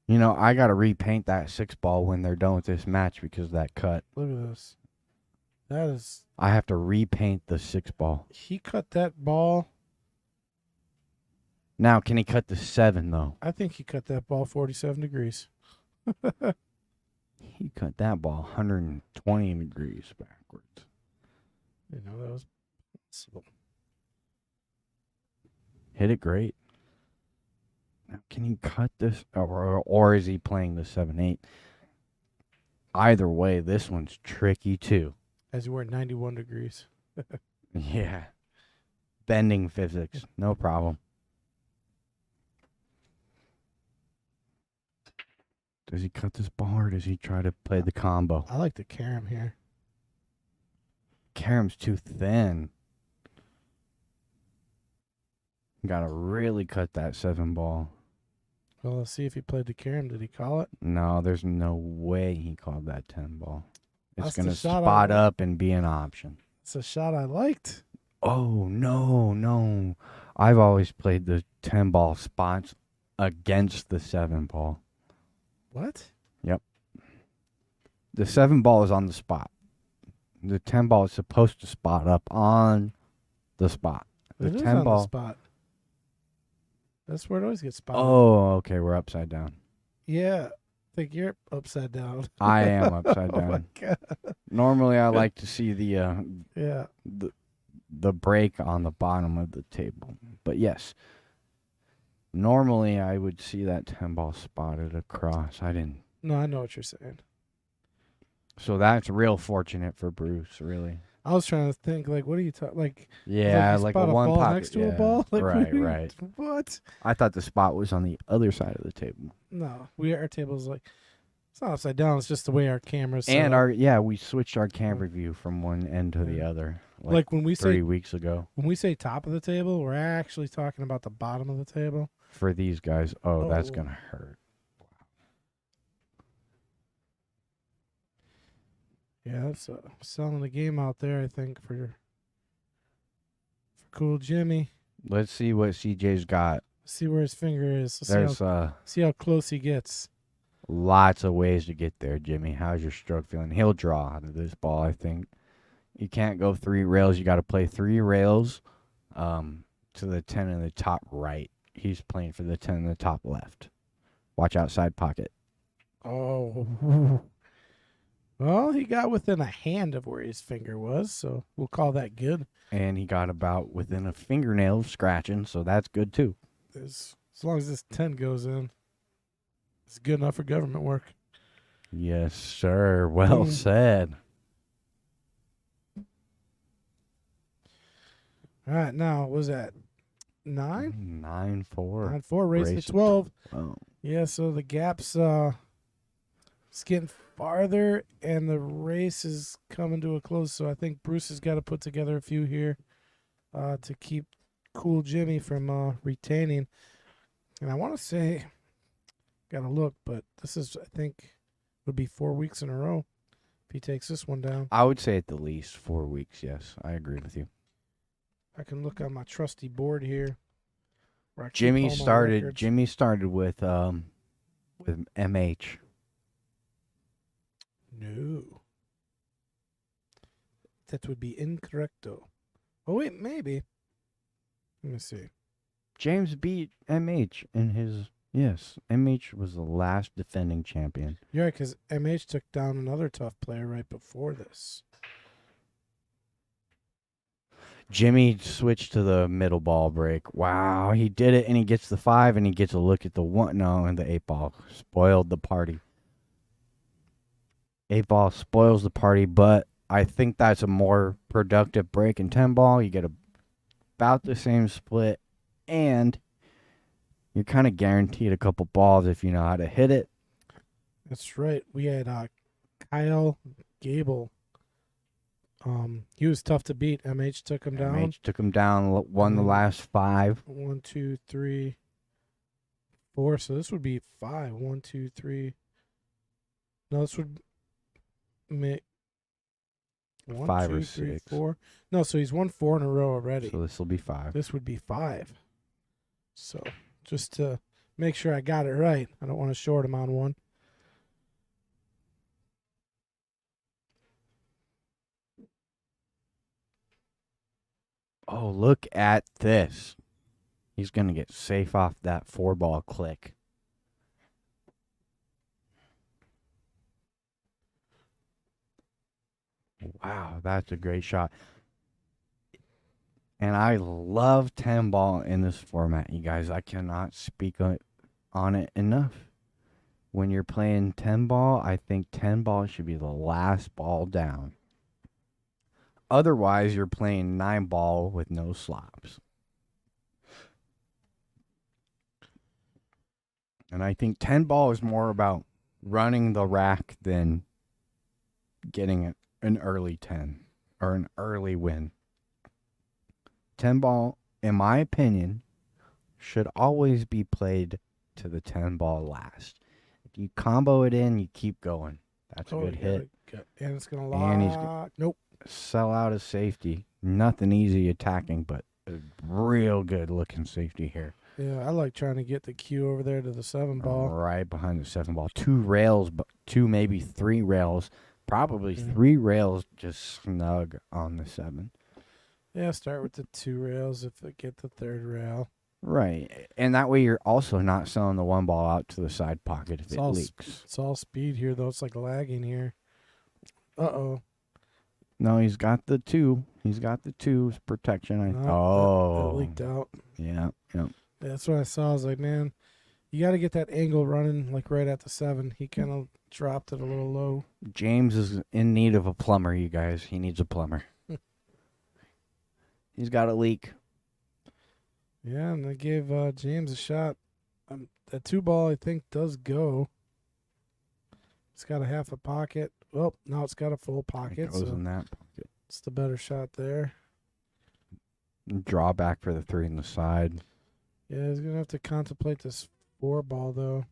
[SPEAKER 2] You know, I got to repaint that 6-ball when they're done with this match because of that cut.
[SPEAKER 1] Look at this. That is...
[SPEAKER 2] I have to repaint the 6-ball.
[SPEAKER 1] He cut that ball.
[SPEAKER 2] Now, can he cut the 7, though?
[SPEAKER 1] I think he cut that ball 47 degrees.
[SPEAKER 2] He cut that ball 120 degrees backwards.
[SPEAKER 1] That was possible.
[SPEAKER 2] Hit it great. Now, can he cut this? Or is he playing the 7-8? Either way, this one's tricky, too.
[SPEAKER 1] As you were 91 degrees.
[SPEAKER 2] Yeah. Bending physics. No problem. Does he cut this ball or does he try to play the combo?
[SPEAKER 1] I like the carom here.
[SPEAKER 2] Carom's too thin. Got to really cut that 7-ball.
[SPEAKER 1] Well, let's see if he played the carom. Did he call it?
[SPEAKER 2] No, there's no way he called that 10-ball. It's
[SPEAKER 1] That's
[SPEAKER 2] going
[SPEAKER 1] the
[SPEAKER 2] to
[SPEAKER 1] shot
[SPEAKER 2] spot
[SPEAKER 1] I-
[SPEAKER 2] up and be an option.
[SPEAKER 1] It's a shot I liked.
[SPEAKER 2] Oh, no. I've always played the 10-ball spots against the 7-ball.
[SPEAKER 1] What?
[SPEAKER 2] The 7-ball is on the spot. The 10-ball is supposed to spot up on the spot. The
[SPEAKER 1] It is
[SPEAKER 2] 10
[SPEAKER 1] on
[SPEAKER 2] ball.
[SPEAKER 1] the spot. That's where it always gets spotted.
[SPEAKER 2] Oh, okay. We're upside down.
[SPEAKER 1] Yeah. I think you're upside down.
[SPEAKER 2] I am upside
[SPEAKER 1] Oh my
[SPEAKER 2] down.
[SPEAKER 1] god.
[SPEAKER 2] Normally, I like to see
[SPEAKER 1] Yeah.
[SPEAKER 2] the break on the bottom of the table. But yes, normally I would see that 10 ball spotted across. I didn't.
[SPEAKER 1] No, I know what you're saying.
[SPEAKER 2] So that's real fortunate for Bruce, really.
[SPEAKER 1] I was trying to think, like, what are you talking? Like,
[SPEAKER 2] Yeah,
[SPEAKER 1] you
[SPEAKER 2] like
[SPEAKER 1] spot
[SPEAKER 2] a one
[SPEAKER 1] ball
[SPEAKER 2] pocket.
[SPEAKER 1] next to
[SPEAKER 2] yeah.
[SPEAKER 1] a ball. Like, what
[SPEAKER 2] right,
[SPEAKER 1] do you-
[SPEAKER 2] right.
[SPEAKER 1] What?
[SPEAKER 2] I thought the spot was on the other side of the table.
[SPEAKER 1] No, our table's like it's not upside down. It's just the way our cameras. set
[SPEAKER 2] And
[SPEAKER 1] up.
[SPEAKER 2] we switched our camera view from one end to the
[SPEAKER 1] Yeah.
[SPEAKER 2] other.
[SPEAKER 1] like when we
[SPEAKER 2] 3
[SPEAKER 1] say
[SPEAKER 2] weeks ago.
[SPEAKER 1] top of the table, we're actually talking about the bottom of the table.
[SPEAKER 2] For these guys, that's
[SPEAKER 1] Oh.
[SPEAKER 2] gonna hurt.
[SPEAKER 1] Yeah, that's selling the game out there. I think for cool Jimmy.
[SPEAKER 2] Let's see what CJ's got.
[SPEAKER 1] See where his finger is.
[SPEAKER 2] There's
[SPEAKER 1] See how close he gets.
[SPEAKER 2] lots of ways to get there, Jimmy. How's your stroke feeling? He'll draw out of this ball, I think. You can't go 3 rails. You got to play 3 rails to the 10 in the top right. He's playing for the 10 in the top left. Watch outside pocket.
[SPEAKER 1] Oh. Well, he got within a hand of where his finger was, so we'll call that good.
[SPEAKER 2] And he got about within a fingernail of scratching, so that's good too.
[SPEAKER 1] As long as this 10 goes in, it's good enough for government work.
[SPEAKER 2] Yes, sir. Well
[SPEAKER 1] Mm.
[SPEAKER 2] said.
[SPEAKER 1] All right, now what was that 9?
[SPEAKER 2] 9-4.
[SPEAKER 1] 9-4, race
[SPEAKER 2] Race
[SPEAKER 1] to
[SPEAKER 2] to
[SPEAKER 1] 12.
[SPEAKER 2] Oh.
[SPEAKER 1] Yeah, so the gap's it's getting farther, and the race is coming to a close. So I think Bruce has got to put together a few here to keep cool Jimmy from retaining. And I want to say, got to look, but this is, I think, would be 4 weeks in a row if he takes this one down.
[SPEAKER 2] I would say at the least 4 weeks, yes. I agree with you.
[SPEAKER 1] I can look on my trusty board here. where I keep
[SPEAKER 2] Jimmy
[SPEAKER 1] all my
[SPEAKER 2] started
[SPEAKER 1] records.
[SPEAKER 2] with MH.
[SPEAKER 1] No. That would be incorrecto. Oh, wait, maybe. Let me see.
[SPEAKER 2] James beat MH in his MH was the last defending champion.
[SPEAKER 1] You're right, because MH took down another tough player right before this.
[SPEAKER 2] Jimmy switched to the middle ball break. Wow, he did it, and he gets the 5, and he gets a look at the 1. No, and the 8 ball spoiled the party. 8 ball spoils the party, but I think that's a more productive break in 10 ball. You get about the same split, and you're kind of guaranteed a couple balls if you know how to hit it.
[SPEAKER 1] That's right. We had Kyle Gable. He was tough to beat. MH took him down.
[SPEAKER 2] MH took him down, won the last 5.
[SPEAKER 1] 1, 2, 3, 4. So this would be 5. 1, 2, 3. No, this would make 1,
[SPEAKER 2] 5 or
[SPEAKER 1] 2, 3,
[SPEAKER 2] 6.
[SPEAKER 1] 4. No, so he's won 4 in a row already.
[SPEAKER 2] So this will be 5.
[SPEAKER 1] This would be 5. So just to make sure I got it right, I don't want to short him on one.
[SPEAKER 2] Oh, look at this. He's going to get safe off that 4 ball click. Wow, that's a great shot. And I love 10 ball in this format, you guys. I cannot speak on it enough. When you're playing 10 ball, I think 10 ball should be the last ball down. Otherwise, you're playing 9 ball with no slops. And I think 10 ball is more about running the rack than getting an early 10 or an early win. 10 ball, in my opinion, should always be played to the 10 ball last. If you combo it in, you keep going. That's a good hit.
[SPEAKER 1] And it's going to
[SPEAKER 2] And he's
[SPEAKER 1] lock. Nope.
[SPEAKER 2] Sell out of safety. Nothing easy attacking, but a real good looking safety here.
[SPEAKER 1] Yeah, I like trying to get the cue over there to the 7 ball.
[SPEAKER 2] Right behind the 7 ball. 2 rails, 2, maybe 3 rails. Probably
[SPEAKER 1] Yeah.
[SPEAKER 2] 3 rails just snug on the 7.
[SPEAKER 1] Yeah, start with the 2 rails if they get the 3rd rail.
[SPEAKER 2] Right. And that way you're also not selling the one ball out to the side pocket if
[SPEAKER 1] It's
[SPEAKER 2] it
[SPEAKER 1] all
[SPEAKER 2] leaks.
[SPEAKER 1] It's all speed here, though. It's like lagging here. Uh-oh.
[SPEAKER 2] No, he's got the two. He's got the two protection.
[SPEAKER 1] That leaked out.
[SPEAKER 2] Yeah.
[SPEAKER 1] That's what I saw. I was like, man, you got to get that angle running like right at the 7. He kind of dropped it a little low.
[SPEAKER 2] James is in need of a plumber, you guys. He needs a plumber. He's got a leak.
[SPEAKER 1] Yeah, and I gave James a shot. That 2 ball, I think, does go. It's got a half a pocket. Well, now it's got a full pocket,
[SPEAKER 2] It goes
[SPEAKER 1] so
[SPEAKER 2] in that pocket.
[SPEAKER 1] it's the better shot there.
[SPEAKER 2] Drawback for the 3 in the side.
[SPEAKER 1] Yeah, he's going to have to contemplate this 4 ball, though.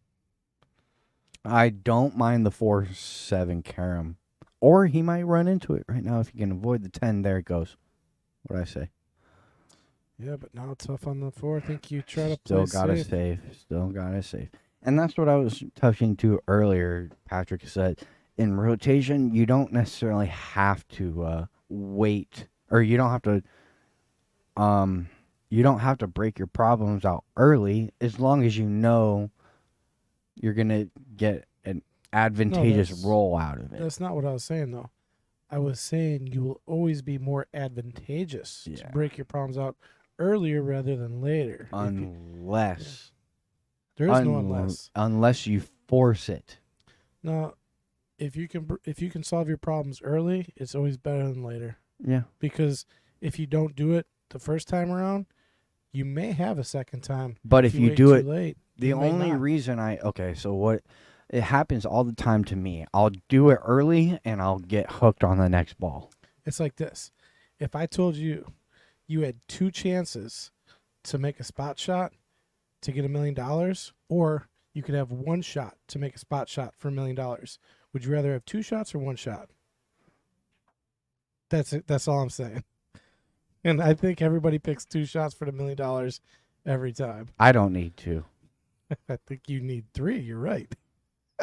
[SPEAKER 2] I don't mind the 4-7 carom. Or he might run into it right now if he can avoid the 10. There it goes. What'd I say?
[SPEAKER 1] Yeah, but now tough on the 4. I think you try to
[SPEAKER 2] Still
[SPEAKER 1] play
[SPEAKER 2] got it
[SPEAKER 1] safe.
[SPEAKER 2] safe. Still got it safe. And that's what I was touching to earlier. Patrick said, in rotation, you don't necessarily have to wait, or you don't have to break your problems out early, as long as you know you're gonna get an advantageous
[SPEAKER 1] that's-
[SPEAKER 2] roll out of it.
[SPEAKER 1] That's not what I was saying, though. I was saying you will always be more advantageous
[SPEAKER 2] Yeah.
[SPEAKER 1] to break your problems out earlier rather than later.
[SPEAKER 2] Unless
[SPEAKER 1] There is no unless.
[SPEAKER 2] unless you force it.
[SPEAKER 1] Now, if you can solve your problems early, it's always better than later.
[SPEAKER 2] Yeah.
[SPEAKER 1] Because if you don't do it the first time around, you may have a second time.
[SPEAKER 2] But if you
[SPEAKER 1] wait
[SPEAKER 2] do
[SPEAKER 1] too
[SPEAKER 2] it,
[SPEAKER 1] late,
[SPEAKER 2] the
[SPEAKER 1] you may
[SPEAKER 2] only
[SPEAKER 1] not.
[SPEAKER 2] reason so what, it happens all the time to me. I'll do it early and I'll get hooked on the next ball.
[SPEAKER 1] It's like this. If I told you you had 2 chances to make a spot shot to get $1 million, or you could have 1 shot to make a spot shot for $1 million, would you rather have 2 shots or 1 shot? That's it. That's all I'm saying. And I think everybody picks 2 shots for the $1 million every time.
[SPEAKER 2] I don't need to.
[SPEAKER 1] I think you need 3. You're right.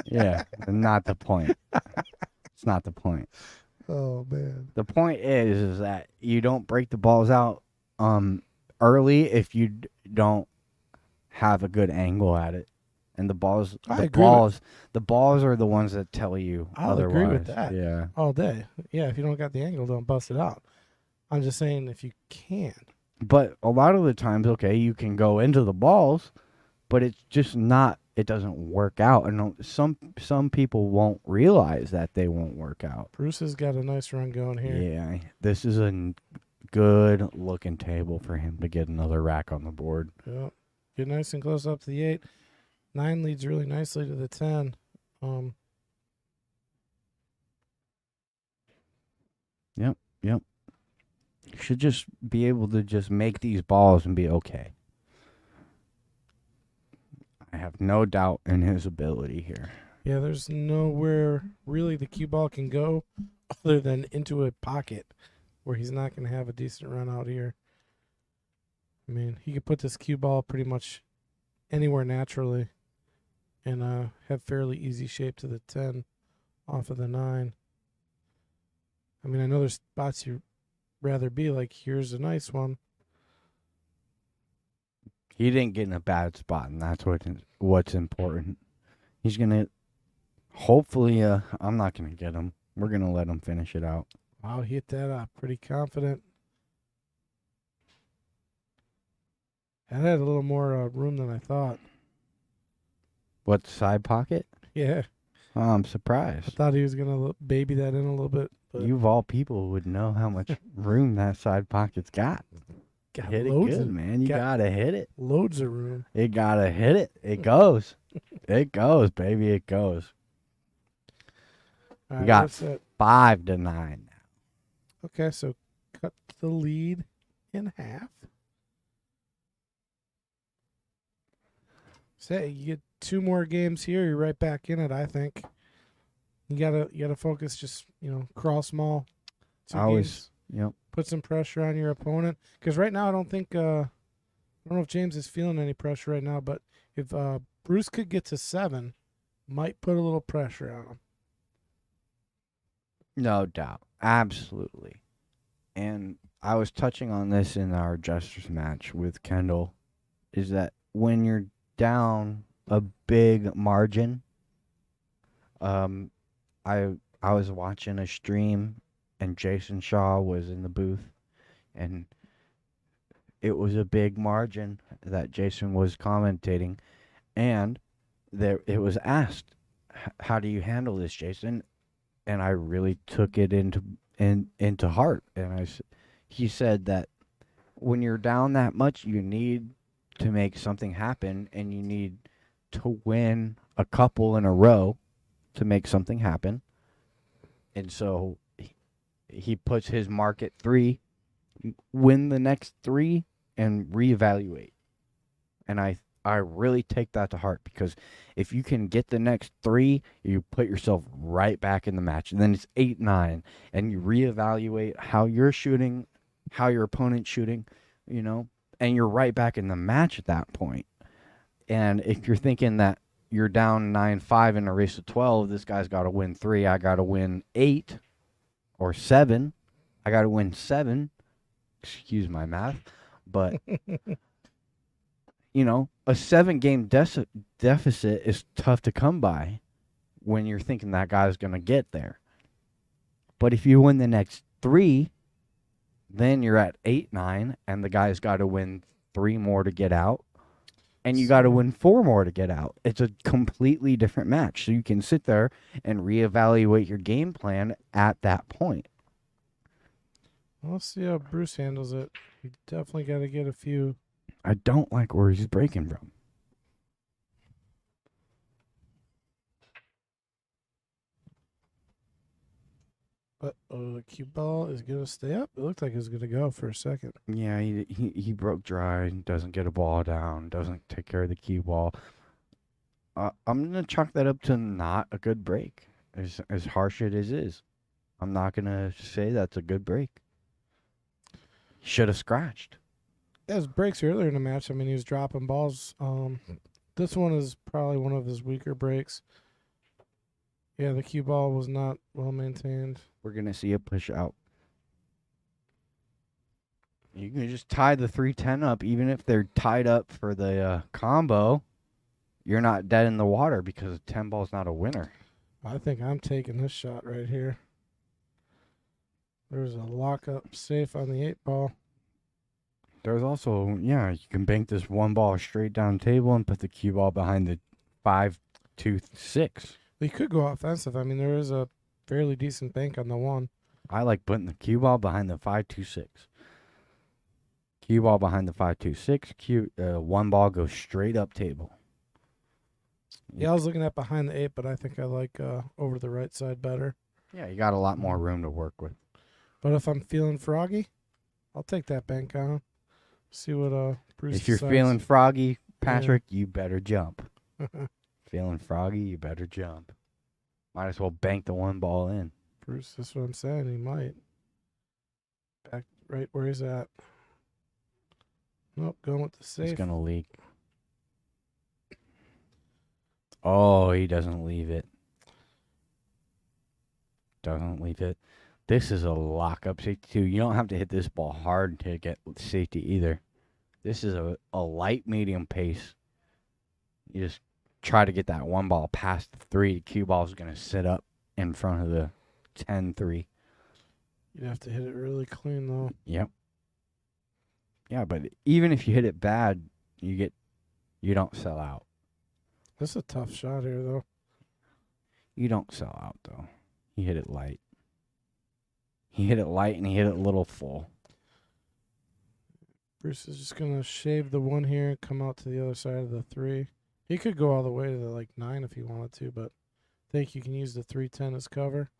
[SPEAKER 2] Yeah. Not the point. It's not the point.
[SPEAKER 1] Oh man.
[SPEAKER 2] The point is that you don't break the balls out early if you don't have a good angle at it. And the balls
[SPEAKER 1] I agree with-
[SPEAKER 2] the balls are the ones that tell you
[SPEAKER 1] I'll
[SPEAKER 2] otherwise.
[SPEAKER 1] agree with that.
[SPEAKER 2] Yeah.
[SPEAKER 1] All day. Yeah, if you don't got the angle, don't bust it out. I'm just saying if you can.
[SPEAKER 2] But a lot of the times, okay, you can go into the balls, but it's just not. It doesn't work out, and some people won't realize that they won't work out.
[SPEAKER 1] Bruce has got a nice run going here.
[SPEAKER 2] Yeah, this is a good looking table for him to get another rack on the board.
[SPEAKER 1] Yep. Get nice and close up to the 8. 9 leads really nicely to the 10.
[SPEAKER 2] Yep. You should just be able to just make these balls and be okay. I have no doubt in his ability here.
[SPEAKER 1] Yeah, there's nowhere really the cue ball can go other than into a pocket where he's not going to have a decent run out here. I mean, he could put this cue ball pretty much anywhere naturally and have fairly easy shape to the 10 off of the 9. I mean, I know there's spots you'd rather be, like here's a nice one.
[SPEAKER 2] He didn't get in a bad spot, and that's what's important. He's gonna hopefully. I'm not gonna get him. We're gonna let him finish it out.
[SPEAKER 1] Wow, he hit that up pretty confident. That had a little more room than I thought.
[SPEAKER 2] What, side pocket?
[SPEAKER 1] Yeah,
[SPEAKER 2] Oh, I'm
[SPEAKER 1] I
[SPEAKER 2] surprised.
[SPEAKER 1] thought he was gonna baby that in a little bit. But
[SPEAKER 2] You of all people would know how much room that side pocket's got.
[SPEAKER 1] got
[SPEAKER 2] Hit it
[SPEAKER 1] loads
[SPEAKER 2] good,
[SPEAKER 1] of,
[SPEAKER 2] man. You
[SPEAKER 1] got-
[SPEAKER 2] gotta hit it.
[SPEAKER 1] loads of room.
[SPEAKER 2] It gotta hit it. It goes. It goes, baby. It goes.
[SPEAKER 1] All right,
[SPEAKER 2] got
[SPEAKER 1] what's that?
[SPEAKER 2] 5-9 now.
[SPEAKER 1] Okay, so cut the lead in half. Say you get 2 more games here, you're right back in it. I think you gotta focus. Just crawl small. 2
[SPEAKER 2] I always-
[SPEAKER 1] games.
[SPEAKER 2] Yep.
[SPEAKER 1] Put some pressure on your opponent because right now I don't know if James is feeling any pressure right now. But if Bruce could get to 7, might put a little pressure on him.
[SPEAKER 2] No doubt. Absolutely. And I was touching on this in our Jesters match with Kendall. is that when you're down a big margin, um, I was watching a stream and Jason Shaw was in the booth and it was a big margin that Jason was commentating and there it was asked, how do you handle this, Jason? And I really took it into heart and he said that when you're down that much, you need to make something happen and you need to win a couple in a row to make something happen. And so he puts his mark at 3, win the next 3, and reevaluate. And I really take that to heart because if you can get the next 3, you put yourself right back in the match. And then it's 8-9, and you reevaluate how you're shooting, how your opponent's shooting, you know, and you're right back in the match at that point. And if you're thinking that you're down 9-5 in a race of 12, this guy's got to win 3, I got to win 8 or 7, I got to win 7, excuse my math, but you know, a 7-game deficit is tough to come by when you're thinking that guy's going to get there. But if you win the next 3, then you're at 8-9, and the guy's got to win 3 more to get out, and you got to win 4 more to get out. It's a completely different match. So you can sit there and reevaluate your game plan at that point.
[SPEAKER 1] We'll see how Bruce handles it. You definitely got to get a few.
[SPEAKER 2] I don't like where he's breaking from.
[SPEAKER 1] But the cue ball is going to stay up. It looked like it was going to go for a second.
[SPEAKER 2] Yeah, he broke dry, doesn't get a ball down, doesn't take care of the cue ball. I'm going to chalk that up to not a good break, as harsh it is. I'm not going to say that's a good break. Should have scratched.
[SPEAKER 1] Yeah, his breaks earlier in the match, I mean, he was dropping balls. This one is probably one of his weaker breaks. Yeah, the cue ball was not well maintained.
[SPEAKER 2] We're going to see a push out. You can just tie the 3-10 up, even if they're tied up for the combo. You're not dead in the water because 10 ball's not a winner.
[SPEAKER 1] I think I'm taking this shot right here. There's a lockup safe on the 8 ball.
[SPEAKER 2] There's also, yeah, you can bank this 1 ball straight down table and put the cue ball behind the 5-2-6.
[SPEAKER 1] We could go offensive. I mean, there is a fairly decent bank on the 1.
[SPEAKER 2] I like putting the cue ball behind the 5-2-6. Cue ball behind the 5-2-6. 1 ball goes straight up table.
[SPEAKER 1] Yeah, I was looking at behind the 8, but I think I like over the right side better.
[SPEAKER 2] Yeah, you got a lot more room to work with.
[SPEAKER 1] But if I'm feeling froggy, I'll take that bank on. See what Bruce
[SPEAKER 2] If you're
[SPEAKER 1] decides.
[SPEAKER 2] feeling froggy, Patrick, you better jump. Feeling froggy, you better jump. Might as well bank the 1 ball in.
[SPEAKER 1] Bruce, that's what I'm saying. He might. Back right where he's at. Nope, going with the safe.
[SPEAKER 2] It's going to leak. Oh, he doesn't leave it. Doesn't leave it. This is a lockup safety too. You don't have to hit this ball hard to get safety either. This is a light medium pace. You just try to get that 1 ball past the 3. The cue ball is going to sit up in front of the 10-3.
[SPEAKER 1] You'd have to hit it really clean though.
[SPEAKER 2] Yep. Yeah, but even if you hit it bad, you don't sell out.
[SPEAKER 1] This is a tough shot here though.
[SPEAKER 2] You don't sell out though. He hit it light. He hit it light and he hit it a little full.
[SPEAKER 1] Bruce is just gonna shave the 1 here and come out to the other side of the 3. He could go all the way to the 9 if he wanted to, but I think you can use the 3-10 as cover.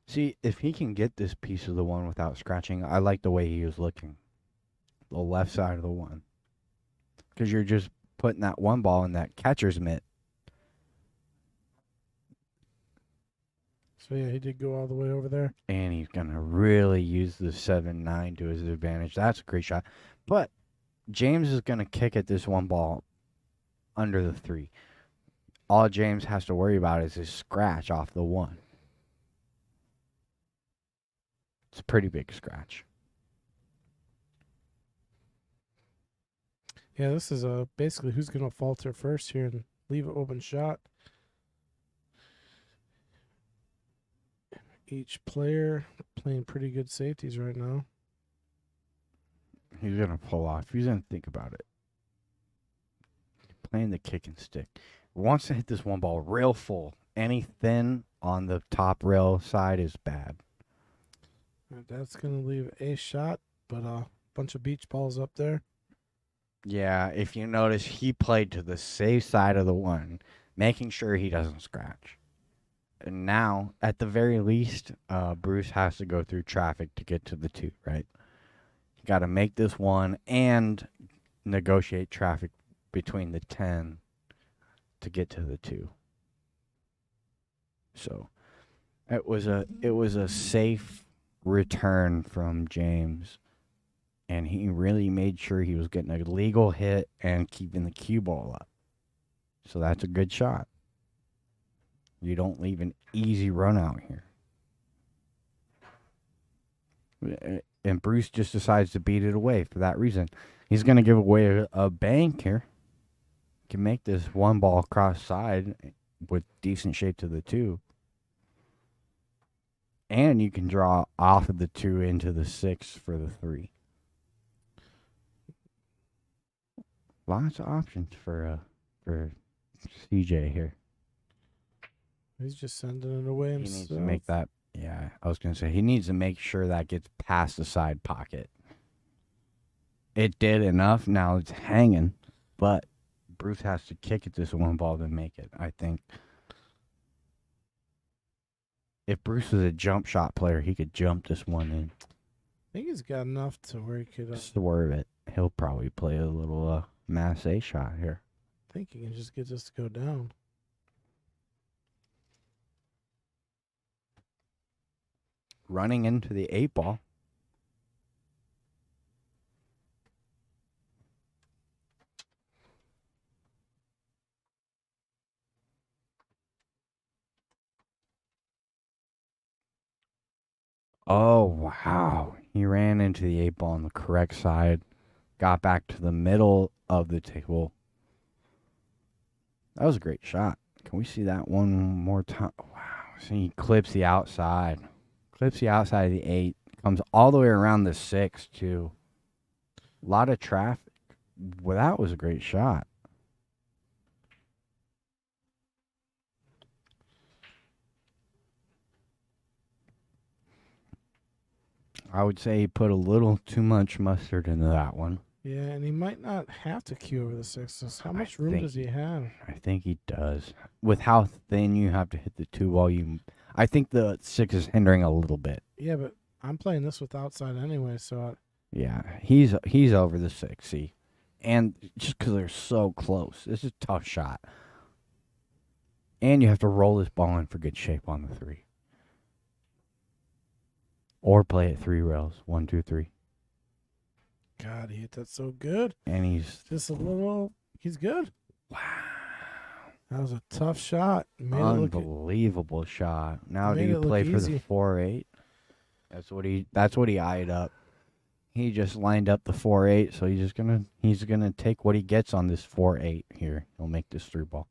[SPEAKER 2] See, if he can get this piece of the 1 without scratching, I like the way he was looking. The left side of the 1. Because you're just putting that 1 ball in that catcher's mitt.
[SPEAKER 1] So yeah, he did go all the way over there.
[SPEAKER 2] And he's going to really use the 7-9 to his advantage. That's a great shot. But James is going to kick at this 1 ball under the 3. All James has to worry about is his scratch off the 1. It's a pretty big scratch.
[SPEAKER 1] Yeah, this is basically who's going to falter first here and leave an open shot. Each player playing pretty good safeties right now.
[SPEAKER 2] He's going to pull off. He's going to think about it. Playing the kick and stick. Wants to hit this one ball real full. Any thin on the top rail side is bad.
[SPEAKER 1] That's going to leave a shot, but a bunch of beach balls up there.
[SPEAKER 2] Yeah, if you notice, he played to the safe side of the 1, making sure he doesn't scratch. And now, at the very least, Bruce has to go through traffic to get to the 2, right? You got to make this 1 and negotiate traffic between the 10 to get to the 2. So it was a safe return from James, and he really made sure he was getting a legal hit and keeping the cue ball up. So that's a good shot. You don't leave an easy run out here. And Bruce just decides to beat it away for that reason. He's going to give away a bank here. Can make this 1 ball cross side with decent shape to the 2. And you can draw off of the 2 into the 6 for the 3. Lots of options for CJ here.
[SPEAKER 1] He's just sending it away
[SPEAKER 2] He
[SPEAKER 1] himself.
[SPEAKER 2] needs to make that. Yeah, I was going to say, he needs to make sure that gets past the side pocket. It did enough. Now it's hanging. But Bruce has to kick at this 1 ball to make it, I think. If Bruce was a jump shot player, he could jump this 1 in.
[SPEAKER 1] I think he's got enough to where he could.
[SPEAKER 2] Swerve it. He'll probably play a little Mass A shot here.
[SPEAKER 1] I think he can just get this to go down.
[SPEAKER 2] Running into the 8 ball. Oh, wow. He ran into the 8 ball on the correct side. Got back to the middle of the table. That was a great shot. Can we see that one more time? Wow. So he clips the outside. Clips the outside of the 8. Comes all the way around the 6, too. A lot of traffic. Well, that was a great shot. I would say he put a little too much mustard into that one.
[SPEAKER 1] Yeah, and he might not have to cue over the 6. How much room
[SPEAKER 2] think
[SPEAKER 1] does he have?
[SPEAKER 2] I think he does. With how thin you have to hit the 2 ball, I think the 6 is hindering a little bit.
[SPEAKER 1] Yeah, but I'm playing this with outside anyway, so
[SPEAKER 2] Yeah, he's over the 6, see? And just because they're so close, this is a tough shot. And you have to roll this ball in for good shape on the 3. Or play it 3 rails. 1, 2, 3.
[SPEAKER 1] God, he hit that so good.
[SPEAKER 2] And he's
[SPEAKER 1] Just a little. He's good.
[SPEAKER 2] wow.
[SPEAKER 1] That was a tough shot. Made it look,
[SPEAKER 2] Unbelievable shot. Now do
[SPEAKER 1] made
[SPEAKER 2] you
[SPEAKER 1] it look
[SPEAKER 2] play for
[SPEAKER 1] easy.
[SPEAKER 2] the 4-8? That's what he eyed up. He just lined up the 4-8, so he's gonna take what he gets on this 4-8 here. He'll make this 3 ball.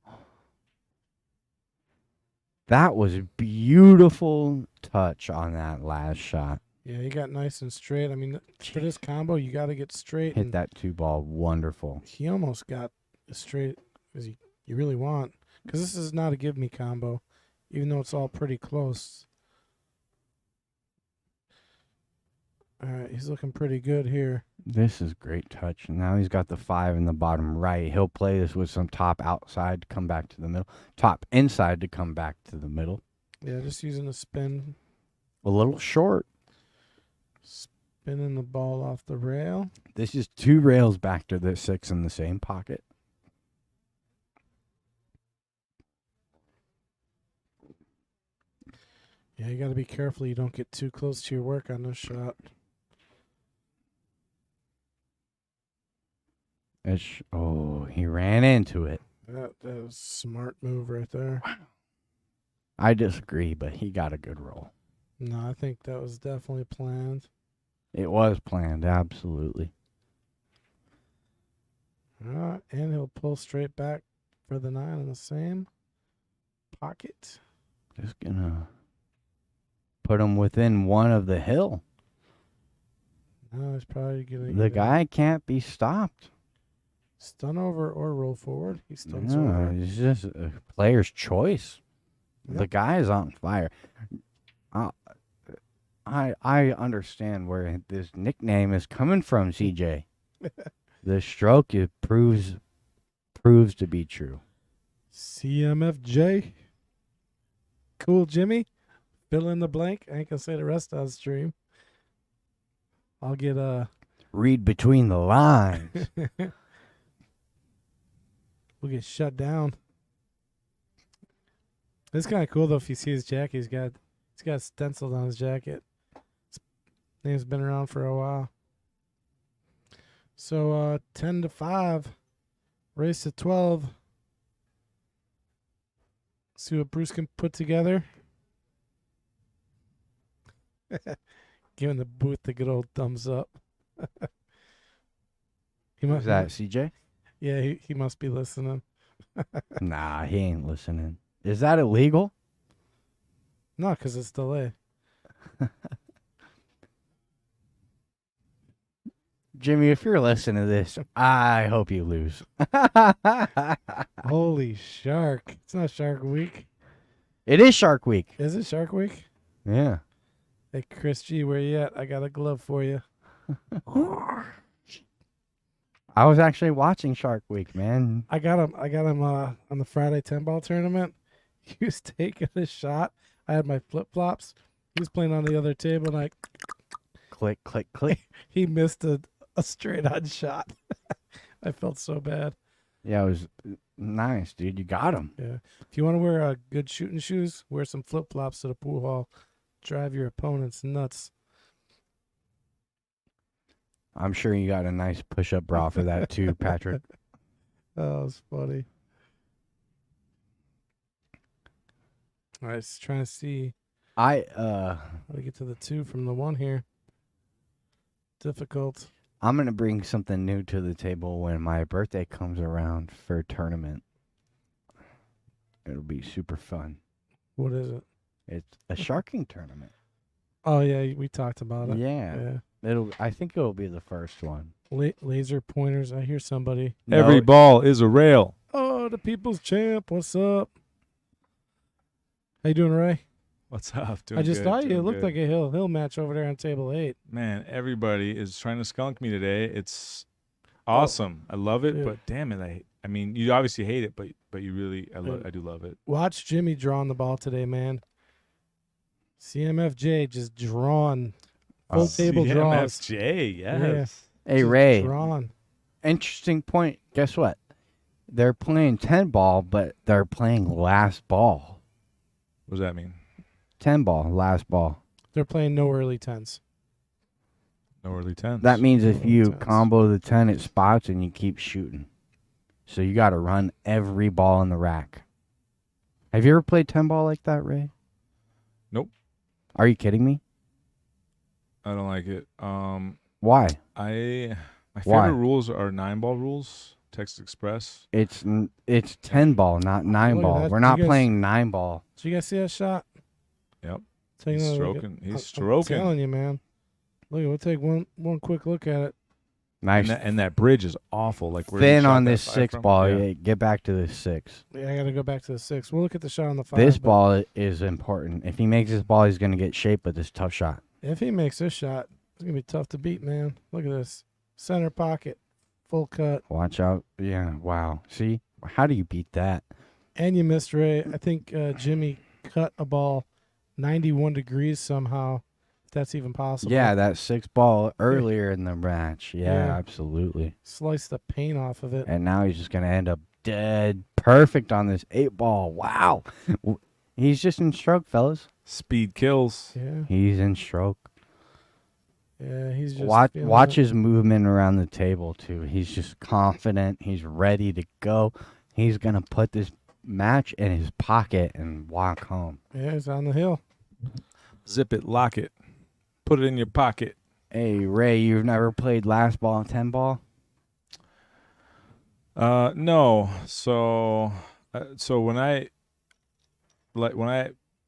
[SPEAKER 2] That was a beautiful touch on that last shot.
[SPEAKER 1] yeah, he got nice and straight. I mean, for this combo, you got to get straight.
[SPEAKER 2] Hit
[SPEAKER 1] and
[SPEAKER 2] that 2 ball wonderful.
[SPEAKER 1] He almost got as straight as you really want. Because this is not a give me combo, even though it's all pretty close. All right, he's looking pretty good here.
[SPEAKER 2] This is great touch. Now he's got the 5 in the bottom right. He'll play this with some top outside to come back to the middle. Top inside to come back to the middle.
[SPEAKER 1] Yeah, just using a spin,
[SPEAKER 2] A little short.
[SPEAKER 1] spinning the ball off the rail.
[SPEAKER 2] This is 2 rails back to the 6 in the same pocket.
[SPEAKER 1] Yeah, you got to be careful you don't get too close to your work on this shot.
[SPEAKER 2] He ran into it.
[SPEAKER 1] That was a smart move right there.
[SPEAKER 2] I disagree, but he got a good roll.
[SPEAKER 1] No, I think that was definitely planned.
[SPEAKER 2] It was planned, absolutely.
[SPEAKER 1] All right, and he'll pull straight back for the 9 in the same pocket.
[SPEAKER 2] Just gonna put him within one of the hill.
[SPEAKER 1] Now he's probably gonna
[SPEAKER 2] The
[SPEAKER 1] either
[SPEAKER 2] guy can't be stopped.
[SPEAKER 1] stun over or roll forward. He stuns
[SPEAKER 2] No,
[SPEAKER 1] over.
[SPEAKER 2] it's just a player's choice. The
[SPEAKER 1] Yep.
[SPEAKER 2] guy is on fire. I understand where this nickname is coming from, CJ. The stroke it proves to be true.
[SPEAKER 1] CMFJ. Cool, Jimmy. Fill in the blank. I ain't gonna say the rest on stream. I'll get
[SPEAKER 2] Read between the lines.
[SPEAKER 1] we'll get shut down. It's kind of cool though. If you see his jacket, he's got stenciled on his jacket. His name's been around for a while. So 10-5, race to 12. See what Bruce can put together. Giving the booth the good old thumbs up.
[SPEAKER 2] Who's that, CJ?
[SPEAKER 1] Yeah, he must be listening.
[SPEAKER 2] Nah, he ain't listening. Is that illegal?
[SPEAKER 1] No, because it's delay.
[SPEAKER 2] Jimmy, if you're listening to this, I hope you lose.
[SPEAKER 1] Holy shark. It's not Shark Week.
[SPEAKER 2] It is Shark Week.
[SPEAKER 1] Is it Shark Week?
[SPEAKER 2] Yeah.
[SPEAKER 1] Hey, Chris G, where you at? I got a glove for you.
[SPEAKER 2] I was actually watching Shark Week, man.
[SPEAKER 1] I got him on the Friday 10-ball tournament. He was taking a shot. I had my flip-flops. He was playing on the other table, and
[SPEAKER 2] Click, click, click.
[SPEAKER 1] he missed a straight-on shot. I felt so bad.
[SPEAKER 2] Yeah, it was nice, dude. You got him.
[SPEAKER 1] Yeah. If you want to wear good shooting shoes, wear some flip-flops to the pool hall. Drive your opponents nuts.
[SPEAKER 2] I'm sure you got a nice push-up bra for that too, Patrick.
[SPEAKER 1] Oh, it's funny. All right, just trying to see
[SPEAKER 2] I
[SPEAKER 1] how to get to the 2 from the 1 here. Difficult.
[SPEAKER 2] I'm gonna bring something new to the table when my birthday comes around for a tournament. It'll be super fun.
[SPEAKER 1] What is it?
[SPEAKER 2] It's a sharking tournament.
[SPEAKER 1] Oh, yeah, we talked about it.
[SPEAKER 2] Yeah. I think it'll be the first one.
[SPEAKER 1] Laser pointers. I hear somebody.
[SPEAKER 5] Every ball is a rail.
[SPEAKER 1] Oh, the people's champ. What's up? How you doing, Ray?
[SPEAKER 5] What's up? Doing
[SPEAKER 1] I just
[SPEAKER 5] good,
[SPEAKER 1] thought you
[SPEAKER 5] doing
[SPEAKER 1] looked
[SPEAKER 5] good.
[SPEAKER 1] like a hill match over there on table 8.
[SPEAKER 5] Man, everybody is trying to skunk me today. It's awesome. I love it,
[SPEAKER 1] dude.
[SPEAKER 5] but damn it, I mean, you obviously hate it, but you really, I do love it.
[SPEAKER 1] Watch Jimmy drawing the ball today, man. CMFJ just drawn. Full table draws.
[SPEAKER 5] CMFJ, yes.
[SPEAKER 2] Hey,
[SPEAKER 1] Just
[SPEAKER 2] Ray.
[SPEAKER 1] Drawn.
[SPEAKER 2] Interesting point. Guess what? They're playing 10 ball, but they're playing last ball.
[SPEAKER 5] What does that mean?
[SPEAKER 2] 10 ball, last ball.
[SPEAKER 1] They're playing no early 10s.
[SPEAKER 5] No early 10s.
[SPEAKER 2] That means if
[SPEAKER 1] Early
[SPEAKER 2] you
[SPEAKER 1] 10s.
[SPEAKER 2] combo the 10, it spots and you keep shooting. So you got to run every ball in the rack. Have you ever played 10 ball like that, Ray?
[SPEAKER 5] Nope.
[SPEAKER 2] Are you kidding me?
[SPEAKER 5] I don't like it.
[SPEAKER 2] Why?
[SPEAKER 5] My
[SPEAKER 2] Why?
[SPEAKER 5] favorite rules are 9-ball rules, Texas Express.
[SPEAKER 2] It's 10 ball, not 9
[SPEAKER 1] Look at
[SPEAKER 2] ball.
[SPEAKER 1] that.
[SPEAKER 2] We're
[SPEAKER 1] You
[SPEAKER 2] not
[SPEAKER 1] guys-
[SPEAKER 2] playing 9 ball.
[SPEAKER 1] Did you guys see that shot?
[SPEAKER 5] Yep.
[SPEAKER 1] Taking
[SPEAKER 5] He's
[SPEAKER 1] another look
[SPEAKER 5] stroking.
[SPEAKER 1] at-
[SPEAKER 5] He's
[SPEAKER 1] I'm
[SPEAKER 5] stroking.
[SPEAKER 1] telling you, man. Look, we'll take one quick look at it.
[SPEAKER 2] Nice.
[SPEAKER 5] And that bridge is awful. Like where he
[SPEAKER 2] Thin
[SPEAKER 5] shot
[SPEAKER 2] on
[SPEAKER 5] that
[SPEAKER 2] this
[SPEAKER 5] 5
[SPEAKER 2] 6
[SPEAKER 5] from.
[SPEAKER 2] ball.
[SPEAKER 5] Yeah.
[SPEAKER 2] Yeah, get back to this 6.
[SPEAKER 1] Yeah, I got to go back to the 6. We'll look at the shot on the 5.
[SPEAKER 2] This
[SPEAKER 1] but
[SPEAKER 2] ball is important. If he makes this ball, he's going to get shaped with this tough shot.
[SPEAKER 1] If he makes this shot, it's going to be tough to beat, man. Look at this. Center pocket. Full cut.
[SPEAKER 2] Watch out. Yeah, wow. See? How do you beat that?
[SPEAKER 1] And you missed, Ray. I think Jimmy cut a ball 91 degrees somehow, if that's even possible.
[SPEAKER 2] Yeah, that 6 ball earlier in the match. Yeah,
[SPEAKER 1] Yeah.
[SPEAKER 2] absolutely.
[SPEAKER 1] Slice the paint off of it.
[SPEAKER 2] And now he's just going to end up dead perfect on this 8 ball. Wow. He's just in stroke, fellas.
[SPEAKER 5] Speed kills.
[SPEAKER 1] Yeah.
[SPEAKER 2] He's in stroke.
[SPEAKER 1] Yeah, he's just
[SPEAKER 2] Watch
[SPEAKER 1] feeling it.
[SPEAKER 2] his movement around the table, too. He's just confident. He's ready to go. He's gonna put this match in his pocket and walk home.
[SPEAKER 1] Yeah, it's on the hill.
[SPEAKER 5] Zip it, lock it, put it in your pocket.
[SPEAKER 2] Hey Ray, you've never played last ball and 10 ball?
[SPEAKER 5] No. So when I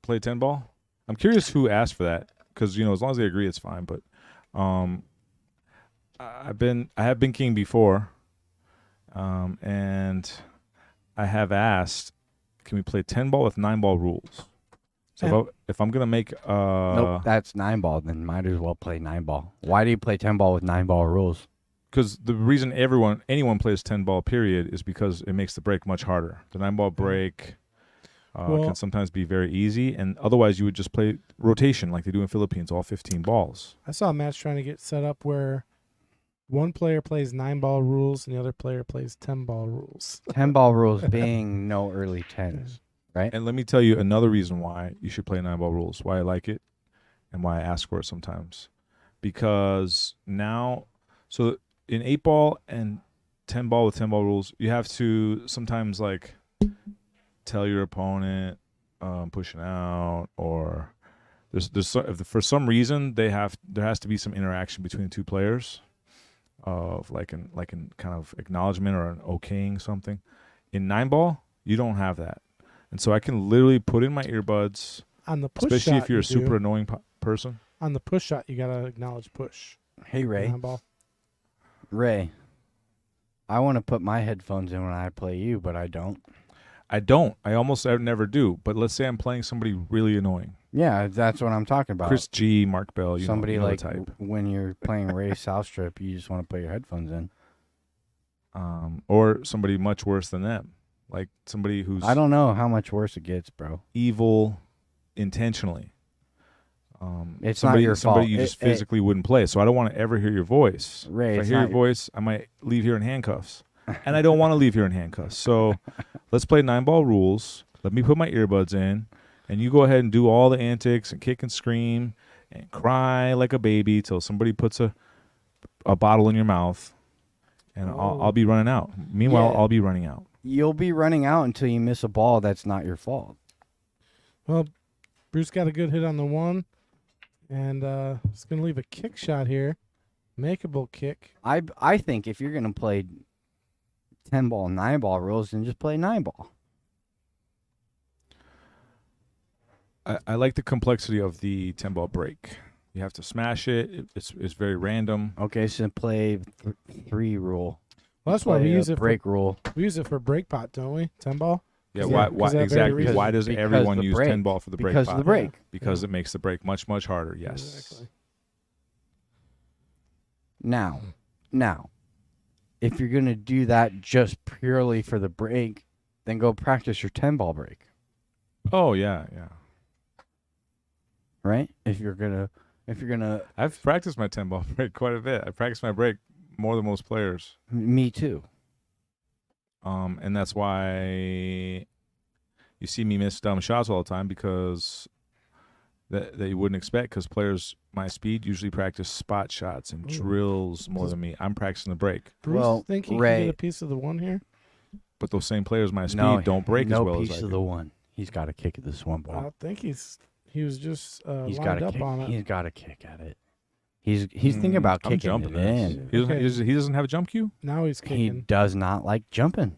[SPEAKER 5] play 10 ball, I'm curious who asked for that, because as long as they agree, it's fine. But I have been king before, and I have asked, can we play 10 ball with 9 ball rules? So if I'm gonna make
[SPEAKER 2] Nope, that's 9 ball. Then might as well play 9 ball. Why do you play 10 ball with 9 ball rules?
[SPEAKER 5] because the reason anyone plays 10 ball period is because it makes the break much harder. The 9 ball break can sometimes be very easy, and otherwise you would just play rotation like they do in Philippines, all 15 balls.
[SPEAKER 1] I saw a match trying to get set up where one player plays 9 ball rules and the other player plays 10 ball rules.
[SPEAKER 2] 10 ball rules being no early 10s, right?
[SPEAKER 5] And let me tell you another reason why you should play 9 ball rules, why I like it, and why I ask for it sometimes. Because now, so in 8 ball and 10 ball with 10 ball rules, you have to sometimes like tell your opponent pushing out, or if for some reason there has to be some interaction between the two players of like in kind of acknowledgement or an okaying something. In 9 ball, you don't have that, and so I can literally put in my earbuds
[SPEAKER 1] On the push
[SPEAKER 5] especially
[SPEAKER 1] shot,
[SPEAKER 5] if you're a
[SPEAKER 1] you do.
[SPEAKER 5] super annoying person.
[SPEAKER 1] On the push shot, you gotta acknowledge push.
[SPEAKER 2] Hey Ray,
[SPEAKER 1] 9 ball.
[SPEAKER 2] Ray, I want to put my headphones in when I play you, but I don't.
[SPEAKER 5] I almost never do. But let's say I'm playing somebody really annoying.
[SPEAKER 2] Yeah, that's what I'm talking about.
[SPEAKER 5] Chris G, Mark Bell,
[SPEAKER 2] Somebody
[SPEAKER 5] you know
[SPEAKER 2] like
[SPEAKER 5] the type.
[SPEAKER 2] when you're playing Ray Southstrip, you just want to put your headphones in.
[SPEAKER 5] Or somebody much worse than them. Like somebody who's
[SPEAKER 2] I don't know how much worse it gets, bro.
[SPEAKER 5] evil intentionally.
[SPEAKER 2] It's
[SPEAKER 5] somebody,
[SPEAKER 2] not your
[SPEAKER 5] somebody
[SPEAKER 2] fault.
[SPEAKER 5] you just physically wouldn't play. So I don't want to ever hear your voice.
[SPEAKER 2] Ray,
[SPEAKER 5] If I
[SPEAKER 2] it's
[SPEAKER 5] hear your
[SPEAKER 2] not
[SPEAKER 5] voice, I might leave here in handcuffs. And I don't want to leave here in handcuffs. So let's play 9 ball rules. Let me put my earbuds in, and you go ahead and do all the antics and kick and scream and cry like a baby till somebody puts a bottle in your mouth, and I'll be running out. Meanwhile,
[SPEAKER 2] Yeah.
[SPEAKER 5] I'll be running out.
[SPEAKER 2] You'll be running out until you miss a ball that's not your fault.
[SPEAKER 1] Well, Bruce got a good hit on the one, and it's gonna leave a kick shot here, makeable kick.
[SPEAKER 2] I think if you're gonna play 10 ball, 9 ball rules, then just play 9 ball.
[SPEAKER 5] I like the complexity of the 10 ball break. You have to smash it. It's very random.
[SPEAKER 2] Okay, so play 3 rule.
[SPEAKER 1] Well, that's why we
[SPEAKER 2] Play a
[SPEAKER 1] use it
[SPEAKER 2] break rule.
[SPEAKER 1] We use it for break pot, don't we? 10 ball.
[SPEAKER 5] Yeah,
[SPEAKER 1] Yeah,
[SPEAKER 5] why
[SPEAKER 1] 'cause of that very
[SPEAKER 5] exactly?
[SPEAKER 1] reason.
[SPEAKER 5] Why does
[SPEAKER 2] Because
[SPEAKER 5] everyone
[SPEAKER 2] the
[SPEAKER 5] use
[SPEAKER 2] break.
[SPEAKER 5] 10 ball for the break?
[SPEAKER 2] Because of the break.
[SPEAKER 5] Because
[SPEAKER 1] Yeah.
[SPEAKER 5] it makes the break much harder. Yes.
[SPEAKER 1] Exactly.
[SPEAKER 2] Now, if you're gonna do that just purely for the break, then go practice your 10 ball break,
[SPEAKER 5] Oh yeah.
[SPEAKER 2] right? If you're gonna,
[SPEAKER 5] I've practiced my 10 ball break quite a bit. I practice my break more than most players.
[SPEAKER 2] me too.
[SPEAKER 5] And that's why you see me miss dumb shots all the time, because that you wouldn't expect, because players my speed usually practice spot shots and
[SPEAKER 1] Ooh.
[SPEAKER 5] drills more than me. I'm practicing the break.
[SPEAKER 1] Bruce,
[SPEAKER 2] Well,
[SPEAKER 1] think he can
[SPEAKER 2] Ray-
[SPEAKER 1] get a piece of the one here?
[SPEAKER 5] But those same players my speed
[SPEAKER 2] No,
[SPEAKER 5] don't break
[SPEAKER 2] no
[SPEAKER 5] as well
[SPEAKER 2] piece
[SPEAKER 5] as I
[SPEAKER 2] of
[SPEAKER 5] do.
[SPEAKER 2] the one. He's got to kick at this one
[SPEAKER 1] I
[SPEAKER 2] ball.
[SPEAKER 1] think he was just
[SPEAKER 2] He's got
[SPEAKER 1] lined
[SPEAKER 2] to
[SPEAKER 1] up
[SPEAKER 2] kick.
[SPEAKER 1] on it.
[SPEAKER 2] He's got to kick at it. He's thinking about
[SPEAKER 5] I'm
[SPEAKER 2] kicking
[SPEAKER 5] jumping
[SPEAKER 2] it
[SPEAKER 5] this.
[SPEAKER 2] in.
[SPEAKER 5] He doesn't have a jump cue?
[SPEAKER 1] Now he's
[SPEAKER 2] He
[SPEAKER 1] kicking.
[SPEAKER 2] does not like jumping.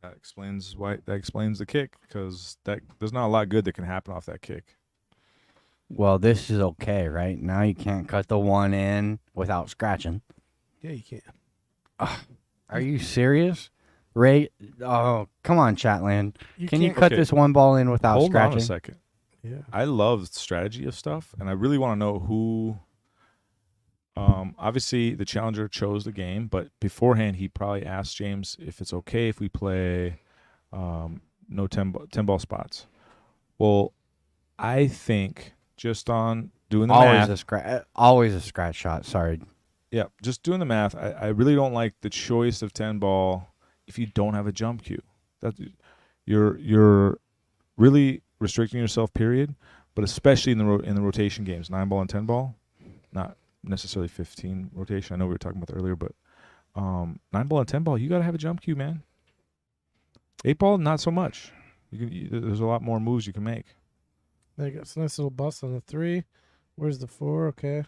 [SPEAKER 5] That explains the kick, because there's not a lot good that can happen off that kick.
[SPEAKER 2] Well, this is okay, right? Now you can't cut the one in without scratching.
[SPEAKER 1] Yeah, you can.
[SPEAKER 2] Are you serious? Ray, oh, come on, Chatland. Can you
[SPEAKER 1] can't-
[SPEAKER 2] cut
[SPEAKER 5] Okay.
[SPEAKER 2] this one ball in without
[SPEAKER 5] Hold
[SPEAKER 2] scratching?
[SPEAKER 5] on a second.
[SPEAKER 1] Yeah.
[SPEAKER 5] I love the strategy of stuff, and I really want to know who. Obviously, the challenger chose the game, but beforehand, he probably asked James if it's okay if we play no 10 ball spots. Well, I think just on doing the math,
[SPEAKER 2] Always a scratch shot. Sorry.
[SPEAKER 5] yeah, just doing the math, I really don't like the choice of 10 ball if you don't have a jump cue. That you're really restricting yourself, period, but especially in the rotation games, 9 ball and 10 ball, not necessarily 15 rotation. I know we were talking about that earlier, but 9 ball and 10 ball, you got to have a jump cue, man. 8 ball, not so much. There's a lot more moves you can make.
[SPEAKER 1] They got some nice little bust on the 3. Where's the 4? Okay.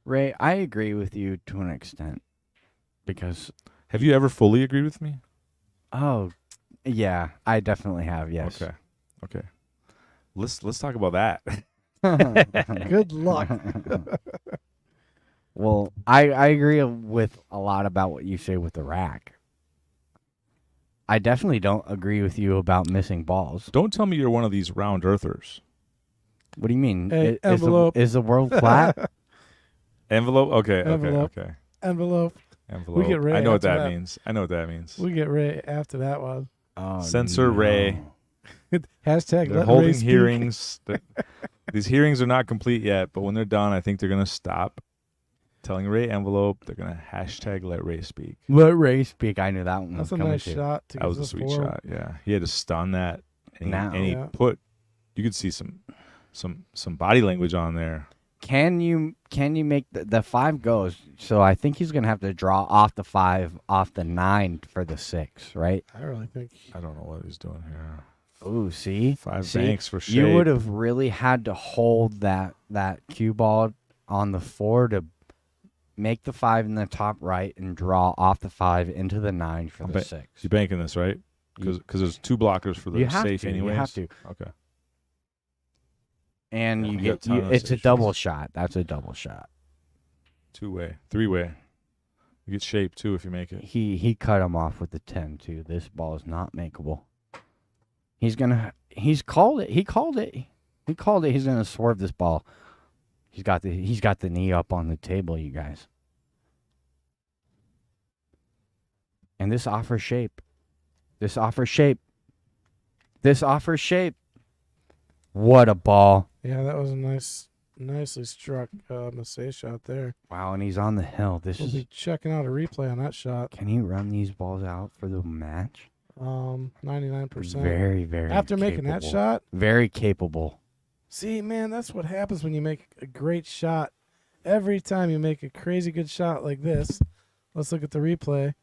[SPEAKER 2] Ray, I agree with you to an extent because
[SPEAKER 5] Have you ever fully agreed with me?
[SPEAKER 2] yeah, I definitely have. Yes.
[SPEAKER 5] Okay. Let's talk about that.
[SPEAKER 1] Good luck.
[SPEAKER 2] Well, I agree with a lot about what you say with the rack. I definitely don't agree with you about missing balls.
[SPEAKER 5] Don't tell me you're one of these round earthers.
[SPEAKER 2] What do you mean?
[SPEAKER 1] Hey, envelope.
[SPEAKER 2] Is the world flat?
[SPEAKER 5] Envelope? Okay.
[SPEAKER 1] Envelope. Envelope.
[SPEAKER 5] Envelope.
[SPEAKER 1] get Ray
[SPEAKER 5] I know what
[SPEAKER 1] after
[SPEAKER 5] that
[SPEAKER 1] that.
[SPEAKER 5] means. I know what that means.
[SPEAKER 1] We get Ray after that one.
[SPEAKER 2] Oh,
[SPEAKER 5] Censor Ray.
[SPEAKER 1] Hashtag
[SPEAKER 5] They're
[SPEAKER 1] let
[SPEAKER 5] holding
[SPEAKER 1] Ray speak.
[SPEAKER 5] hearings. These hearings are not complete yet, but when they're done, I think they're going to stop telling Ray envelope. They're going to hashtag let Ray speak.
[SPEAKER 2] Let Ray speak. I knew that one
[SPEAKER 1] That's
[SPEAKER 2] was
[SPEAKER 1] a
[SPEAKER 2] coming
[SPEAKER 1] nice
[SPEAKER 2] too.
[SPEAKER 1] shot. To
[SPEAKER 5] That
[SPEAKER 1] get
[SPEAKER 5] was a
[SPEAKER 1] the
[SPEAKER 5] sweet
[SPEAKER 1] 4.
[SPEAKER 5] shot. Yeah. He had to stun that. And
[SPEAKER 2] Now.
[SPEAKER 5] he
[SPEAKER 1] Yeah.
[SPEAKER 5] put, you could see some body language on there.
[SPEAKER 2] Can you make the 5 goes? So I think he's gonna have to draw off the 5, off the 9 for the 6, right?
[SPEAKER 1] I really think.
[SPEAKER 5] I don't know what he's doing here.
[SPEAKER 2] Ooh, see,
[SPEAKER 5] 5
[SPEAKER 2] See?
[SPEAKER 5] banks for shape.
[SPEAKER 2] You would have really had to hold that cue ball on the 4 to make the 5 in the top right and draw off the 5 into the 9 for the 6.
[SPEAKER 5] You're banking this, right? Because there's 2 blockers for the
[SPEAKER 2] You have
[SPEAKER 5] safe
[SPEAKER 2] to.
[SPEAKER 5] anyways.
[SPEAKER 2] You have to.
[SPEAKER 5] Okay.
[SPEAKER 2] And
[SPEAKER 5] Yeah,
[SPEAKER 2] you
[SPEAKER 5] we got
[SPEAKER 2] get
[SPEAKER 5] ton of
[SPEAKER 2] it's a
[SPEAKER 5] stations.
[SPEAKER 2] double shot. That's a double shot.
[SPEAKER 5] 2-way. 3-way. You get shape too if you make it.
[SPEAKER 2] He cut him off with the 10 too. This ball is not makeable. He's called it. He called it. He's gonna swerve this ball. He's got the knee up on the table, you guys. And this offers shape. This offers shape. What a ball.
[SPEAKER 1] Yeah, that was a nicely struck Massey shot there.
[SPEAKER 2] Wow, and he's on the hill.
[SPEAKER 1] We'll be checking out a replay on that shot.
[SPEAKER 2] Can he run these balls out for the match?
[SPEAKER 1] 99%.
[SPEAKER 2] Very, very
[SPEAKER 1] After making that
[SPEAKER 2] capable.
[SPEAKER 1] shot,
[SPEAKER 2] Very capable.
[SPEAKER 1] see, man, that's what happens when you make a great shot. Every time you make a crazy good shot like this, let's look at the replay.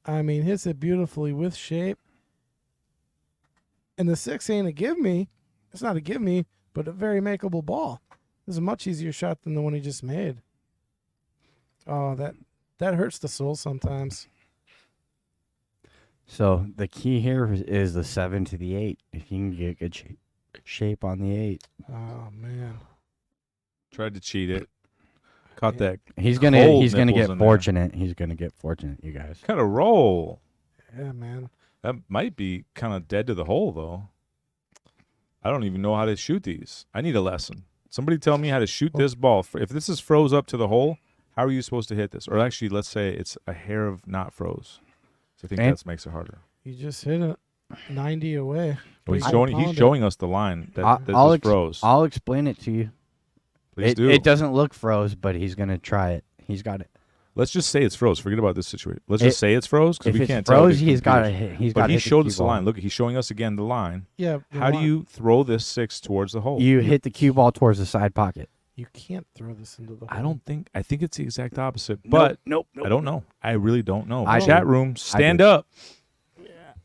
[SPEAKER 1] I mean, hits it beautifully with shape. And the 6 ain't a give me. It's not a give me, but a very makeable ball. This is a much easier shot than the one he just made. Oh, that hurts the soul sometimes.
[SPEAKER 2] So the key here is the 7 to the 8. If you can get good shape on the 8,
[SPEAKER 1] Oh, man.
[SPEAKER 5] Tried to cheat it. Caught that.
[SPEAKER 2] he's
[SPEAKER 5] Cold
[SPEAKER 2] gonna
[SPEAKER 5] nipples
[SPEAKER 2] get
[SPEAKER 5] in there.
[SPEAKER 2] fortunate. He's gonna get fortunate, you guys.
[SPEAKER 5] Kind of roll.
[SPEAKER 1] Yeah, man.
[SPEAKER 5] That might be kind of dead to the hole though. I don't even know how to shoot these. I need a lesson. Somebody tell me how to shoot this ball. If this is froze up to the hole, how are you supposed to hit this? Or actually, let's say it's a hair of not froze. So I think
[SPEAKER 2] And-
[SPEAKER 5] that makes it harder.
[SPEAKER 1] You just hit it 90 away.
[SPEAKER 5] Well, he's
[SPEAKER 1] Please
[SPEAKER 5] showing
[SPEAKER 1] pound it.
[SPEAKER 5] us the line that
[SPEAKER 2] I'll
[SPEAKER 5] this froze.
[SPEAKER 2] I'll explain it to you.
[SPEAKER 5] Please do.
[SPEAKER 2] It doesn't look froze, but he's gonna try it. He's got it.
[SPEAKER 5] Let's just say it's froze. Forget about this situation. Let's just say it's froze because
[SPEAKER 2] If
[SPEAKER 5] we
[SPEAKER 2] it's
[SPEAKER 5] can't
[SPEAKER 2] froze,
[SPEAKER 5] tell.
[SPEAKER 2] he's got to hit. He's got
[SPEAKER 5] But
[SPEAKER 2] to
[SPEAKER 5] he
[SPEAKER 2] hit
[SPEAKER 5] showed
[SPEAKER 2] the
[SPEAKER 5] us
[SPEAKER 2] cue
[SPEAKER 5] the
[SPEAKER 2] ball.
[SPEAKER 5] line. Look, he's showing us again the line.
[SPEAKER 1] Yeah.
[SPEAKER 5] How do you throw this 6 towards the hole?
[SPEAKER 2] You hit the cue ball towards the side pocket.
[SPEAKER 1] You can't throw this into the hole.
[SPEAKER 5] I think it's the exact opposite. But
[SPEAKER 2] nope.
[SPEAKER 5] I don't know. I really don't know.
[SPEAKER 2] I
[SPEAKER 5] Chat
[SPEAKER 2] do.
[SPEAKER 5] room, stand
[SPEAKER 2] do.
[SPEAKER 5] up.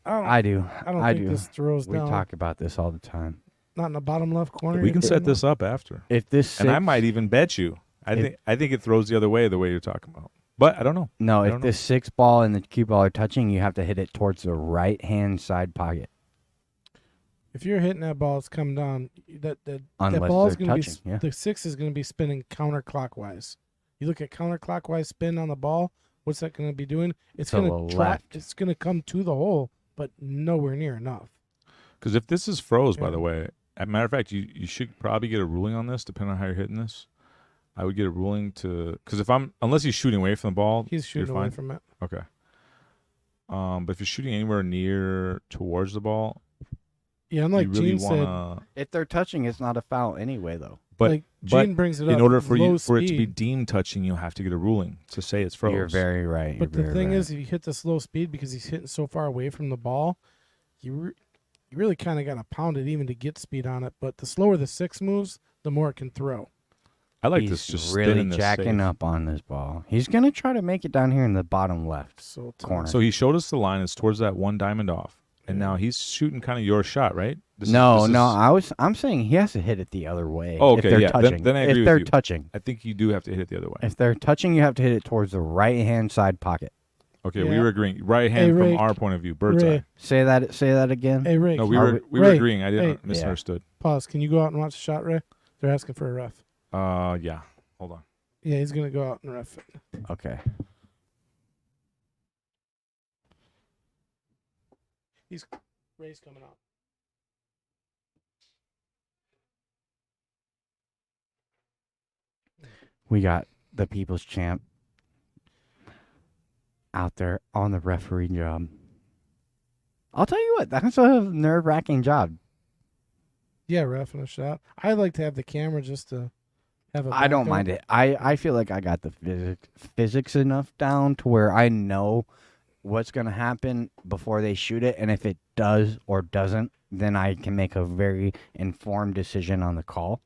[SPEAKER 2] I do.
[SPEAKER 1] I don't
[SPEAKER 2] I
[SPEAKER 1] think
[SPEAKER 2] do.
[SPEAKER 1] this throws
[SPEAKER 2] We
[SPEAKER 1] down.
[SPEAKER 2] talk about this all the time.
[SPEAKER 1] Not in the bottom left corner.
[SPEAKER 5] We can
[SPEAKER 1] You're
[SPEAKER 5] set
[SPEAKER 1] putting
[SPEAKER 5] this up after.
[SPEAKER 2] If this
[SPEAKER 5] And I
[SPEAKER 2] six-
[SPEAKER 5] might even bet you. I think it throws the other way you're talking about. But I don't know.
[SPEAKER 2] No,
[SPEAKER 5] I
[SPEAKER 2] if
[SPEAKER 5] don't
[SPEAKER 2] the 6 ball and the cue ball are touching, you have to hit it towards the right hand side pocket.
[SPEAKER 1] If you're hitting that ball, it's coming down. That
[SPEAKER 2] Unless
[SPEAKER 1] ball's
[SPEAKER 2] they're
[SPEAKER 1] gonna
[SPEAKER 2] touching,
[SPEAKER 1] be
[SPEAKER 2] yeah.
[SPEAKER 1] the 6 is going to be spinning counterclockwise. You look at counterclockwise spin on the ball. What's that going to be doing? It's
[SPEAKER 2] To
[SPEAKER 1] going
[SPEAKER 2] the
[SPEAKER 1] to
[SPEAKER 2] left.
[SPEAKER 1] It's going to come to the hole, but nowhere near enough.
[SPEAKER 5] Because if this is froze, by
[SPEAKER 1] Yeah.
[SPEAKER 5] the way, as a matter of fact, you should probably get a ruling on this, depending on how you're hitting this. I would get a ruling to because unless he's shooting away from the ball,
[SPEAKER 1] He's shooting
[SPEAKER 5] you're
[SPEAKER 1] away
[SPEAKER 5] fine.
[SPEAKER 1] from it.
[SPEAKER 5] Okay. But if you're shooting anywhere near towards the ball,
[SPEAKER 1] Yeah, and like
[SPEAKER 5] you really
[SPEAKER 1] Gene said,
[SPEAKER 5] want to.
[SPEAKER 2] If they're touching, it's not a foul anyway, though.
[SPEAKER 5] But
[SPEAKER 1] like
[SPEAKER 5] but
[SPEAKER 1] Gene brings it up.
[SPEAKER 5] in order for
[SPEAKER 1] low
[SPEAKER 5] it to be
[SPEAKER 1] speed.
[SPEAKER 5] deemed touching, you'll have to get a ruling to say it's froze.
[SPEAKER 2] You're very right.
[SPEAKER 1] But
[SPEAKER 2] You're
[SPEAKER 1] the
[SPEAKER 2] very
[SPEAKER 1] thing
[SPEAKER 2] right.
[SPEAKER 1] is, if you hit this low speed because he's hitting so far away from the ball, you really kind of got to pound it even to get speed on it. But the slower the 6 moves, the more it can throw.
[SPEAKER 5] I like
[SPEAKER 2] He's
[SPEAKER 5] this. Just
[SPEAKER 2] really
[SPEAKER 5] spinning this
[SPEAKER 2] jacking
[SPEAKER 5] safe.
[SPEAKER 2] up on this ball. He's gonna try to make it down here in the bottom left
[SPEAKER 1] So tough.
[SPEAKER 2] corner.
[SPEAKER 5] So he showed us the line. It's towards that one diamond off, and now he's shooting kind of your shot, right?
[SPEAKER 2] No, I'm saying he has to hit it the other way.
[SPEAKER 5] Oh,
[SPEAKER 2] if
[SPEAKER 5] okay,
[SPEAKER 2] they're
[SPEAKER 5] yeah.
[SPEAKER 2] touching.
[SPEAKER 5] Then I agree
[SPEAKER 2] if
[SPEAKER 5] with
[SPEAKER 2] they're
[SPEAKER 5] you.
[SPEAKER 2] touching.
[SPEAKER 5] I think you do have to hit it the other way.
[SPEAKER 2] If they're touching, you have to hit it towards the right-hand side pocket.
[SPEAKER 5] Okay,
[SPEAKER 1] Yeah.
[SPEAKER 5] we were agreeing. Right hand from
[SPEAKER 1] Rick.
[SPEAKER 5] our point of view, bird's
[SPEAKER 1] Ray.
[SPEAKER 5] eye.
[SPEAKER 2] Say that again.
[SPEAKER 1] Hey, Rick.
[SPEAKER 5] No, we
[SPEAKER 2] Are
[SPEAKER 5] were
[SPEAKER 1] Ray,
[SPEAKER 5] agreeing. I didn't
[SPEAKER 1] hey.
[SPEAKER 5] misunderstood.
[SPEAKER 1] Pause. Can you go out and watch the shot, Ray? They're asking for a ref.
[SPEAKER 5] Yeah. Hold on.
[SPEAKER 1] Yeah, he's gonna go out and ref it.
[SPEAKER 2] Okay.
[SPEAKER 1] Ray's coming out.
[SPEAKER 2] We got the people's champ out there on the referee job. I'll tell you what, that's a nerve-wracking job.
[SPEAKER 1] Yeah, reffing a shot. I like to have the camera just to have a.
[SPEAKER 2] I don't
[SPEAKER 1] backup.
[SPEAKER 2] mind it. I feel like I got the physics enough down to where I know what's going to happen before they shoot it, and if it does or doesn't, then I can make a very informed decision on the call.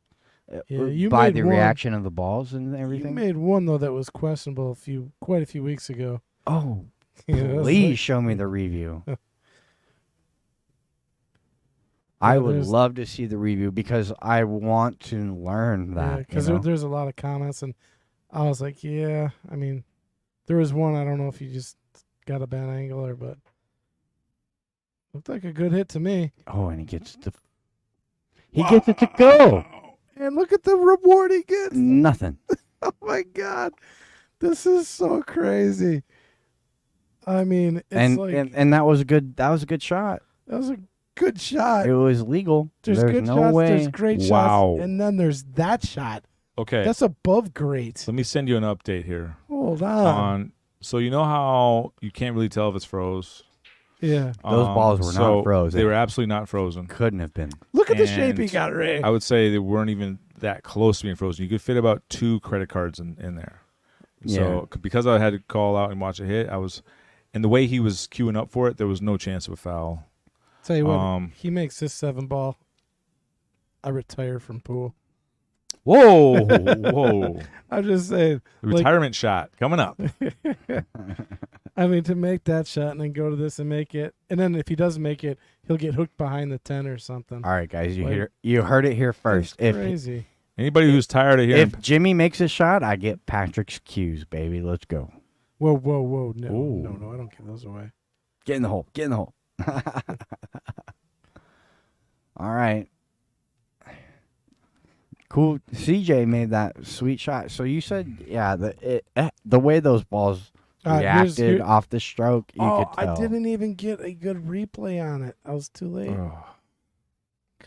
[SPEAKER 1] Yeah, you
[SPEAKER 2] by
[SPEAKER 1] made
[SPEAKER 2] the
[SPEAKER 1] one.
[SPEAKER 2] reaction of the balls and
[SPEAKER 1] You
[SPEAKER 2] everything.
[SPEAKER 1] made one though that was questionable quite a few weeks ago.
[SPEAKER 2] Oh,
[SPEAKER 1] Yeah, it was
[SPEAKER 2] please
[SPEAKER 1] like-
[SPEAKER 2] show me the review. I
[SPEAKER 1] Yeah,
[SPEAKER 2] would
[SPEAKER 1] there's-
[SPEAKER 2] love to see the review because I want to learn that.
[SPEAKER 1] because there's a lot of comments, and I was like, yeah. I mean, there was one. I don't know if you just got a bad angle but looked like a good hit to me.
[SPEAKER 2] Oh, and he gets gets it to go.
[SPEAKER 1] And look at the reward he gets.
[SPEAKER 2] Nothing.
[SPEAKER 1] Oh my god, this is so crazy. I mean, it's
[SPEAKER 2] And,
[SPEAKER 1] like
[SPEAKER 2] and that was a good shot.
[SPEAKER 1] that was a good shot.
[SPEAKER 2] It was legal.
[SPEAKER 1] There's
[SPEAKER 2] There's
[SPEAKER 1] good
[SPEAKER 2] no
[SPEAKER 1] shots.
[SPEAKER 2] way.
[SPEAKER 1] There's great
[SPEAKER 5] Wow.
[SPEAKER 1] shots, and then there's that shot.
[SPEAKER 5] Okay.
[SPEAKER 1] That's above great.
[SPEAKER 5] Let me send you an update here.
[SPEAKER 1] Hold on.
[SPEAKER 5] So you know how you can't really tell if it's froze?
[SPEAKER 1] Yeah.
[SPEAKER 2] Those balls were
[SPEAKER 5] so
[SPEAKER 2] not frozen.
[SPEAKER 5] They were absolutely not frozen.
[SPEAKER 2] Couldn't have been.
[SPEAKER 1] Look at the shape he
[SPEAKER 5] And
[SPEAKER 1] got, Ray.
[SPEAKER 5] I would say they weren't even that close to being frozen. You could fit about 2 credit cards in there. So because I had to call out and watch a hit, and the way he was queuing up for it, there was no chance of a foul.
[SPEAKER 1] Tell you what, he makes this 7 ball. I retire from pool.
[SPEAKER 5] Whoa, whoa.
[SPEAKER 1] I'm just saying.
[SPEAKER 5] The retirement shot coming up.
[SPEAKER 1] I mean, to make that shot and then go to this and make it, and then if he doesn't make it, he'll get hooked behind the 10 or something.
[SPEAKER 2] All right, guys,
[SPEAKER 1] Like-
[SPEAKER 2] you heard it here first.
[SPEAKER 1] That's crazy.
[SPEAKER 5] Anybody who's tired of hearing
[SPEAKER 2] If Jimmy makes a shot, I get Patrick's cues, baby. Let's go.
[SPEAKER 1] Whoa, whoa, whoa. No,
[SPEAKER 5] Ooh.
[SPEAKER 1] no, I don't give those away.
[SPEAKER 2] Get in the hole. Get in the hole. All right. Cool. CJ made that sweet shot. So you said, yeah, the way those balls reacted off the stroke, you could tell.
[SPEAKER 1] I didn't even get a good replay on it. I was too late.
[SPEAKER 5] Oh.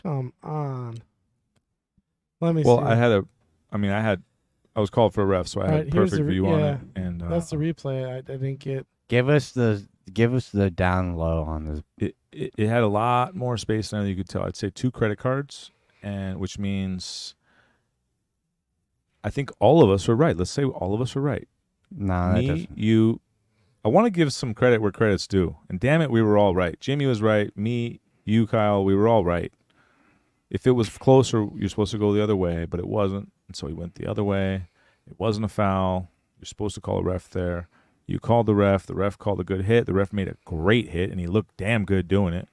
[SPEAKER 1] Come on. Let me
[SPEAKER 5] Well,
[SPEAKER 1] see.
[SPEAKER 5] I was called for a ref, so I
[SPEAKER 1] All
[SPEAKER 5] had
[SPEAKER 1] right, here's
[SPEAKER 5] perfect
[SPEAKER 1] the
[SPEAKER 5] view on it. And
[SPEAKER 1] That's the replay I didn't get.
[SPEAKER 2] Give us the down low on this.
[SPEAKER 5] it had a lot more space than you could tell. I'd say 2 credit cards, and which means I think all of us were right. Let's say all of us were right.
[SPEAKER 2] No, that
[SPEAKER 5] Me,
[SPEAKER 2] doesn't.
[SPEAKER 5] you. I want to give some credit where credit's due. And damn it, we were all right. Jimmy was right. Me, you, Kyle, we were all right. If it was closer, you're supposed to go the other way, but it wasn't. And so he went the other way. It wasn't a foul. You're supposed to call a ref there. You called the ref. The ref called a good hit. The ref made a great hit, and he looked damn good doing it.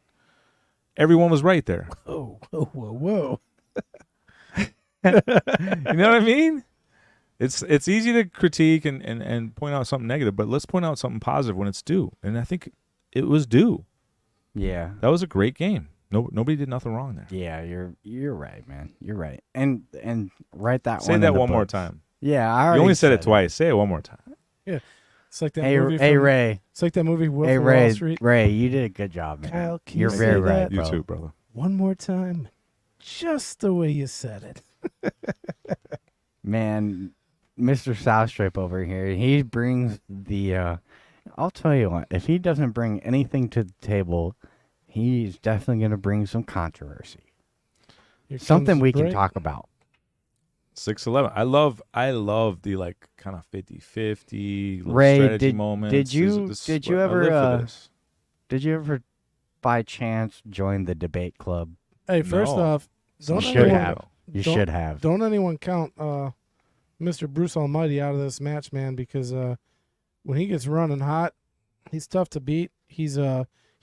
[SPEAKER 5] Everyone was right there.
[SPEAKER 1] Whoa, whoa, whoa, whoa.
[SPEAKER 5] You know what I mean? It's easy to critique and point out something negative, but let's point out something positive when it's due. And I think it was due.
[SPEAKER 2] Yeah.
[SPEAKER 5] That was a great game. Nobody did nothing wrong there.
[SPEAKER 2] Yeah, you're right, man. You're right. And write that
[SPEAKER 5] Say
[SPEAKER 2] one.
[SPEAKER 5] that
[SPEAKER 2] in the
[SPEAKER 5] one more
[SPEAKER 2] books.
[SPEAKER 5] time.
[SPEAKER 2] Yeah, I
[SPEAKER 5] You
[SPEAKER 2] already
[SPEAKER 5] only said it twice. Say it one more time.
[SPEAKER 1] It's like that
[SPEAKER 2] Hey,
[SPEAKER 1] movie.
[SPEAKER 2] hey,
[SPEAKER 1] from-
[SPEAKER 2] Ray.
[SPEAKER 1] It's like that movie Wolf
[SPEAKER 2] Hey,
[SPEAKER 1] of
[SPEAKER 2] Ray.
[SPEAKER 1] Wall Street.
[SPEAKER 2] Ray, you did a good job, man.
[SPEAKER 1] Kyle, can
[SPEAKER 2] you're
[SPEAKER 1] you
[SPEAKER 2] very
[SPEAKER 1] say
[SPEAKER 2] right,
[SPEAKER 1] that?
[SPEAKER 5] You
[SPEAKER 2] bro.
[SPEAKER 5] too, brother.
[SPEAKER 1] One more time, just the way you said it.
[SPEAKER 2] Man, Mr. Southstrip over here, he brings the. I'll tell you what. If he doesn't bring anything to the table, he's definitely going to bring some controversy.
[SPEAKER 1] Here comes
[SPEAKER 2] Something
[SPEAKER 1] the
[SPEAKER 2] we can
[SPEAKER 1] break.
[SPEAKER 2] talk about.
[SPEAKER 5] 6-11. I love the like kind of 50-50 little
[SPEAKER 2] Ray,
[SPEAKER 5] strategy
[SPEAKER 2] did
[SPEAKER 5] moments.
[SPEAKER 2] you
[SPEAKER 5] This is
[SPEAKER 2] did you
[SPEAKER 5] what I
[SPEAKER 2] ever
[SPEAKER 5] live for this.
[SPEAKER 2] did you ever by chance join the debate club?
[SPEAKER 1] Hey, first
[SPEAKER 5] No.
[SPEAKER 1] off,
[SPEAKER 2] You
[SPEAKER 1] don't
[SPEAKER 2] should
[SPEAKER 1] anyone,
[SPEAKER 2] have. You
[SPEAKER 1] don't-
[SPEAKER 2] should have.
[SPEAKER 1] Don't anyone count Mr. Bruce Almighty out of this match, man, because when he gets running hot, he's tough to beat. He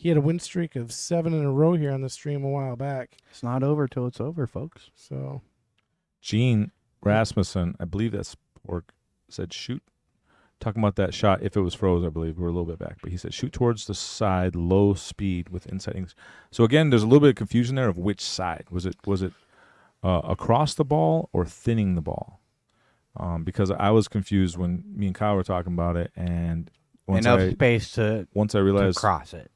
[SPEAKER 1] had a win streak of 7 in a row here on the stream a while back.
[SPEAKER 2] It's not over till it's over, folks.
[SPEAKER 1] So
[SPEAKER 5] Gene Rasmussen, I believe that's Pork, said shoot. Talking about that shot, if it was froze, I believe we're a little bit back, but he said shoot towards the side, low speed with inside. So again, there's a little bit of confusion there of which side was it across the ball or thinning the ball? Because I was confused when me and Kyle were talking about it, and once
[SPEAKER 2] space to
[SPEAKER 5] I realized
[SPEAKER 2] cross it.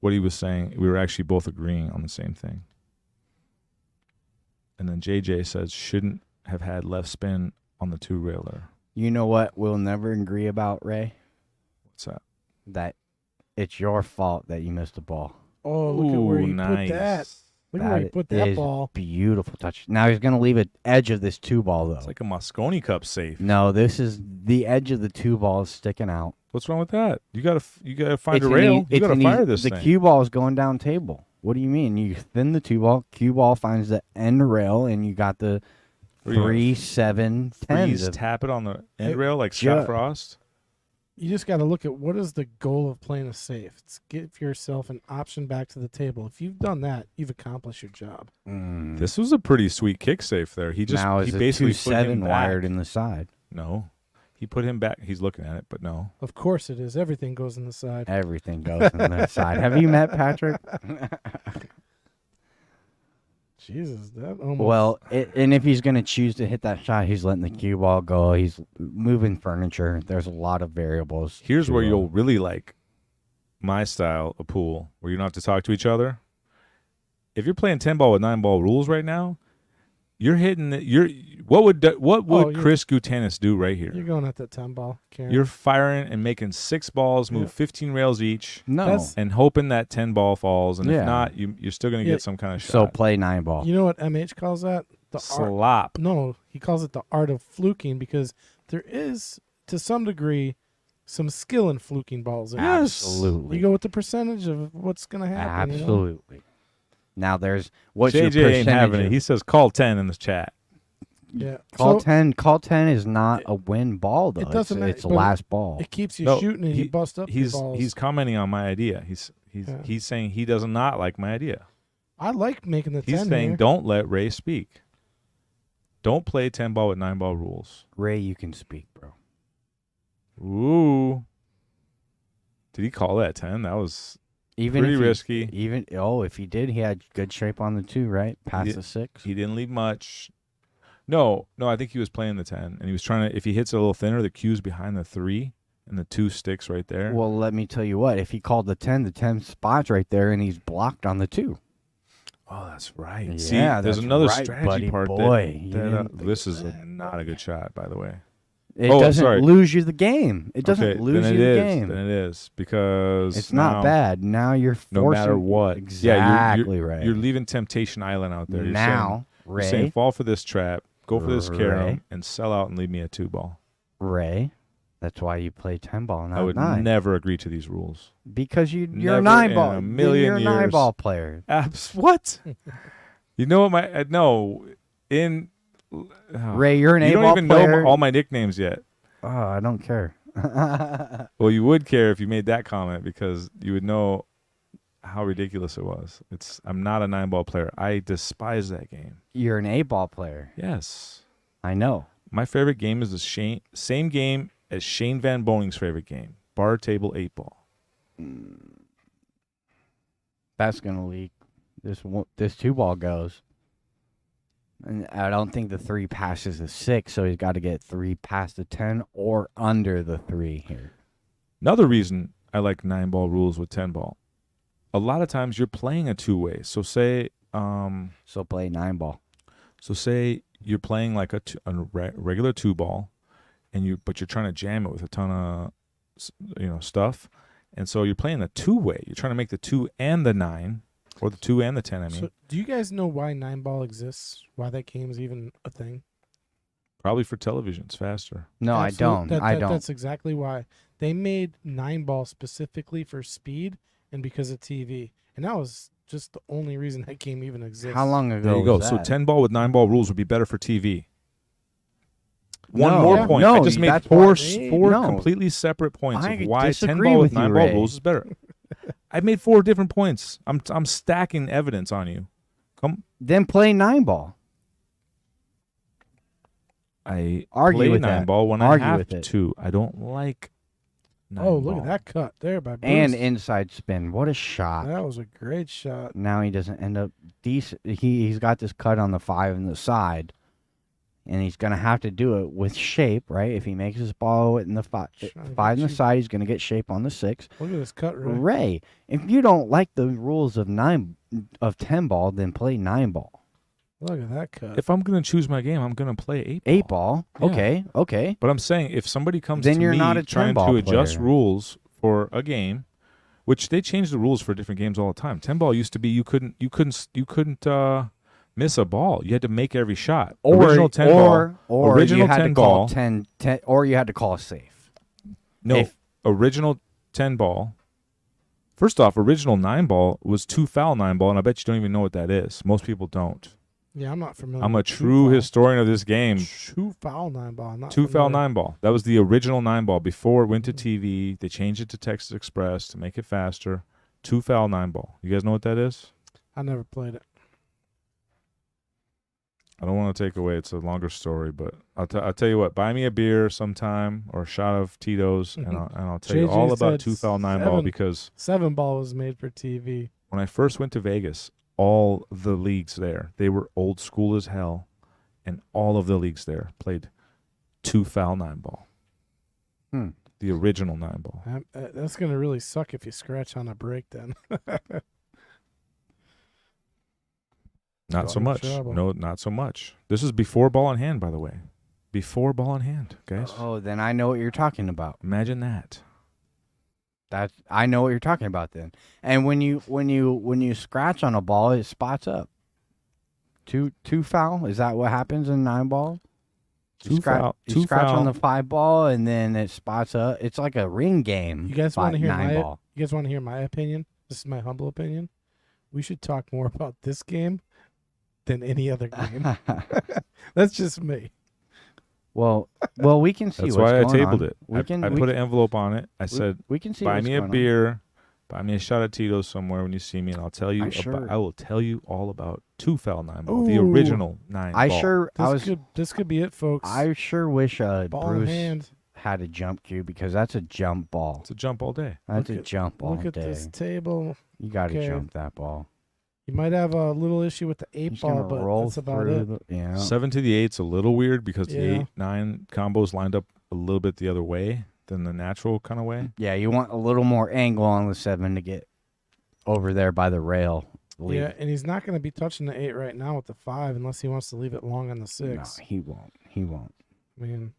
[SPEAKER 5] what he was saying, we were actually both agreeing on the same thing. And then JJ says shouldn't have had left spin on the 2-railer.
[SPEAKER 2] You know what we'll never agree about, Ray?
[SPEAKER 5] What's that?
[SPEAKER 2] That it's your fault that you missed the ball.
[SPEAKER 1] oh, look at where he
[SPEAKER 5] nice.
[SPEAKER 1] put that. Look at where he put that
[SPEAKER 2] is
[SPEAKER 1] ball.
[SPEAKER 2] Beautiful touch. Now he's going to leave an edge of this 2-ball, though.
[SPEAKER 5] It's like a Mosconi Cup safe.
[SPEAKER 2] No, this is the edge of the 2-ball is sticking out.
[SPEAKER 5] What's wrong with that? You gotta find
[SPEAKER 2] It's
[SPEAKER 5] a
[SPEAKER 2] an
[SPEAKER 5] rail.
[SPEAKER 2] e-
[SPEAKER 5] You
[SPEAKER 2] it's
[SPEAKER 5] gotta
[SPEAKER 2] an
[SPEAKER 5] fire
[SPEAKER 2] e-
[SPEAKER 5] this
[SPEAKER 2] the
[SPEAKER 5] thing.
[SPEAKER 2] cue ball is going down table. What do you mean? You thin the 2-ball, cue ball finds the end rail, and you got the
[SPEAKER 5] What are you
[SPEAKER 2] 3, 7, 10.
[SPEAKER 5] Freeze, tap it on the end
[SPEAKER 1] Hey,
[SPEAKER 5] rail like
[SPEAKER 2] ju-
[SPEAKER 5] Scott Frost.
[SPEAKER 1] You just got to look at what is the goal of playing a safe. It's give yourself an option back to the table. If you've done that, you've accomplished your job.
[SPEAKER 5] This was a pretty sweet kick safe there. He just
[SPEAKER 2] now
[SPEAKER 5] he
[SPEAKER 2] is the
[SPEAKER 5] basically
[SPEAKER 2] 2,
[SPEAKER 5] put him
[SPEAKER 2] 7
[SPEAKER 5] back.
[SPEAKER 2] wired in the side.
[SPEAKER 5] No, he put him back. He's looking at it, but no.
[SPEAKER 1] Of course it is. Everything goes in the side.
[SPEAKER 2] Everything goes in the side. Have you met Patrick?
[SPEAKER 1] Jesus, that almost.
[SPEAKER 2] Well, and if he's going to choose to hit that shot, he's letting the cue ball go. He's moving furniture. There's a lot of variables.
[SPEAKER 5] Here's
[SPEAKER 2] to,
[SPEAKER 5] where you'll really like my style of pool, where you don't have to talk to each other. If you're playing 10-ball with 9-ball rules right now, you're hitting it. What would Chris Gutanis do right here?
[SPEAKER 1] You're going at that 10 ball, Karen.
[SPEAKER 5] You're firing and making 6 balls, move
[SPEAKER 1] Yeah.
[SPEAKER 5] 15 rails each,
[SPEAKER 2] No.
[SPEAKER 1] That's-
[SPEAKER 5] and hoping that 10-ball falls. And
[SPEAKER 2] Yeah.
[SPEAKER 5] if not, you're still going to
[SPEAKER 1] Yeah.
[SPEAKER 5] get some kind of shot.
[SPEAKER 2] So play 9-ball.
[SPEAKER 1] You know what MH calls that? The art.
[SPEAKER 5] Slop.
[SPEAKER 1] No, he calls it the art of fluking because there is, to some degree, some skill in fluking balls. And
[SPEAKER 2] Absolutely.
[SPEAKER 1] You go with the percentage of what's going to happen. You know?
[SPEAKER 2] Absolutely. Now there's what's your
[SPEAKER 5] JJ ain't having
[SPEAKER 2] percentage?
[SPEAKER 5] it. He says call 10 in the chat.
[SPEAKER 1] Yeah.
[SPEAKER 2] Call
[SPEAKER 1] So
[SPEAKER 2] 10. Call 10 is not a win ball though.
[SPEAKER 1] it doesn't
[SPEAKER 2] it's,
[SPEAKER 1] matter,
[SPEAKER 2] it's the
[SPEAKER 1] but
[SPEAKER 2] last ball.
[SPEAKER 1] it keeps you
[SPEAKER 5] No,
[SPEAKER 1] shooting and
[SPEAKER 5] he-
[SPEAKER 1] you bust up your
[SPEAKER 5] He's
[SPEAKER 1] balls.
[SPEAKER 5] commenting on my idea.
[SPEAKER 1] Yeah.
[SPEAKER 5] He's saying he does not like my idea.
[SPEAKER 1] I like making the 10
[SPEAKER 5] He's saying
[SPEAKER 1] here.
[SPEAKER 5] don't let Ray speak. Don't play 10-ball with 9-ball rules.
[SPEAKER 2] Ray, you can speak, bro.
[SPEAKER 5] Ooh. Did he call that 10? That was
[SPEAKER 2] Even
[SPEAKER 5] pretty
[SPEAKER 2] if he-
[SPEAKER 5] risky.
[SPEAKER 2] if he did, he had good shape on the 2, right? Past
[SPEAKER 5] did-
[SPEAKER 2] the 6.
[SPEAKER 5] He didn't leave much. No, I think he was playing the 10, and he was trying to. If he hits it a little thinner, the cue's behind the 3, and the 2 sticks right there.
[SPEAKER 2] Well, let me tell you what. If he called the 10 spot's right there, and he's blocked on the 2.
[SPEAKER 5] Oh, that's right.
[SPEAKER 2] Yeah,
[SPEAKER 5] See, there's
[SPEAKER 2] that's
[SPEAKER 5] another
[SPEAKER 2] right,
[SPEAKER 5] strategy
[SPEAKER 2] buddy
[SPEAKER 5] part.
[SPEAKER 2] boy. You
[SPEAKER 5] that
[SPEAKER 2] didn't think
[SPEAKER 5] this
[SPEAKER 2] of
[SPEAKER 5] is
[SPEAKER 2] that.
[SPEAKER 5] not a good shot, by the way.
[SPEAKER 2] It
[SPEAKER 5] Oh,
[SPEAKER 2] doesn't
[SPEAKER 5] sorry.
[SPEAKER 2] lose you the game. It doesn't
[SPEAKER 5] Okay,
[SPEAKER 2] lose
[SPEAKER 5] then
[SPEAKER 2] you
[SPEAKER 5] it
[SPEAKER 2] the
[SPEAKER 5] is.
[SPEAKER 2] game.
[SPEAKER 5] Then it is because
[SPEAKER 2] It's
[SPEAKER 5] now,
[SPEAKER 2] not bad. Now you're forcing.
[SPEAKER 5] No matter what.
[SPEAKER 2] Exactly
[SPEAKER 5] you're,
[SPEAKER 2] right.
[SPEAKER 5] You're leaving Temptation Island out there. You're
[SPEAKER 2] now,
[SPEAKER 5] you're saying
[SPEAKER 2] Ray,
[SPEAKER 5] fall for this trap, go for this
[SPEAKER 2] Ray.
[SPEAKER 5] carom, and sell out and leave me a 2-ball.
[SPEAKER 2] Ray. That's why you play 10-ball, not
[SPEAKER 5] I would
[SPEAKER 2] 9.
[SPEAKER 5] never agree to these rules.
[SPEAKER 2] Because you're
[SPEAKER 5] Never
[SPEAKER 2] a 9-ball.
[SPEAKER 5] in a million
[SPEAKER 2] You're a
[SPEAKER 5] years.
[SPEAKER 2] 9-ball player.
[SPEAKER 5] What? You know what my no in oh,
[SPEAKER 2] Ray, you're an
[SPEAKER 5] you
[SPEAKER 2] 8-ball
[SPEAKER 5] don't even
[SPEAKER 2] player.
[SPEAKER 5] know all my nicknames yet.
[SPEAKER 2] Oh, I don't care.
[SPEAKER 5] Well, you would care if you made that comment because you would know how ridiculous it was. I'm not a 9-ball player. I despise that game.
[SPEAKER 2] You're an 8-ball player.
[SPEAKER 5] Yes.
[SPEAKER 2] I know.
[SPEAKER 5] My favorite game is the same game as Shane Van Boning's favorite game, bar table 8-ball.
[SPEAKER 2] That's gonna leak. This 2-ball goes. And I don't think the 3 passes the 6, so he's got to get 3 past the 10 or under the 3 here.
[SPEAKER 5] Another reason I like 9-ball rules with 10-ball. A lot of times you're playing a 2-way. So say
[SPEAKER 2] So play 9-ball.
[SPEAKER 5] So say you're playing like a regular 2-ball, but you're trying to jam it with a ton of stuff, and so you're playing a 2-way. You're trying to make the 2 and the 9, or the 2 and the 10. I mean,
[SPEAKER 1] So, do you guys know why 9-ball exists? Why that game is even a thing?
[SPEAKER 5] probably for television, it's faster.
[SPEAKER 2] No, I don't.
[SPEAKER 1] That's exactly why they made 9-ball specifically for speed and because of TV, and that was just the only reason that game even exists.
[SPEAKER 2] How long ago
[SPEAKER 5] There you go.
[SPEAKER 2] was
[SPEAKER 5] So
[SPEAKER 2] that?
[SPEAKER 5] 10-ball with 9-ball rules would be better for TV. one
[SPEAKER 2] No,
[SPEAKER 5] more point.
[SPEAKER 2] no,
[SPEAKER 5] I just made
[SPEAKER 2] that's
[SPEAKER 5] four
[SPEAKER 2] why-
[SPEAKER 5] four
[SPEAKER 2] no.
[SPEAKER 5] completely separate points
[SPEAKER 2] I
[SPEAKER 5] of why 10
[SPEAKER 2] disagree
[SPEAKER 5] ball
[SPEAKER 2] with
[SPEAKER 5] with
[SPEAKER 2] you,
[SPEAKER 5] 9 ball
[SPEAKER 2] Ray.
[SPEAKER 5] rules is better. I made 4 different points. I'm stacking evidence on you.
[SPEAKER 2] Then play 9 ball.
[SPEAKER 5] I
[SPEAKER 2] Argue
[SPEAKER 5] play
[SPEAKER 2] with
[SPEAKER 5] 9
[SPEAKER 2] that.
[SPEAKER 5] ball when
[SPEAKER 2] Argue
[SPEAKER 5] I have
[SPEAKER 2] with it.
[SPEAKER 5] to. I don't like 9
[SPEAKER 1] Oh,
[SPEAKER 5] ball.
[SPEAKER 1] look at that cut there by Bruce.
[SPEAKER 2] And inside spin. What a shot.
[SPEAKER 1] That was a great shot.
[SPEAKER 2] Now he doesn't end up decent. He's got this cut on the 5 in the side, and he's gonna have to do it with shape, right? If he makes his ball in the 5
[SPEAKER 1] Trying to
[SPEAKER 2] in
[SPEAKER 1] get
[SPEAKER 2] the
[SPEAKER 1] you-
[SPEAKER 2] side, he's gonna get shape on the 6.
[SPEAKER 1] Look at this cut, Ray.
[SPEAKER 2] Ray, if you don't like the rules of 10 ball, then play 9 ball.
[SPEAKER 1] Look at that cut.
[SPEAKER 5] If I'm going to choose my game, I'm going to play 8 ball.
[SPEAKER 2] 8 ball.
[SPEAKER 5] Yeah.
[SPEAKER 2] Okay.
[SPEAKER 5] But I'm saying if somebody comes
[SPEAKER 2] Then
[SPEAKER 5] to
[SPEAKER 2] you're
[SPEAKER 5] me
[SPEAKER 2] not a
[SPEAKER 5] trying
[SPEAKER 2] 10-ball
[SPEAKER 5] to adjust
[SPEAKER 2] player.
[SPEAKER 5] rules for a game, which they change the rules for different games all the time. 10 ball used to be you couldn't miss a ball. You had to make every shot. Original 10 ball.
[SPEAKER 2] Or
[SPEAKER 5] Original
[SPEAKER 2] you had
[SPEAKER 5] 10
[SPEAKER 2] to call
[SPEAKER 5] ball.
[SPEAKER 2] 10, or you had to call a safe.
[SPEAKER 5] No,
[SPEAKER 2] If-
[SPEAKER 5] original 10 ball. First off, original 9 ball was 2 foul 9 ball, and I bet you don't even know what that is. Most people don't.
[SPEAKER 1] Yeah, I'm not familiar.
[SPEAKER 5] I'm a
[SPEAKER 1] with
[SPEAKER 5] true
[SPEAKER 1] foul.
[SPEAKER 5] historian of this game.
[SPEAKER 1] 2 foul 9 ball. I'm not
[SPEAKER 5] 2 foul
[SPEAKER 1] familiar.
[SPEAKER 5] 9 ball. That was the original 9 ball before it went to TV. They changed it to Texas Express to make it faster. 2 foul 9 ball. You guys know what that is?
[SPEAKER 1] I never played it.
[SPEAKER 5] I don't want to take away. It's a longer story, but I'll tell you what. Buy me a beer sometime or a shot of Tito's, and I'll tell you
[SPEAKER 1] JJ
[SPEAKER 5] all about
[SPEAKER 1] said
[SPEAKER 5] 2 foul 9 ball
[SPEAKER 1] 7.
[SPEAKER 5] because
[SPEAKER 1] 7 ball was made for TV.
[SPEAKER 5] when I first went to Vegas, all the leagues there, they were old school as hell, and all of the leagues there played 2 foul 9 ball. The original 9 ball.
[SPEAKER 1] That's going to really suck if you scratch on a break then.
[SPEAKER 5] Not so
[SPEAKER 1] Got in
[SPEAKER 5] much.
[SPEAKER 1] trouble.
[SPEAKER 5] No, not so much. This is before ball in hand, by the way. Before ball in hand, guys.
[SPEAKER 2] Oh, then I know what you're talking about.
[SPEAKER 5] Imagine that.
[SPEAKER 2] I know what you're talking about then. And when you scratch on a ball, it spots up. Two foul. Is that what happens in 9 ball? You
[SPEAKER 5] Two foul.
[SPEAKER 2] You
[SPEAKER 5] Two
[SPEAKER 2] scratch
[SPEAKER 5] foul.
[SPEAKER 2] on the 5 ball, and then it spots up. It's like a ring game.
[SPEAKER 1] You guys want to hear
[SPEAKER 2] 9
[SPEAKER 1] my
[SPEAKER 2] ball.
[SPEAKER 1] You guys want to hear my opinion? This is my humble opinion. We should talk more about this game than any other game. That's just me.
[SPEAKER 2] Well, we can see.
[SPEAKER 5] That's
[SPEAKER 2] what's
[SPEAKER 5] why I
[SPEAKER 2] going
[SPEAKER 5] tabled
[SPEAKER 2] on.
[SPEAKER 5] it.
[SPEAKER 2] We can.
[SPEAKER 5] I
[SPEAKER 2] we
[SPEAKER 5] put
[SPEAKER 2] can-
[SPEAKER 5] an envelope on it. I said,
[SPEAKER 2] we can see.
[SPEAKER 5] buy
[SPEAKER 2] what's
[SPEAKER 5] me a
[SPEAKER 2] going on.
[SPEAKER 5] beer, buy me a shot of Tito's somewhere when you see me, and I'll tell you.
[SPEAKER 2] I
[SPEAKER 5] I will tell you all about 2 foul 9 ball, the
[SPEAKER 1] Ooh.
[SPEAKER 5] original 9
[SPEAKER 2] I
[SPEAKER 5] ball.
[SPEAKER 2] sure.
[SPEAKER 1] This could be it, folks.
[SPEAKER 2] I sure wish
[SPEAKER 1] ball in
[SPEAKER 2] Bruce
[SPEAKER 1] hand.
[SPEAKER 2] had a jump cue because that's a jump ball.
[SPEAKER 5] It's a jump all day.
[SPEAKER 2] That's
[SPEAKER 1] Look
[SPEAKER 2] a
[SPEAKER 1] at-
[SPEAKER 2] jump all
[SPEAKER 1] Look at
[SPEAKER 2] day.
[SPEAKER 1] this table.
[SPEAKER 2] You got to
[SPEAKER 1] Okay.
[SPEAKER 2] jump that ball.
[SPEAKER 1] You might have a little issue with the 8
[SPEAKER 2] He's
[SPEAKER 1] ball,
[SPEAKER 2] gonna
[SPEAKER 1] but
[SPEAKER 2] roll
[SPEAKER 1] that's about
[SPEAKER 2] through
[SPEAKER 1] it.
[SPEAKER 2] yeah.
[SPEAKER 5] 7 to the 8's a little weird because the
[SPEAKER 1] Yeah.
[SPEAKER 5] 8-9 combos lined up a little bit the other way than the natural kind of way.
[SPEAKER 2] Yeah, you want a little more angle on the 7 to get over there by the rail.
[SPEAKER 1] Yeah, and he's not going to be touching the 8 right now with the 5 unless he wants to leave it long on the 6.
[SPEAKER 2] No, he won't. He won't.
[SPEAKER 1] I mean,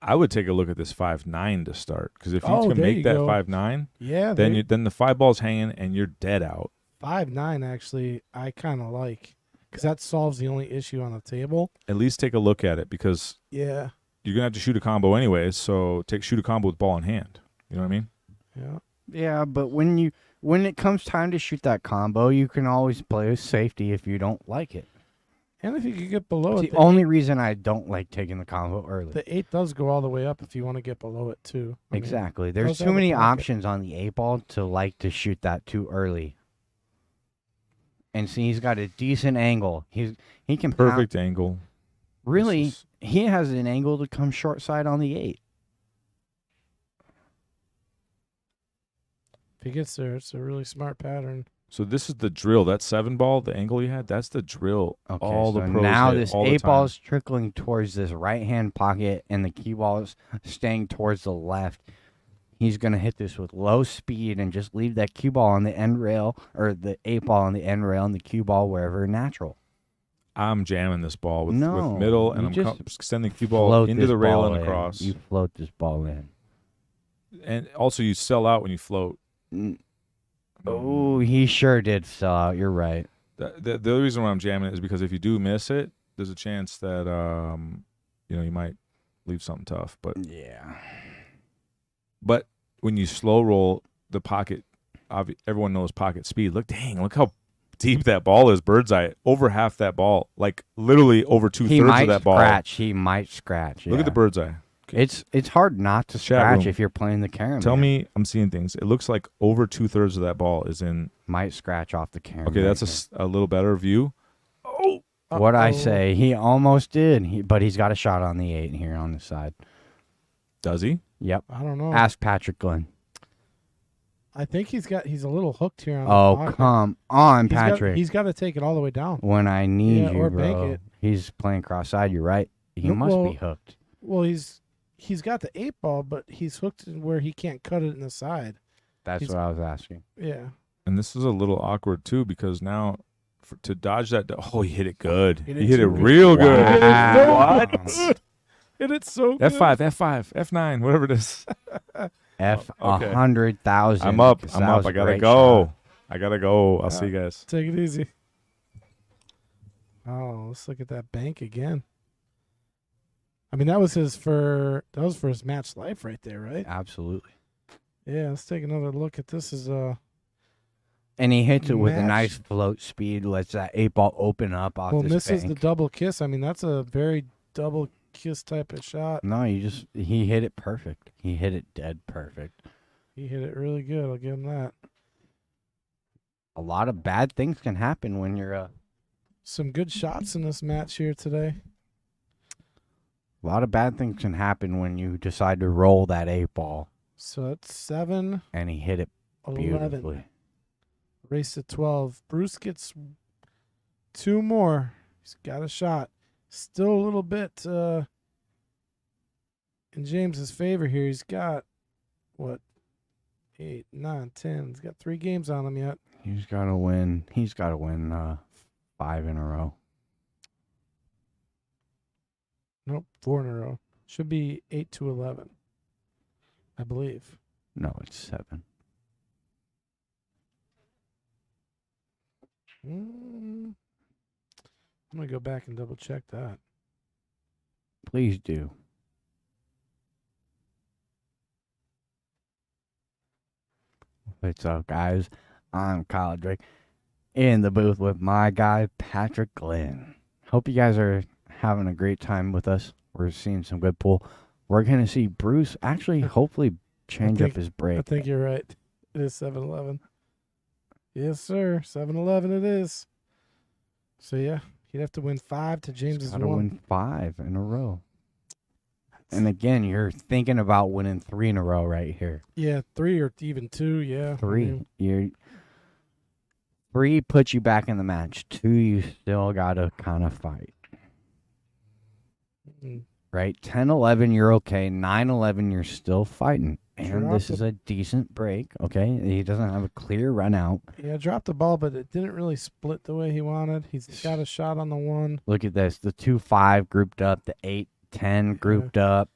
[SPEAKER 5] I would take a look at this 5-9 to start because if you
[SPEAKER 1] Oh,
[SPEAKER 5] can
[SPEAKER 1] there
[SPEAKER 5] make
[SPEAKER 1] you
[SPEAKER 5] that
[SPEAKER 1] go.
[SPEAKER 5] 5-9,
[SPEAKER 1] yeah,
[SPEAKER 5] then the 5 ball's hanging and you're dead out.
[SPEAKER 1] 5-9 actually I kind of like because that solves the only issue on the table.
[SPEAKER 5] At least take a look at it because
[SPEAKER 1] Yeah,
[SPEAKER 5] you're gonna have to shoot a combo anyways. So shoot a combo with ball in hand. You know what I mean?
[SPEAKER 1] yeah.
[SPEAKER 2] Yeah, but when it comes time to shoot that combo, you can always play with safety if you don't like it.
[SPEAKER 1] And if you could get below
[SPEAKER 2] It's
[SPEAKER 1] it,
[SPEAKER 2] the only reason I don't like taking the combo early.
[SPEAKER 1] the 8 does go all the way up if you want to get below it too. I mean,
[SPEAKER 2] Exactly. There's
[SPEAKER 1] does
[SPEAKER 2] too
[SPEAKER 1] have a
[SPEAKER 2] many
[SPEAKER 1] pocket.
[SPEAKER 2] options on the 8 ball to like to shoot that too early. And see, he's got a decent angle. He can pound-
[SPEAKER 5] Perfect angle.
[SPEAKER 2] Really,
[SPEAKER 5] This is-
[SPEAKER 2] he has an angle to come short side on the 8.
[SPEAKER 1] if he gets there, it's a really smart pattern.
[SPEAKER 5] So this is the drill. That 7 ball, the angle you had, that's the drill.
[SPEAKER 2] Okay,
[SPEAKER 5] all
[SPEAKER 2] so
[SPEAKER 5] the pros
[SPEAKER 2] now
[SPEAKER 5] hit
[SPEAKER 2] this
[SPEAKER 5] all the
[SPEAKER 2] 8 ball
[SPEAKER 5] time.
[SPEAKER 2] is trickling towards this right hand pocket, and the cue ball is staying towards the left. He's gonna hit this with low speed and just leave that cue ball on the end rail, or the 8 ball on the end rail, and the cue ball wherever natural.
[SPEAKER 5] I'm jamming this ball with
[SPEAKER 2] No,
[SPEAKER 5] middle, and
[SPEAKER 2] you
[SPEAKER 5] I'm
[SPEAKER 2] just
[SPEAKER 5] sending cue ball
[SPEAKER 2] Float
[SPEAKER 5] into
[SPEAKER 2] this
[SPEAKER 5] the rail
[SPEAKER 2] ball
[SPEAKER 5] and
[SPEAKER 2] in.
[SPEAKER 5] across.
[SPEAKER 2] You float this ball in.
[SPEAKER 5] And also, you sell out when you float.
[SPEAKER 2] Oh, he sure did sell out. You're right.
[SPEAKER 5] The other reason why I'm jamming it is because if you do miss it, there's a chance that you might leave something tough.
[SPEAKER 2] Yeah.
[SPEAKER 5] But when you slow roll the pocket, everyone knows pocket speed. Look how deep that ball is. Bird's eye, over half that ball, like literally over 2/3 of that ball.
[SPEAKER 2] He might scratch.
[SPEAKER 5] Look at the bird's eye.
[SPEAKER 2] It's hard not to
[SPEAKER 5] Chat
[SPEAKER 2] scratch
[SPEAKER 5] room.
[SPEAKER 2] if you're playing the carom.
[SPEAKER 5] Tell me, I'm seeing things. It looks like over 2/3 of that ball is in.
[SPEAKER 2] Might scratch off the carom.
[SPEAKER 5] Okay, that's a little better view.
[SPEAKER 2] What I
[SPEAKER 1] Uh-oh.
[SPEAKER 2] say, he almost did, but he's got a shot on the 8 here on the side.
[SPEAKER 5] Does he?
[SPEAKER 2] Yep.
[SPEAKER 1] I don't know.
[SPEAKER 2] Ask Patrick Glenn.
[SPEAKER 1] I think he's a little hooked here on the
[SPEAKER 2] Oh,
[SPEAKER 1] pocket.
[SPEAKER 2] come on,
[SPEAKER 1] He's got-
[SPEAKER 2] Patrick.
[SPEAKER 1] He's got to take it all the way down.
[SPEAKER 2] When I need
[SPEAKER 1] Yeah,
[SPEAKER 2] you,
[SPEAKER 1] or
[SPEAKER 2] bro.
[SPEAKER 1] bank it.
[SPEAKER 2] He's playing cross-side. You're right. He
[SPEAKER 1] No,
[SPEAKER 2] must
[SPEAKER 1] well-
[SPEAKER 2] be hooked.
[SPEAKER 1] Well, he's got the 8 ball, but he's hooked where he can't cut it in the side.
[SPEAKER 2] That's
[SPEAKER 1] he's-
[SPEAKER 2] what I was asking.
[SPEAKER 1] Yeah.
[SPEAKER 5] And this is a little awkward too because now to dodge that. Oh, he hit it good.
[SPEAKER 1] Hit
[SPEAKER 5] He
[SPEAKER 1] it
[SPEAKER 5] hit it
[SPEAKER 1] too good.
[SPEAKER 5] real good.
[SPEAKER 2] Wow.
[SPEAKER 1] And it's so good.
[SPEAKER 5] F5, F5, F9, whatever it is.
[SPEAKER 2] F
[SPEAKER 5] Okay.
[SPEAKER 2] 100,000.
[SPEAKER 5] I'm up.
[SPEAKER 2] because
[SPEAKER 5] I'm
[SPEAKER 2] that
[SPEAKER 5] up.
[SPEAKER 2] was a
[SPEAKER 5] I gotta
[SPEAKER 2] great
[SPEAKER 5] go.
[SPEAKER 2] shot.
[SPEAKER 5] I gotta go. I'll see you guys.
[SPEAKER 1] Take it easy. Oh, let's look at that bank again. I mean, that was for his match life right there, right?
[SPEAKER 2] Absolutely.
[SPEAKER 1] Yeah, let's take another look at this.
[SPEAKER 2] And he hits it with a
[SPEAKER 1] Match.
[SPEAKER 2] nice float speed, lets that 8 ball open up off
[SPEAKER 1] Well,
[SPEAKER 2] this
[SPEAKER 1] misses the
[SPEAKER 2] bank.
[SPEAKER 1] double kiss. I mean, that's a very double kiss type of shot.
[SPEAKER 2] No, he hit it perfect. He hit it dead perfect.
[SPEAKER 1] He hit it really good. I'll give him that.
[SPEAKER 2] A lot of bad things can happen when you're
[SPEAKER 1] Some good shots in this match here today.
[SPEAKER 2] a lot of bad things can happen when you decide to roll that 8 ball,
[SPEAKER 1] So that's 7,
[SPEAKER 2] and he hit it
[SPEAKER 1] 11.
[SPEAKER 2] beautifully.
[SPEAKER 1] Race to 12. Bruce gets 2 more. He's got a shot. Still a little bit in James's favor here. He's got, 8, 9, 10. He's got 3 games on him yet.
[SPEAKER 2] He's got to win. He's got to win 5 in a row.
[SPEAKER 1] Nope, 4 in a row. Should be 8 to 11, I believe.
[SPEAKER 2] No, it's 7.
[SPEAKER 1] I'm going to go back and double check that.
[SPEAKER 2] Please do. What's up, guys? I'm Kyle Drake in the booth with my guy, Patrick Glenn. Hope you guys are having a great time with us. We're seeing some good pool. We're going to see Bruce actually hopefully change up his break.
[SPEAKER 1] I think you're right. It is 7-11. Yes, sir. 7-11 it is. So, yeah, he'd have to win 5 to James's
[SPEAKER 2] Got to
[SPEAKER 1] 1.
[SPEAKER 2] win 5 in a row. And again, you're thinking about winning 3 in a row right here.
[SPEAKER 1] Yeah, 3 or even 2, yeah.
[SPEAKER 2] 3. 3 puts you back in the match. 2, you still got to kind of fight.
[SPEAKER 1] Mm.
[SPEAKER 2] Right? 10-11, you're okay. 9-11, you're still fighting. And
[SPEAKER 1] Drop
[SPEAKER 2] this
[SPEAKER 1] the-
[SPEAKER 2] is a decent break, okay? He doesn't have a clear run out.
[SPEAKER 1] Yeah, dropped the ball, but it didn't really split the way he wanted. He's got a shot on the 1.
[SPEAKER 2] Look at this. The 2-5 grouped up. The 8-10 grouped up.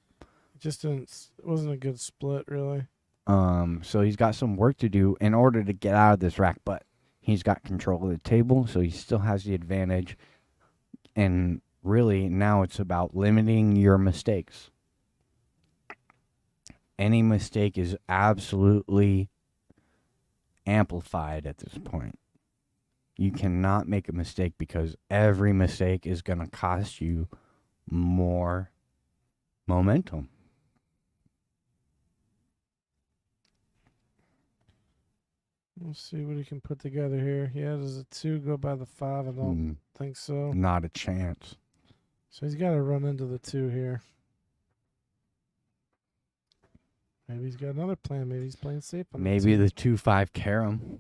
[SPEAKER 1] Just didn't. It wasn't a good split, really.
[SPEAKER 2] So he's got some work to do in order to get out of this rack, but he's got control of the table, so he still has the advantage. And really, now it's about limiting your mistakes. Any mistake is absolutely amplified at this point. You cannot make a mistake because every mistake is going to cost you more momentum.
[SPEAKER 1] Let's see what he can put together here. Yeah, does a 2 go by the 5? I don't think so.
[SPEAKER 2] Not a chance.
[SPEAKER 1] So he's got to run into the 2 here. Maybe he's got another plan. Maybe he's playing safe on
[SPEAKER 2] Maybe
[SPEAKER 1] the
[SPEAKER 2] the 2-5 carom.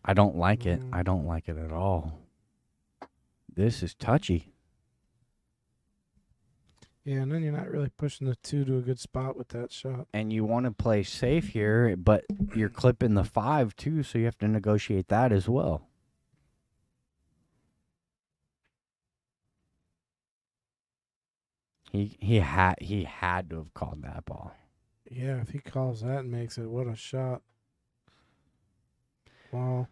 [SPEAKER 2] I don't like it.
[SPEAKER 1] Mhm.
[SPEAKER 2] I don't like it at all. This is touchy.
[SPEAKER 1] Yeah, and then you're not really pushing the 2 to a good spot with that shot.
[SPEAKER 2] And you want to play safe here, but you're clipping the 5 too, so you have to negotiate that as well. He had to have called that ball.
[SPEAKER 1] Yeah, if he calls that and makes it, what a shot. Wow.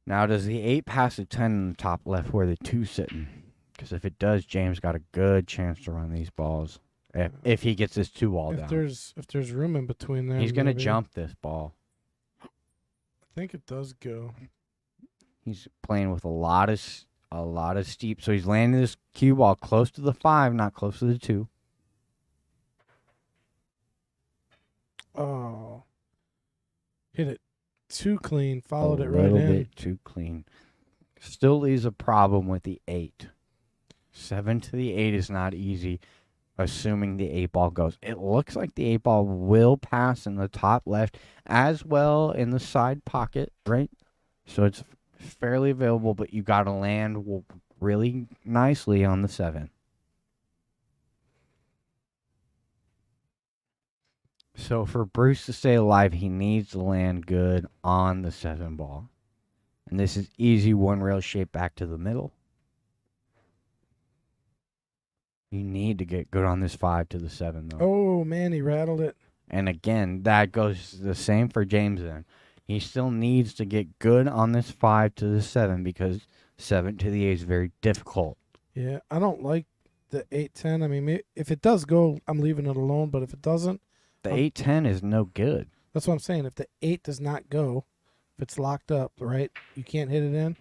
[SPEAKER 2] Now, does the 8 pass the 10 in the top left where the 2's sitting? Because if it does, James got a good chance to run these balls. If he gets this 2 ball
[SPEAKER 1] If
[SPEAKER 2] down.
[SPEAKER 1] there's room in between there,
[SPEAKER 2] He's going to
[SPEAKER 1] maybe.
[SPEAKER 2] jump this ball.
[SPEAKER 1] think it does go.
[SPEAKER 2] He's playing with a lot of steep, so he's landing this cue ball close to the 5, not close to the 2.
[SPEAKER 1] Oh. Hit it too clean. Followed
[SPEAKER 2] a
[SPEAKER 1] it right
[SPEAKER 2] little
[SPEAKER 1] in.
[SPEAKER 2] bit too clean. Still leaves a problem with the 8. 7 to the 8 is not easy, assuming the 8 ball goes. It looks like the 8 ball will pass in the top left as well in the side pocket, right? So it's fairly available, but you got to land really nicely on the 7. So for Bruce to stay alive, he needs to land good on the 7 ball. And this is easy one rail shape back to the middle. You need to get good on this 5 to the 7, though.
[SPEAKER 1] Oh, man, he rattled it.
[SPEAKER 2] And again, that goes the same for James then. He still needs to get good on this 5 to the 7 because 7 to the 8 is very difficult.
[SPEAKER 1] Yeah, I don't like the 8-10. I mean, if it does go, I'm leaving it alone. But if it doesn't,
[SPEAKER 2] The 8-10 is no good.
[SPEAKER 1] that's what I'm saying. If the 8 does not go, if it's locked up, right, you can't hit it in,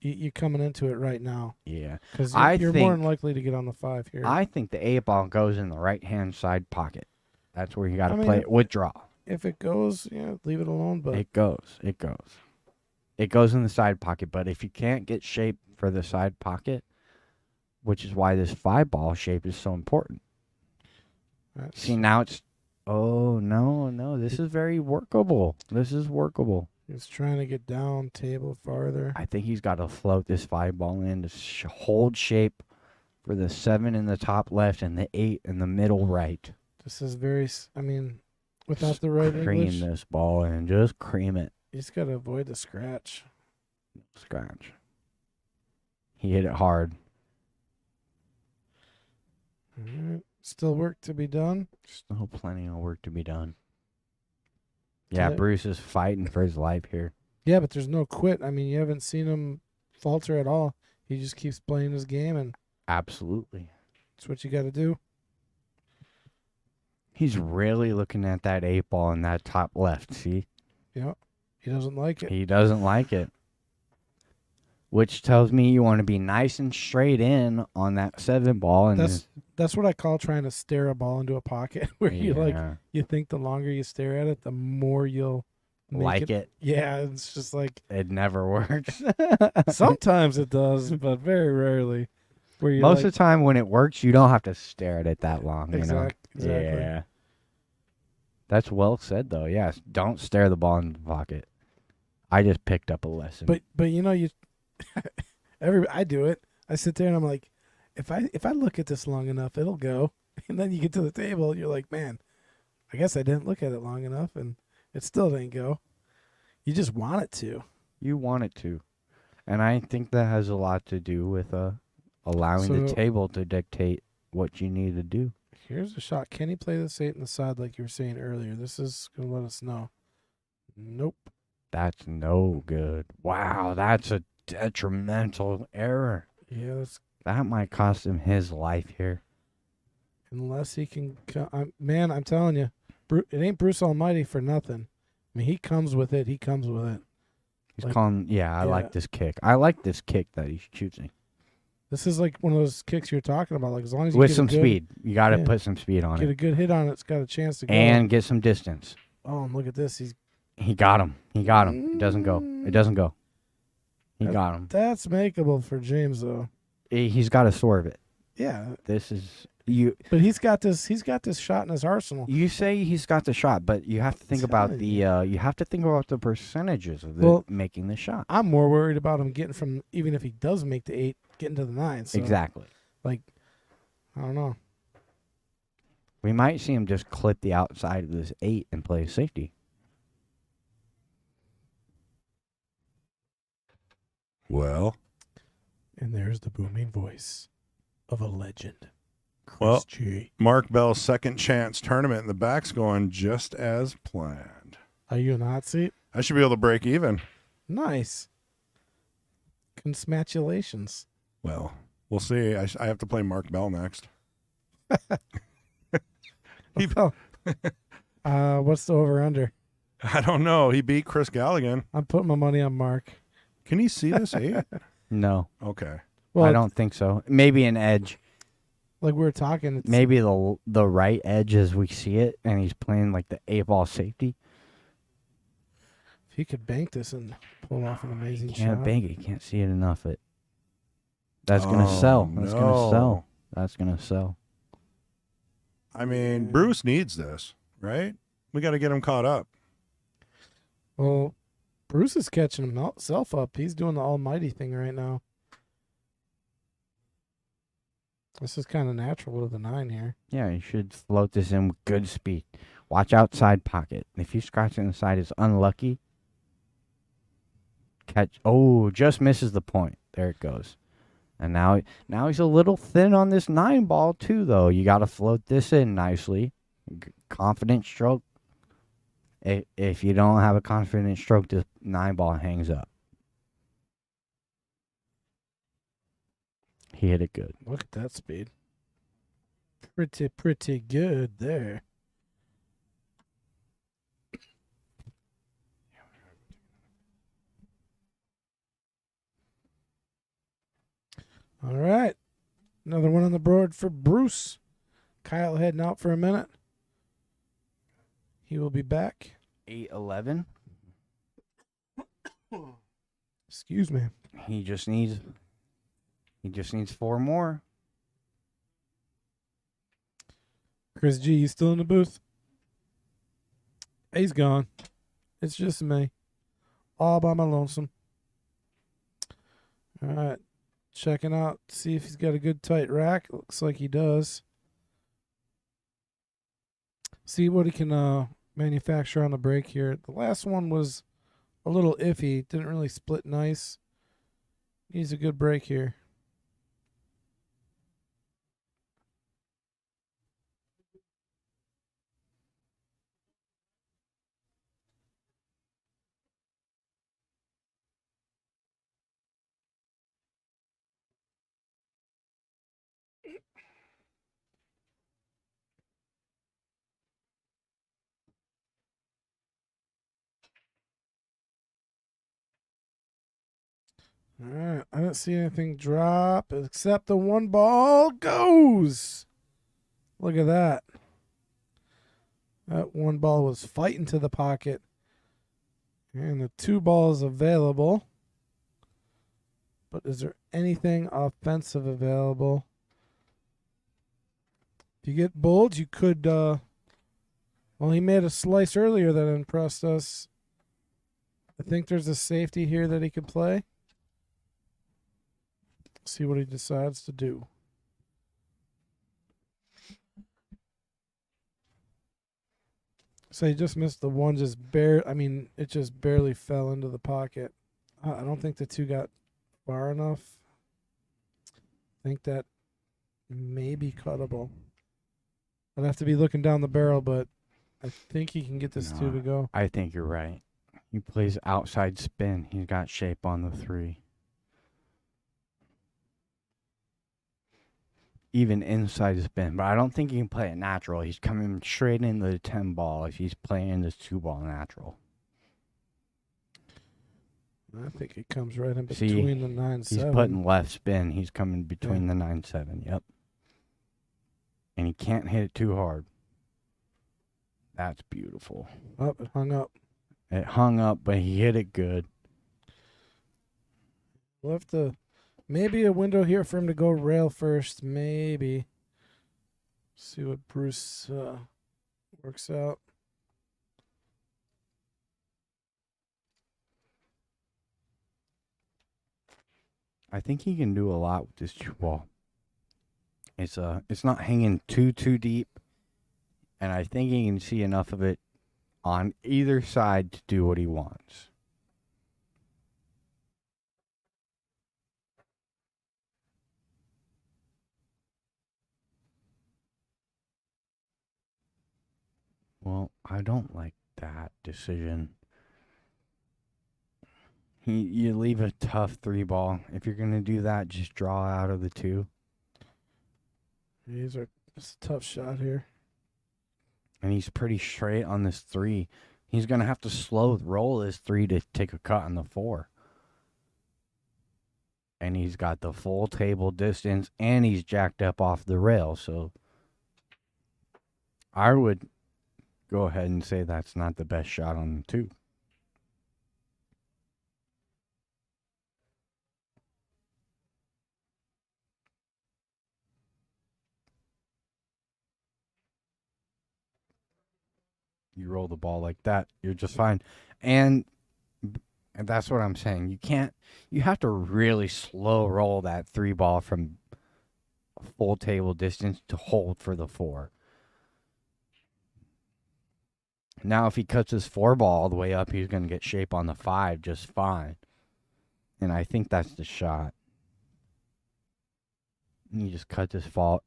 [SPEAKER 1] you're coming into it right now.
[SPEAKER 2] Yeah.
[SPEAKER 1] Because
[SPEAKER 2] I
[SPEAKER 1] you're more than
[SPEAKER 2] think-
[SPEAKER 1] likely to get on the 5 here.
[SPEAKER 2] I think the 8 ball goes in the right-hand side pocket. That's where you got to
[SPEAKER 1] I mean,
[SPEAKER 2] play
[SPEAKER 1] if-
[SPEAKER 2] it. Withdraw.
[SPEAKER 1] If it goes, yeah, leave it alone. But
[SPEAKER 2] It goes. It goes. It goes in the side pocket. But if you can't get shape for the side pocket, which is why this 5 ball shape is so important.
[SPEAKER 1] that's-
[SPEAKER 2] See, now it's... Oh, no. This is very workable. This is workable.
[SPEAKER 1] he's trying to get down table farther.
[SPEAKER 2] I think he's got to float this 5 ball in to hold shape for the 7 in the top left and the 8 in the middle right.
[SPEAKER 1] This is very, I mean, without the right
[SPEAKER 2] Cream
[SPEAKER 1] English,
[SPEAKER 2] this ball and just cream it.
[SPEAKER 1] you just got to avoid the scratch.
[SPEAKER 2] Scratch. He hit it hard.
[SPEAKER 1] All right. Still work to be done.
[SPEAKER 2] Still plenty of work to be done. Yeah,
[SPEAKER 1] Yeah.
[SPEAKER 2] Bruce is fighting for his life here.
[SPEAKER 1] Yeah, but there's no quit. I mean, you haven't seen him falter at all. He just keeps playing his game, and
[SPEAKER 2] Absolutely.
[SPEAKER 1] that's what you got to do.
[SPEAKER 2] He's really looking at that 8 ball in that top left, see?
[SPEAKER 1] Yeah, he doesn't like it.
[SPEAKER 2] He doesn't like it. Which tells me you want to be nice and straight in on that 7 ball. And
[SPEAKER 1] That's what I call trying to stare a ball into a pocket, where
[SPEAKER 2] yeah,
[SPEAKER 1] you think the longer you stare at it, the more you'll make
[SPEAKER 2] like it.
[SPEAKER 1] Yeah, it's just like
[SPEAKER 2] It never works.
[SPEAKER 1] sometimes it does, but very rarely. Where you
[SPEAKER 2] Most of the time when it works, you don't have to stare at it that long, you know?
[SPEAKER 1] Exactly.
[SPEAKER 2] Yeah. That's well said, though. Yes, don't stare the ball in the pocket. I just picked up a lesson.
[SPEAKER 1] But you know you, I do it. I sit there and I'm like, if I look at this long enough, it'll go. And then you get to the table, you're like, man, I guess I didn't look at it long enough, and it still didn't go. You just want it to.
[SPEAKER 2] You want it to. And I think that has a lot to do with allowing the
[SPEAKER 1] So-
[SPEAKER 2] table to dictate what you need to do.
[SPEAKER 1] Here's a shot. Can he play this 8 in the side like you were saying earlier? This is going to let us know. Nope.
[SPEAKER 2] That's no good. Wow, that's a detrimental error.
[SPEAKER 1] Yeah,
[SPEAKER 2] That might cost him his life here.
[SPEAKER 1] unless he can. Man, I'm telling you, it ain't Bruce Almighty for nothing. I mean, he comes with it. He comes with it.
[SPEAKER 2] He's
[SPEAKER 1] Like-
[SPEAKER 2] calling. Yeah, I
[SPEAKER 1] yeah.
[SPEAKER 2] like this kick. I like this kick that he's choosing.
[SPEAKER 1] This is like one of those kicks you're talking about. Like as long as you
[SPEAKER 2] With
[SPEAKER 1] get
[SPEAKER 2] some
[SPEAKER 1] a good,
[SPEAKER 2] speed. You got to
[SPEAKER 1] yeah.
[SPEAKER 2] put some speed on
[SPEAKER 1] get
[SPEAKER 2] it.
[SPEAKER 1] a good hit on it, it's got a chance to go.
[SPEAKER 2] And get some distance.
[SPEAKER 1] Oh, and look at this.
[SPEAKER 2] He got him. He got him. It doesn't go. It doesn't go. He got him.
[SPEAKER 1] That's makeable for James though.
[SPEAKER 2] He's got to swerve it.
[SPEAKER 1] Yeah,
[SPEAKER 2] This is you.
[SPEAKER 1] but he's got this shot in his arsenal.
[SPEAKER 2] You say he's got the shot, but you have to think about
[SPEAKER 1] Telling
[SPEAKER 2] the you have to think about the percentages of
[SPEAKER 1] Well,
[SPEAKER 2] making the shot.
[SPEAKER 1] I'm more worried about him getting from, even if he does make the 8, getting to the 9. So,
[SPEAKER 2] Exactly.
[SPEAKER 1] Like, I don't know.
[SPEAKER 2] We might see him just clip the outside of this 8 and play safety.
[SPEAKER 3] Well,
[SPEAKER 1] And there's the booming voice of a legend. Chris
[SPEAKER 3] Well-
[SPEAKER 1] G.
[SPEAKER 3] Mark Bell's second chance tournament in the back's going just as planned.
[SPEAKER 1] Are you in the hot seat?
[SPEAKER 3] I should be able to break even.
[SPEAKER 1] Nice. Congratulations.
[SPEAKER 3] Well, we'll see. I have to play Mark Bell next. He-
[SPEAKER 1] Well, what's the over under?
[SPEAKER 3] I don't know. He beat Chris Galligan.
[SPEAKER 1] I'm putting my money on Mark.
[SPEAKER 3] Can he see this 8?
[SPEAKER 2] No,
[SPEAKER 3] Okay.
[SPEAKER 1] Well,
[SPEAKER 2] I don't think so. Maybe an edge.
[SPEAKER 1] like we were talking. It's,
[SPEAKER 2] Maybe the right edge as we see it, and he's playing like the 8-ball safety.
[SPEAKER 1] if he could bank this and pull off an amazing
[SPEAKER 2] Can't
[SPEAKER 1] shot.
[SPEAKER 2] bank it. Can't see it enough. That's gonna sell. That's gonna sell. That's gonna sell.
[SPEAKER 3] I mean, Bruce needs this, right? We got to get him caught up.
[SPEAKER 1] Well, Bruce is catching himself up. He's doing the almighty thing right now. This is kind of natural with the 9 here.
[SPEAKER 2] Yeah, you should float this in with good speed. Watch outside pocket. If you scratch it inside, it's unlucky. Catch. Oh, just misses the point. There it goes. And now he's a little thin on this 9 ball too, though. You got to float this in nicely. Confident stroke. If you don't have a confident stroke, this 9 ball hangs up. He hit it good.
[SPEAKER 1] Look at that speed. Pretty good there. All right. Another one on the board for Bruce. Kyle heading out for a minute. He will be back.
[SPEAKER 2] 8-11.
[SPEAKER 1] Excuse me.
[SPEAKER 2] He just needs 4 more.
[SPEAKER 1] Chris G, you still in the booth? He's gone. It's just me. All by my lonesome. All right. Checking out, see if he's got a good tight rack. Looks like he does. See what he can manufacture on the break here. The last one was a little iffy. Didn't really split nice. Needs a good break here. All right, I don't see anything drop except the 1 ball goes. Look at that. That 1 ball was fighting to the pocket. And the 2 balls available. But is there anything offensive available? If you get bold, you could. Well, he made a slice earlier that impressed us. I think there's a safety here that he could play. See what he decides to do. So he just missed the 1, it just barely fell into the pocket. I don't think the 2 got far enough. I think that may be cuttable. I'd have to be looking down the barrel, but I think he can get this 2 to go.
[SPEAKER 2] I think you're right. He plays outside spin. He's got shape on the 3. Even inside spin, but I don't think he can play it natural. He's coming straight into the 10 ball if he's playing this 2 ball natural.
[SPEAKER 1] I think it comes right in between the 9-7.
[SPEAKER 2] He's putting left spin. He's coming between the 9-7. Yep. And he can't hit it too hard. That's beautiful.
[SPEAKER 1] Oh, it hung up.
[SPEAKER 2] It hung up, but he hit it good.
[SPEAKER 1] We'll have to. Maybe a window here for him to go rail first. Maybe. See what Bruce works out.
[SPEAKER 2] I think he can do a lot with this 2 ball. It's not hanging too deep, and I think he can see enough of it on either side to do what he wants. Well, I don't like that decision. You leave a tough 3 ball. If you're going to do that, just draw out of the 2.
[SPEAKER 1] It's a tough shot here.
[SPEAKER 2] And he's pretty straight on this 3. He's going to have to slow roll his 3 to take a cut on the 4. And he's got the full table distance, and he's jacked up off the rail. So I would go ahead and say that's not the best shot on the 2. You roll the ball like that, you're just fine. And that's what I'm saying. You have to really slow roll that 3 ball from full table distance to hold for the 4. Now, if he cuts his 4 ball all the way up, he's going to get shape on the 5 just fine. And I think that's the shot. You just cut this 4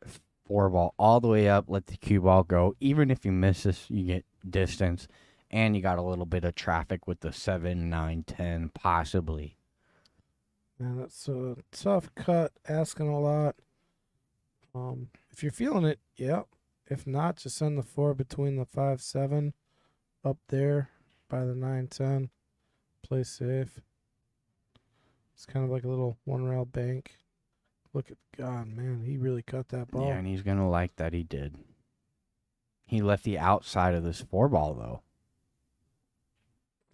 [SPEAKER 2] ball all the way up, let the cue ball go. Even if you miss this, you get distance. And you got a little bit of traffic with the 7, 9, 10, possibly.
[SPEAKER 1] Man, that's a tough cut, asking a lot. If you're feeling it, yeah. If not, just send the 4 between the 5, 7 up there by the 9, 10. Play safe. It's kind of like a little 1-rail bank. Look at God, man. He really cut that ball.
[SPEAKER 2] Yeah, and he's going to like that he did. He left the outside of this 4 ball, though.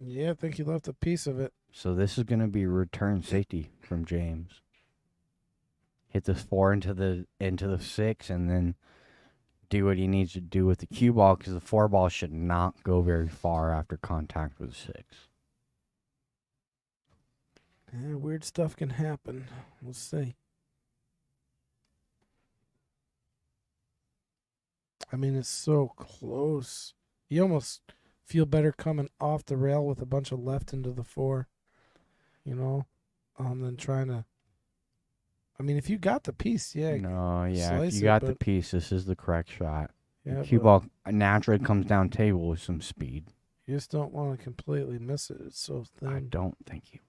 [SPEAKER 1] Yeah, I think he left a piece of it.
[SPEAKER 2] So this is going to be return safety from James. Hit this 4 into the 6, and then do what he needs to do with the cue ball, because the 4 ball should not go very far after contact with the 6.
[SPEAKER 1] Yeah, weird stuff can happen. We'll see. I mean, it's so close. You almost feel better coming off the rail with a bunch of left into the 4, than trying to. I mean, if you got the piece, yeah.
[SPEAKER 2] No, yeah. If
[SPEAKER 1] slice
[SPEAKER 2] you
[SPEAKER 1] it,
[SPEAKER 2] got the
[SPEAKER 1] but-
[SPEAKER 2] piece, this is the correct shot.
[SPEAKER 1] Yeah,
[SPEAKER 2] The cue
[SPEAKER 1] but
[SPEAKER 2] ball naturally comes down table with some speed.
[SPEAKER 1] you just don't want to completely miss it. It's so thin.
[SPEAKER 2] I don't think he.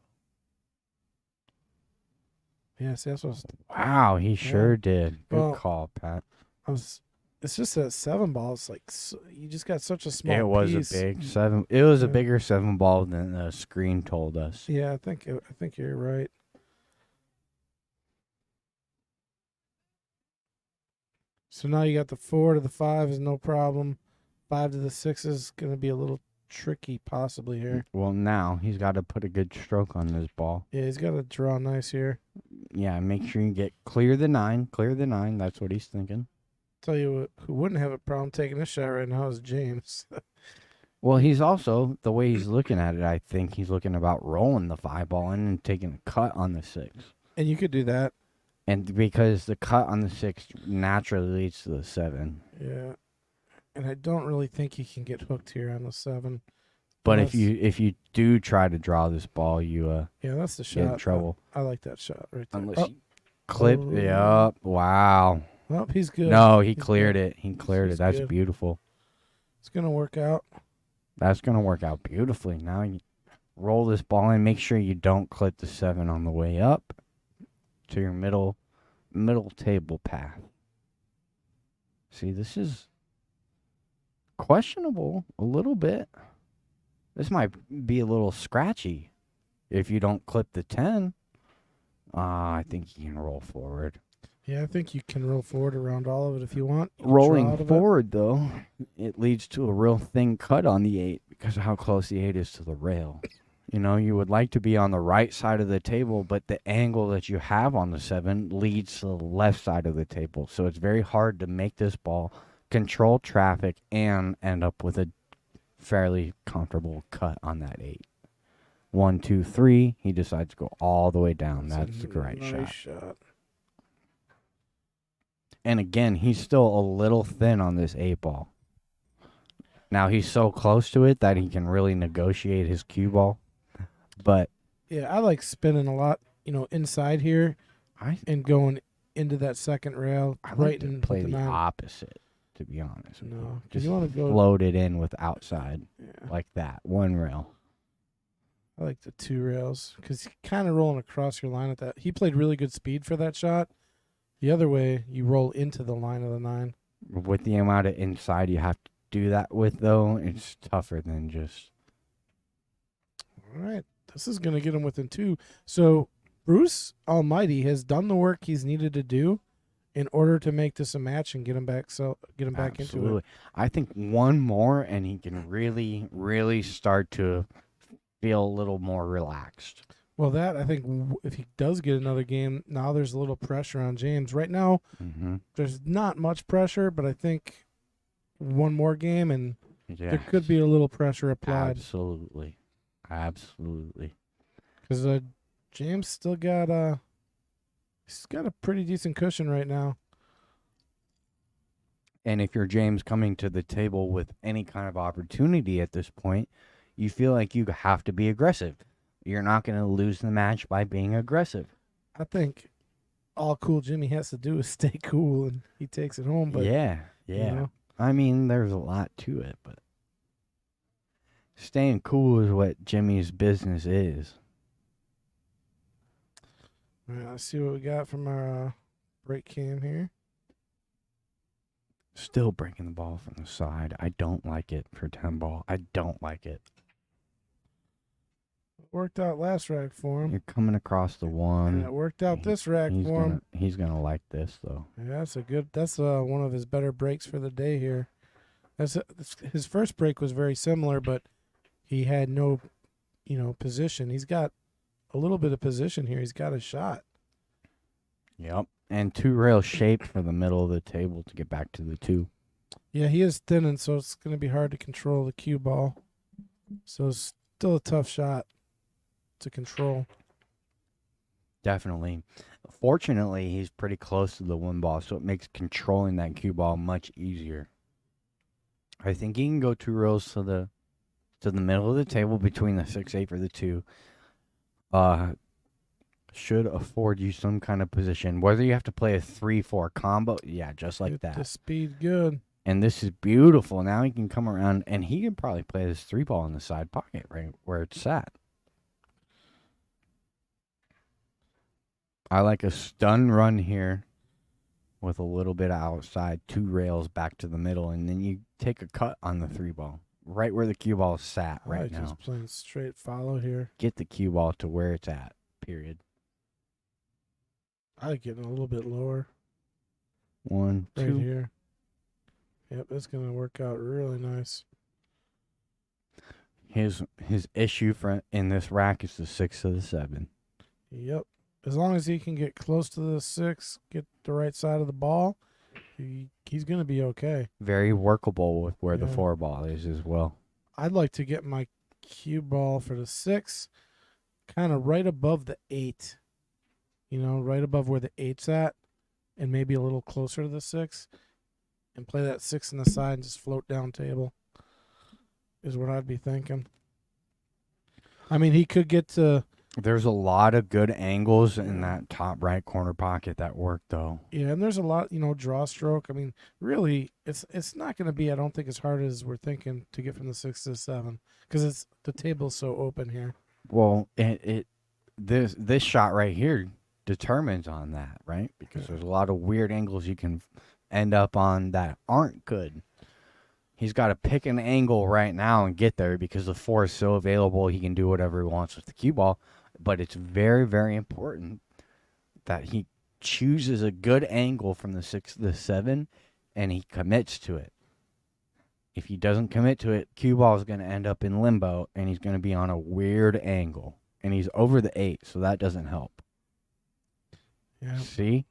[SPEAKER 1] Yeah, see, that's what
[SPEAKER 2] Wow, he sure did. Good
[SPEAKER 1] Well,
[SPEAKER 2] call, Pat.
[SPEAKER 1] it's just a 7 ball. It's like you just got such a small
[SPEAKER 2] It was
[SPEAKER 1] piece.
[SPEAKER 2] a big 7. It was a
[SPEAKER 1] Yeah.
[SPEAKER 2] bigger 7 ball than the screen told us.
[SPEAKER 1] Yeah, I think you're right. So now you got the 4 to the 5 is no problem. 5 to the 6 is going to be a little tricky possibly here.
[SPEAKER 2] Well, now he's got to put a good stroke on this ball.
[SPEAKER 1] Yeah, he's got to draw nice here.
[SPEAKER 2] Yeah, make sure you get clear the 9. Clear the 9. That's what he's thinking.
[SPEAKER 1] Tell you what, who wouldn't have a problem taking this shot right now is James.
[SPEAKER 2] Well, he's also, the way he's looking at it, I think he's looking about rolling the 5 ball in and taking a cut on the 6.
[SPEAKER 1] And you could do that.
[SPEAKER 2] And because the cut on the 6 naturally leads to the 7.
[SPEAKER 1] Yeah. And I don't really think he can get hooked here on the 7.
[SPEAKER 2] But
[SPEAKER 1] Unless-
[SPEAKER 2] if you do try to draw this ball, you
[SPEAKER 1] Yeah, that's the shot.
[SPEAKER 2] get in trouble.
[SPEAKER 1] I like that shot right there.
[SPEAKER 2] Unless
[SPEAKER 1] Oh,
[SPEAKER 2] you clip it up. Wow.
[SPEAKER 1] well, he's good.
[SPEAKER 2] No, he
[SPEAKER 1] He's
[SPEAKER 2] cleared
[SPEAKER 1] good.
[SPEAKER 2] it. He cleared
[SPEAKER 1] He's
[SPEAKER 2] it. That's
[SPEAKER 1] good.
[SPEAKER 2] beautiful.
[SPEAKER 1] It's going to work out.
[SPEAKER 2] That's going to work out beautifully. Now you roll this ball in. Make sure you don't clip the 7 on the way up to your middle table path. See, this is questionable a little bit. This might be a little scratchy if you don't clip the 10. I think you can roll forward.
[SPEAKER 1] Yeah, I think you can roll forward around all of it if you want. You can draw
[SPEAKER 2] Rolling
[SPEAKER 1] out of it.
[SPEAKER 2] forward, though, it leads to a real thin cut on the 8 because of how close the 8 is to the rail. You would like to be on the right side of the table, but the angle that you have on the 7 leads to the left side of the table. So it's very hard to make this ball control traffic and end up with a fairly comfortable cut on that 8. 1, 2, 3. He decides to go all the way down. That's the right
[SPEAKER 1] nice
[SPEAKER 2] shot. And again, he's still a little thin on this 8 ball. Now he's so close to it that he can really negotiate his cue ball. But
[SPEAKER 1] Yeah, I like spinning a lot, inside here
[SPEAKER 2] I
[SPEAKER 1] and into that second rail,
[SPEAKER 2] I
[SPEAKER 1] right
[SPEAKER 2] like to
[SPEAKER 1] in
[SPEAKER 2] play
[SPEAKER 1] with
[SPEAKER 2] the
[SPEAKER 1] the 9.
[SPEAKER 2] opposite, to be honest. with you.
[SPEAKER 1] No, 'cause
[SPEAKER 2] Just
[SPEAKER 1] you want to go.
[SPEAKER 2] float it in with outside
[SPEAKER 1] Yeah,
[SPEAKER 2] like that. 1 rail.
[SPEAKER 1] I like the 2 rails because kind of rolling across your line at that. He played really good speed for that shot. The other way, you roll into the line of the 9.
[SPEAKER 2] With the amount of inside you have do that with, though, it's tougher than just.
[SPEAKER 1] All right. This is going to get him within 2. So Bruce Almighty has done the work he's needed to do in order to make this a match and get him back into
[SPEAKER 2] Absolutely.
[SPEAKER 1] it.
[SPEAKER 2] I think one more, and he can really, really start to feel a little more relaxed.
[SPEAKER 1] Well, that I think if he does get another game, now there's a little pressure on James. Right now,
[SPEAKER 2] Mm-hmm.
[SPEAKER 1] there's not much pressure, but I think one more game and
[SPEAKER 2] Yeah.
[SPEAKER 1] there could be a little pressure applied
[SPEAKER 2] Absolutely. Absolutely.
[SPEAKER 1] because James still got he's got a pretty decent cushion right now.
[SPEAKER 2] And if you're James coming to the table with any kind of opportunity at this point, you feel like you have to be aggressive. You're not going to lose the match by being aggressive.
[SPEAKER 1] I think all Cool Jimmy has to do is stay cool and he takes it home. But
[SPEAKER 2] yeah.
[SPEAKER 1] you
[SPEAKER 2] Yeah.
[SPEAKER 1] know,
[SPEAKER 2] I mean, there's a lot to it, but staying cool is what Jimmy's business is.
[SPEAKER 1] all right, let's see what we got from our break cam here.
[SPEAKER 2] Still breaking the ball from the side. I don't like it for 10 ball. I don't like it.
[SPEAKER 1] Worked out last rack for him.
[SPEAKER 2] You're coming across the
[SPEAKER 1] And
[SPEAKER 2] one.
[SPEAKER 1] it worked out this rack for him.
[SPEAKER 2] He's gonna like this though.
[SPEAKER 1] Yeah, that's one of his better breaks for the day here. His first break was very similar, but he had no, position. He's got a little bit of position here. He's got a shot.
[SPEAKER 2] Yep. And 2 rail shape for the middle of the table to get back to the 2.
[SPEAKER 1] Yeah, he is thinning, so it's going to be hard to control the cue ball. So it's still a tough shot to control.
[SPEAKER 2] Definitely. Fortunately, he's pretty close to the 1 ball, so it makes controlling that cue ball much easier. I think he can go 2 rails to the middle of the table between the 6-8 for the 2. Should afford you some kind of position. Whether you have to play a 3-4 combo, yeah, just like
[SPEAKER 1] Get
[SPEAKER 2] that.
[SPEAKER 1] the speed good.
[SPEAKER 2] And this is beautiful. Now he can come around, and he can probably play this 3 ball in the side pocket, right where it's at. I like a stun run here with a little bit outside, 2 rails back to the middle, and then you take a cut on the 3 ball, right where the cue ball is sat
[SPEAKER 1] I
[SPEAKER 2] right
[SPEAKER 1] like
[SPEAKER 2] now.
[SPEAKER 1] just playing straight follow here.
[SPEAKER 2] Get the cue ball to where it's at, period.
[SPEAKER 1] I like getting a little bit lower
[SPEAKER 2] 1,
[SPEAKER 1] right
[SPEAKER 2] 2.
[SPEAKER 1] here. Yep, that's going to work out really nice.
[SPEAKER 2] His issue in this rack is the 6 to the 7.
[SPEAKER 1] Yep. As long as he can get close to the 6, get the right side of the ball, he's going to be okay.
[SPEAKER 2] Very workable with where the
[SPEAKER 1] Yeah.
[SPEAKER 2] 4 ball is as well.
[SPEAKER 1] I'd like to get my cue ball for the 6 kind of right above the 8. Right above where the 8's at, and maybe a little closer to the 6, and play that 6 on the side and just float down table is what I'd be thinking. I mean, he could get to...
[SPEAKER 2] There's a lot of good angles in that top right corner pocket that work, though.
[SPEAKER 1] Yeah, and there's a lot, draw stroke. I mean, really, it's not going to be, I don't think, as hard as we're thinking to get from the 6 to the 7 because the table's so open here.
[SPEAKER 2] Well, this shot right here determines on that, right? Because there's a lot of weird angles you can end up on that aren't good. He's got to pick an angle right now and get there because the 4 is so available. He can do whatever he wants with the cue ball. But it's very, very important that he chooses a good angle from the 6 to the 7 and he commits to it. If he doesn't commit to it, cue ball is going to end up in limbo and he's going to be on a weird angle. And he's over the 8, so that doesn't help.
[SPEAKER 1] Yeah.
[SPEAKER 2] See,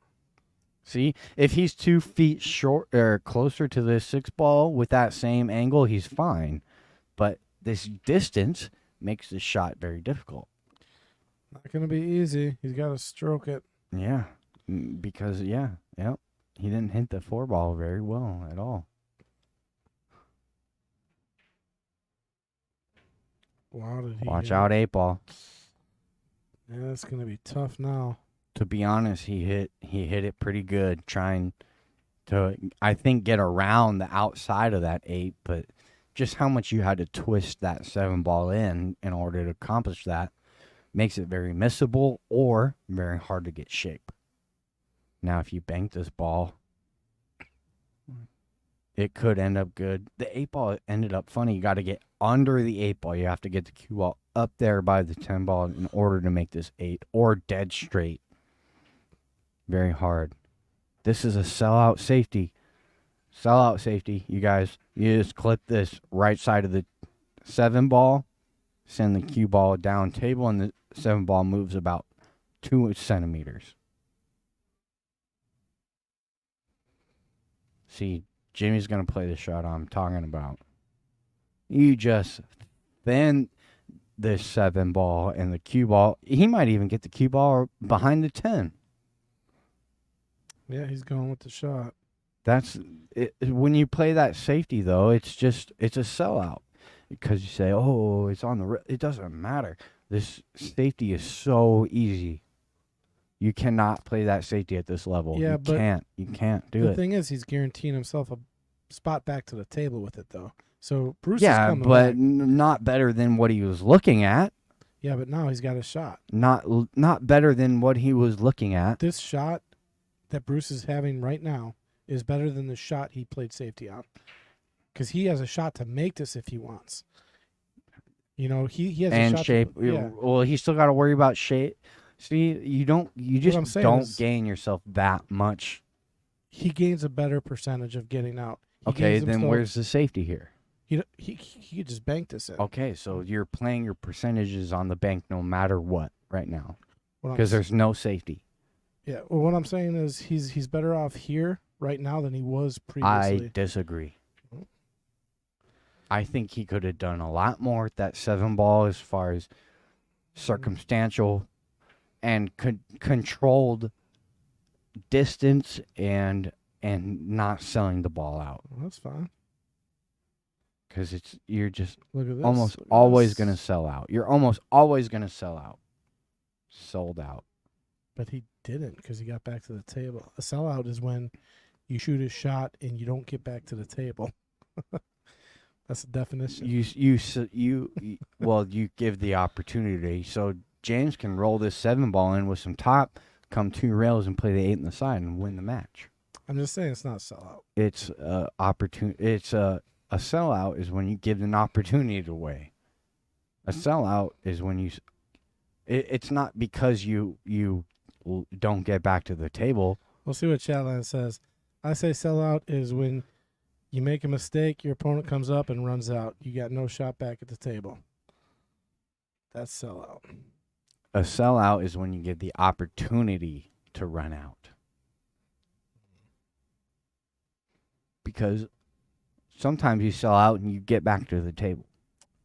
[SPEAKER 2] if he's 2 feet short or closer to the 6 ball with that same angle, he's fine. But this distance makes the shot very difficult.
[SPEAKER 1] Not going to be easy. He's got to stroke it.
[SPEAKER 2] Yeah, because he didn't hit the 4 ball very well at all.
[SPEAKER 1] Wow, did he
[SPEAKER 2] Watch out, 8 ball.
[SPEAKER 1] Yeah, that's going to be tough now.
[SPEAKER 2] To be honest, he hit it pretty good, trying to, I think, get around the outside of that 8, but just how much you had to twist that 7 ball in order to accomplish that makes it very missable or very hard to get shape. Now, if you bank this ball, It could end up good. The 8-ball ended up funny. You got to get under the 8-ball. You have to get the cue ball up there by the 10-ball in order to make this 8 or dead straight. Very hard. This is a sellout safety. Sellout safety, you guys. You just clip this right side of the 7-ball, send the cue ball down table, and the 7-ball moves about 2 centimeters. See, Jimmy's going to play the shot I'm talking about. You just thin this 7-ball and the cue ball. He might even get the cue ball behind the 10.
[SPEAKER 1] Yeah, he's going with the shot.
[SPEAKER 2] That's it. When you play that safety, though, it's a sellout. Because you say, oh, it's on the... It doesn't matter. This safety is so easy. You cannot play that safety at this level.
[SPEAKER 1] Yeah, but
[SPEAKER 2] You can't do
[SPEAKER 1] the
[SPEAKER 2] it.
[SPEAKER 1] thing is, he's guaranteeing himself a spot back to the table with it, though. So Bruce is
[SPEAKER 2] Yeah,
[SPEAKER 1] coming
[SPEAKER 2] but
[SPEAKER 1] back.
[SPEAKER 2] not better than what he was looking at.
[SPEAKER 1] Yeah, but now he's got a shot.
[SPEAKER 2] Not better than what he was looking at.
[SPEAKER 1] This shot that Bruce is having right now is better than the shot he played safety on. Because he has a shot to make this if he wants. You know, he has a shot
[SPEAKER 2] shape. Well, he's still got to worry about shape. See, you
[SPEAKER 1] I'm
[SPEAKER 2] just
[SPEAKER 1] saying
[SPEAKER 2] don't
[SPEAKER 1] is-
[SPEAKER 2] gain yourself that much.
[SPEAKER 1] He gains a better percentage of getting out. He
[SPEAKER 2] Okay,
[SPEAKER 1] gains
[SPEAKER 2] then
[SPEAKER 1] himself-
[SPEAKER 2] where's the safety here?
[SPEAKER 1] he could just bank this in.
[SPEAKER 2] Okay, so you're playing your percentages on the bank no matter what right now
[SPEAKER 1] What I'm
[SPEAKER 2] because
[SPEAKER 1] s-
[SPEAKER 2] there's no safety.
[SPEAKER 1] Yeah, well, what I'm saying is he's better off here right now than he was
[SPEAKER 2] I
[SPEAKER 1] previously.
[SPEAKER 2] disagree. I think he could have done a lot more at that 7-ball as far as circumstantial and controlled distance and not selling the ball out
[SPEAKER 1] Well, that's fine.
[SPEAKER 2] because you're just
[SPEAKER 1] Look at this.
[SPEAKER 2] almost
[SPEAKER 1] Look at
[SPEAKER 2] always
[SPEAKER 1] this.
[SPEAKER 2] going to sell out. You're almost always going to sell out. Sold out.
[SPEAKER 1] But he didn't because he got back to the table. A sellout is when you shoot a shot and you don't get back to the table. That's the definition.
[SPEAKER 2] You give the opportunity so James can roll this 7-ball in with some top, come 2 rails and play the 8 in the side and win the match.
[SPEAKER 1] I'm just saying it's not a sellout.
[SPEAKER 2] It's opportunity. It's a sellout is when you give an opportunity away. A sellout is when you. It's not because you don't get back to the table.
[SPEAKER 1] We'll see what Chatline says. I say sellout is when you make a mistake, your opponent comes up and runs out. You got no shot back at the table. That's sellout.
[SPEAKER 2] A sellout is when you get the opportunity to run out. Because sometimes you sell out and you get back to the table.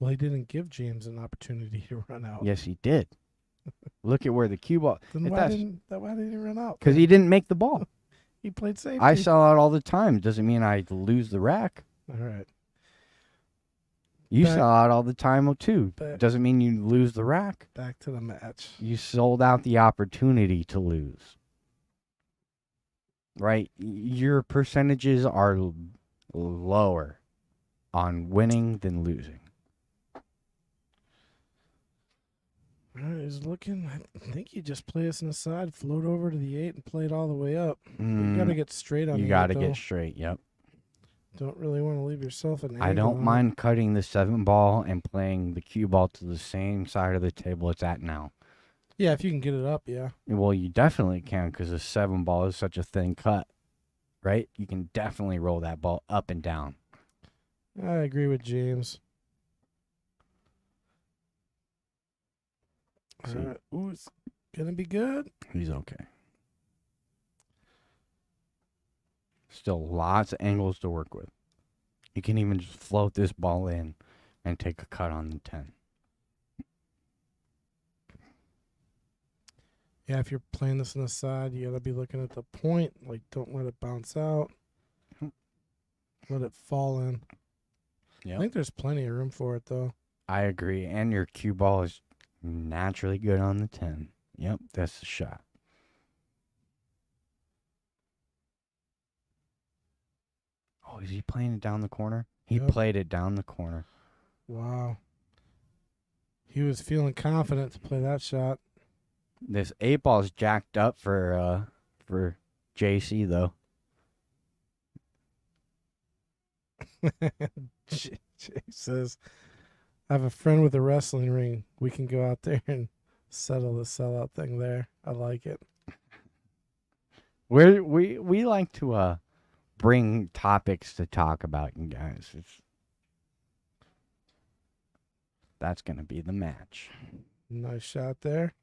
[SPEAKER 1] Well, he didn't give James an opportunity to run out.
[SPEAKER 2] Yes, he did. Look at where the cue ball.
[SPEAKER 1] Then why didn't he run out?
[SPEAKER 2] Because he didn't make the ball.
[SPEAKER 1] He played safety.
[SPEAKER 2] I sell out all the time. Doesn't mean I lose the rack.
[SPEAKER 1] All right.
[SPEAKER 2] You
[SPEAKER 1] Back-
[SPEAKER 2] sell out all the time too.
[SPEAKER 1] back-
[SPEAKER 2] Doesn't mean you lose the rack.
[SPEAKER 1] Back to the match.
[SPEAKER 2] You sold out the opportunity to lose. Right? Your percentages are lower on winning than losing.
[SPEAKER 1] All right, he's looking. I think you just play us in the side, float over to the 8, and play it all the way up. You got to get straight on
[SPEAKER 2] You
[SPEAKER 1] the
[SPEAKER 2] got to
[SPEAKER 1] 8, though.
[SPEAKER 2] get straight. Yep.
[SPEAKER 1] Don't really want to leave yourself an
[SPEAKER 2] I
[SPEAKER 1] angle
[SPEAKER 2] don't
[SPEAKER 1] on it.
[SPEAKER 2] mind cutting the 7-ball and playing the cue ball to the same side of the table it's at now.
[SPEAKER 1] Yeah, if you can get it up, yeah.
[SPEAKER 2] Well, you definitely can because the 7-ball is such a thin cut, right? You can definitely roll that ball up and down.
[SPEAKER 1] I agree with James. All
[SPEAKER 2] See.
[SPEAKER 1] right. Ooh, it's going to be good.
[SPEAKER 2] He's okay. Still lots of angles to work with. You can even just float this ball in and take a cut on the 10.
[SPEAKER 1] Yeah, if you're playing this on the side, you got to be looking at the point. Like, don't let it bounce out. Let it fall in. I think there's plenty of room for it, though.
[SPEAKER 2] I agree. And your cue ball is naturally good on the 10. Yep, that's the shot. Oh, is he playing it down the corner? He
[SPEAKER 1] Yep.
[SPEAKER 2] played it down the corner.
[SPEAKER 1] Wow. He was feeling confident to play that shot.
[SPEAKER 2] This 8-ball is jacked up for JC though.
[SPEAKER 1] Jay says, I have a friend with a wrestling ring. We can go out there and settle the sellout thing there. I like it.
[SPEAKER 2] We like to bring topics to talk about, you guys. That's gonna be the match.
[SPEAKER 1] Nice shot there.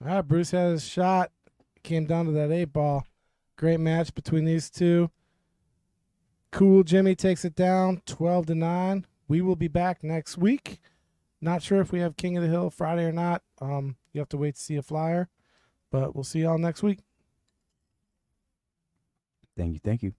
[SPEAKER 1] All right, Bruce had his shot. Came down to that 8-ball. Great match between these two. Cool Jimmy takes it down 12-9. We will be back next week. Not sure if we have King of the Hill Friday or not. You have to wait to see a flyer. But we'll see y'all next week.
[SPEAKER 2] Thank you.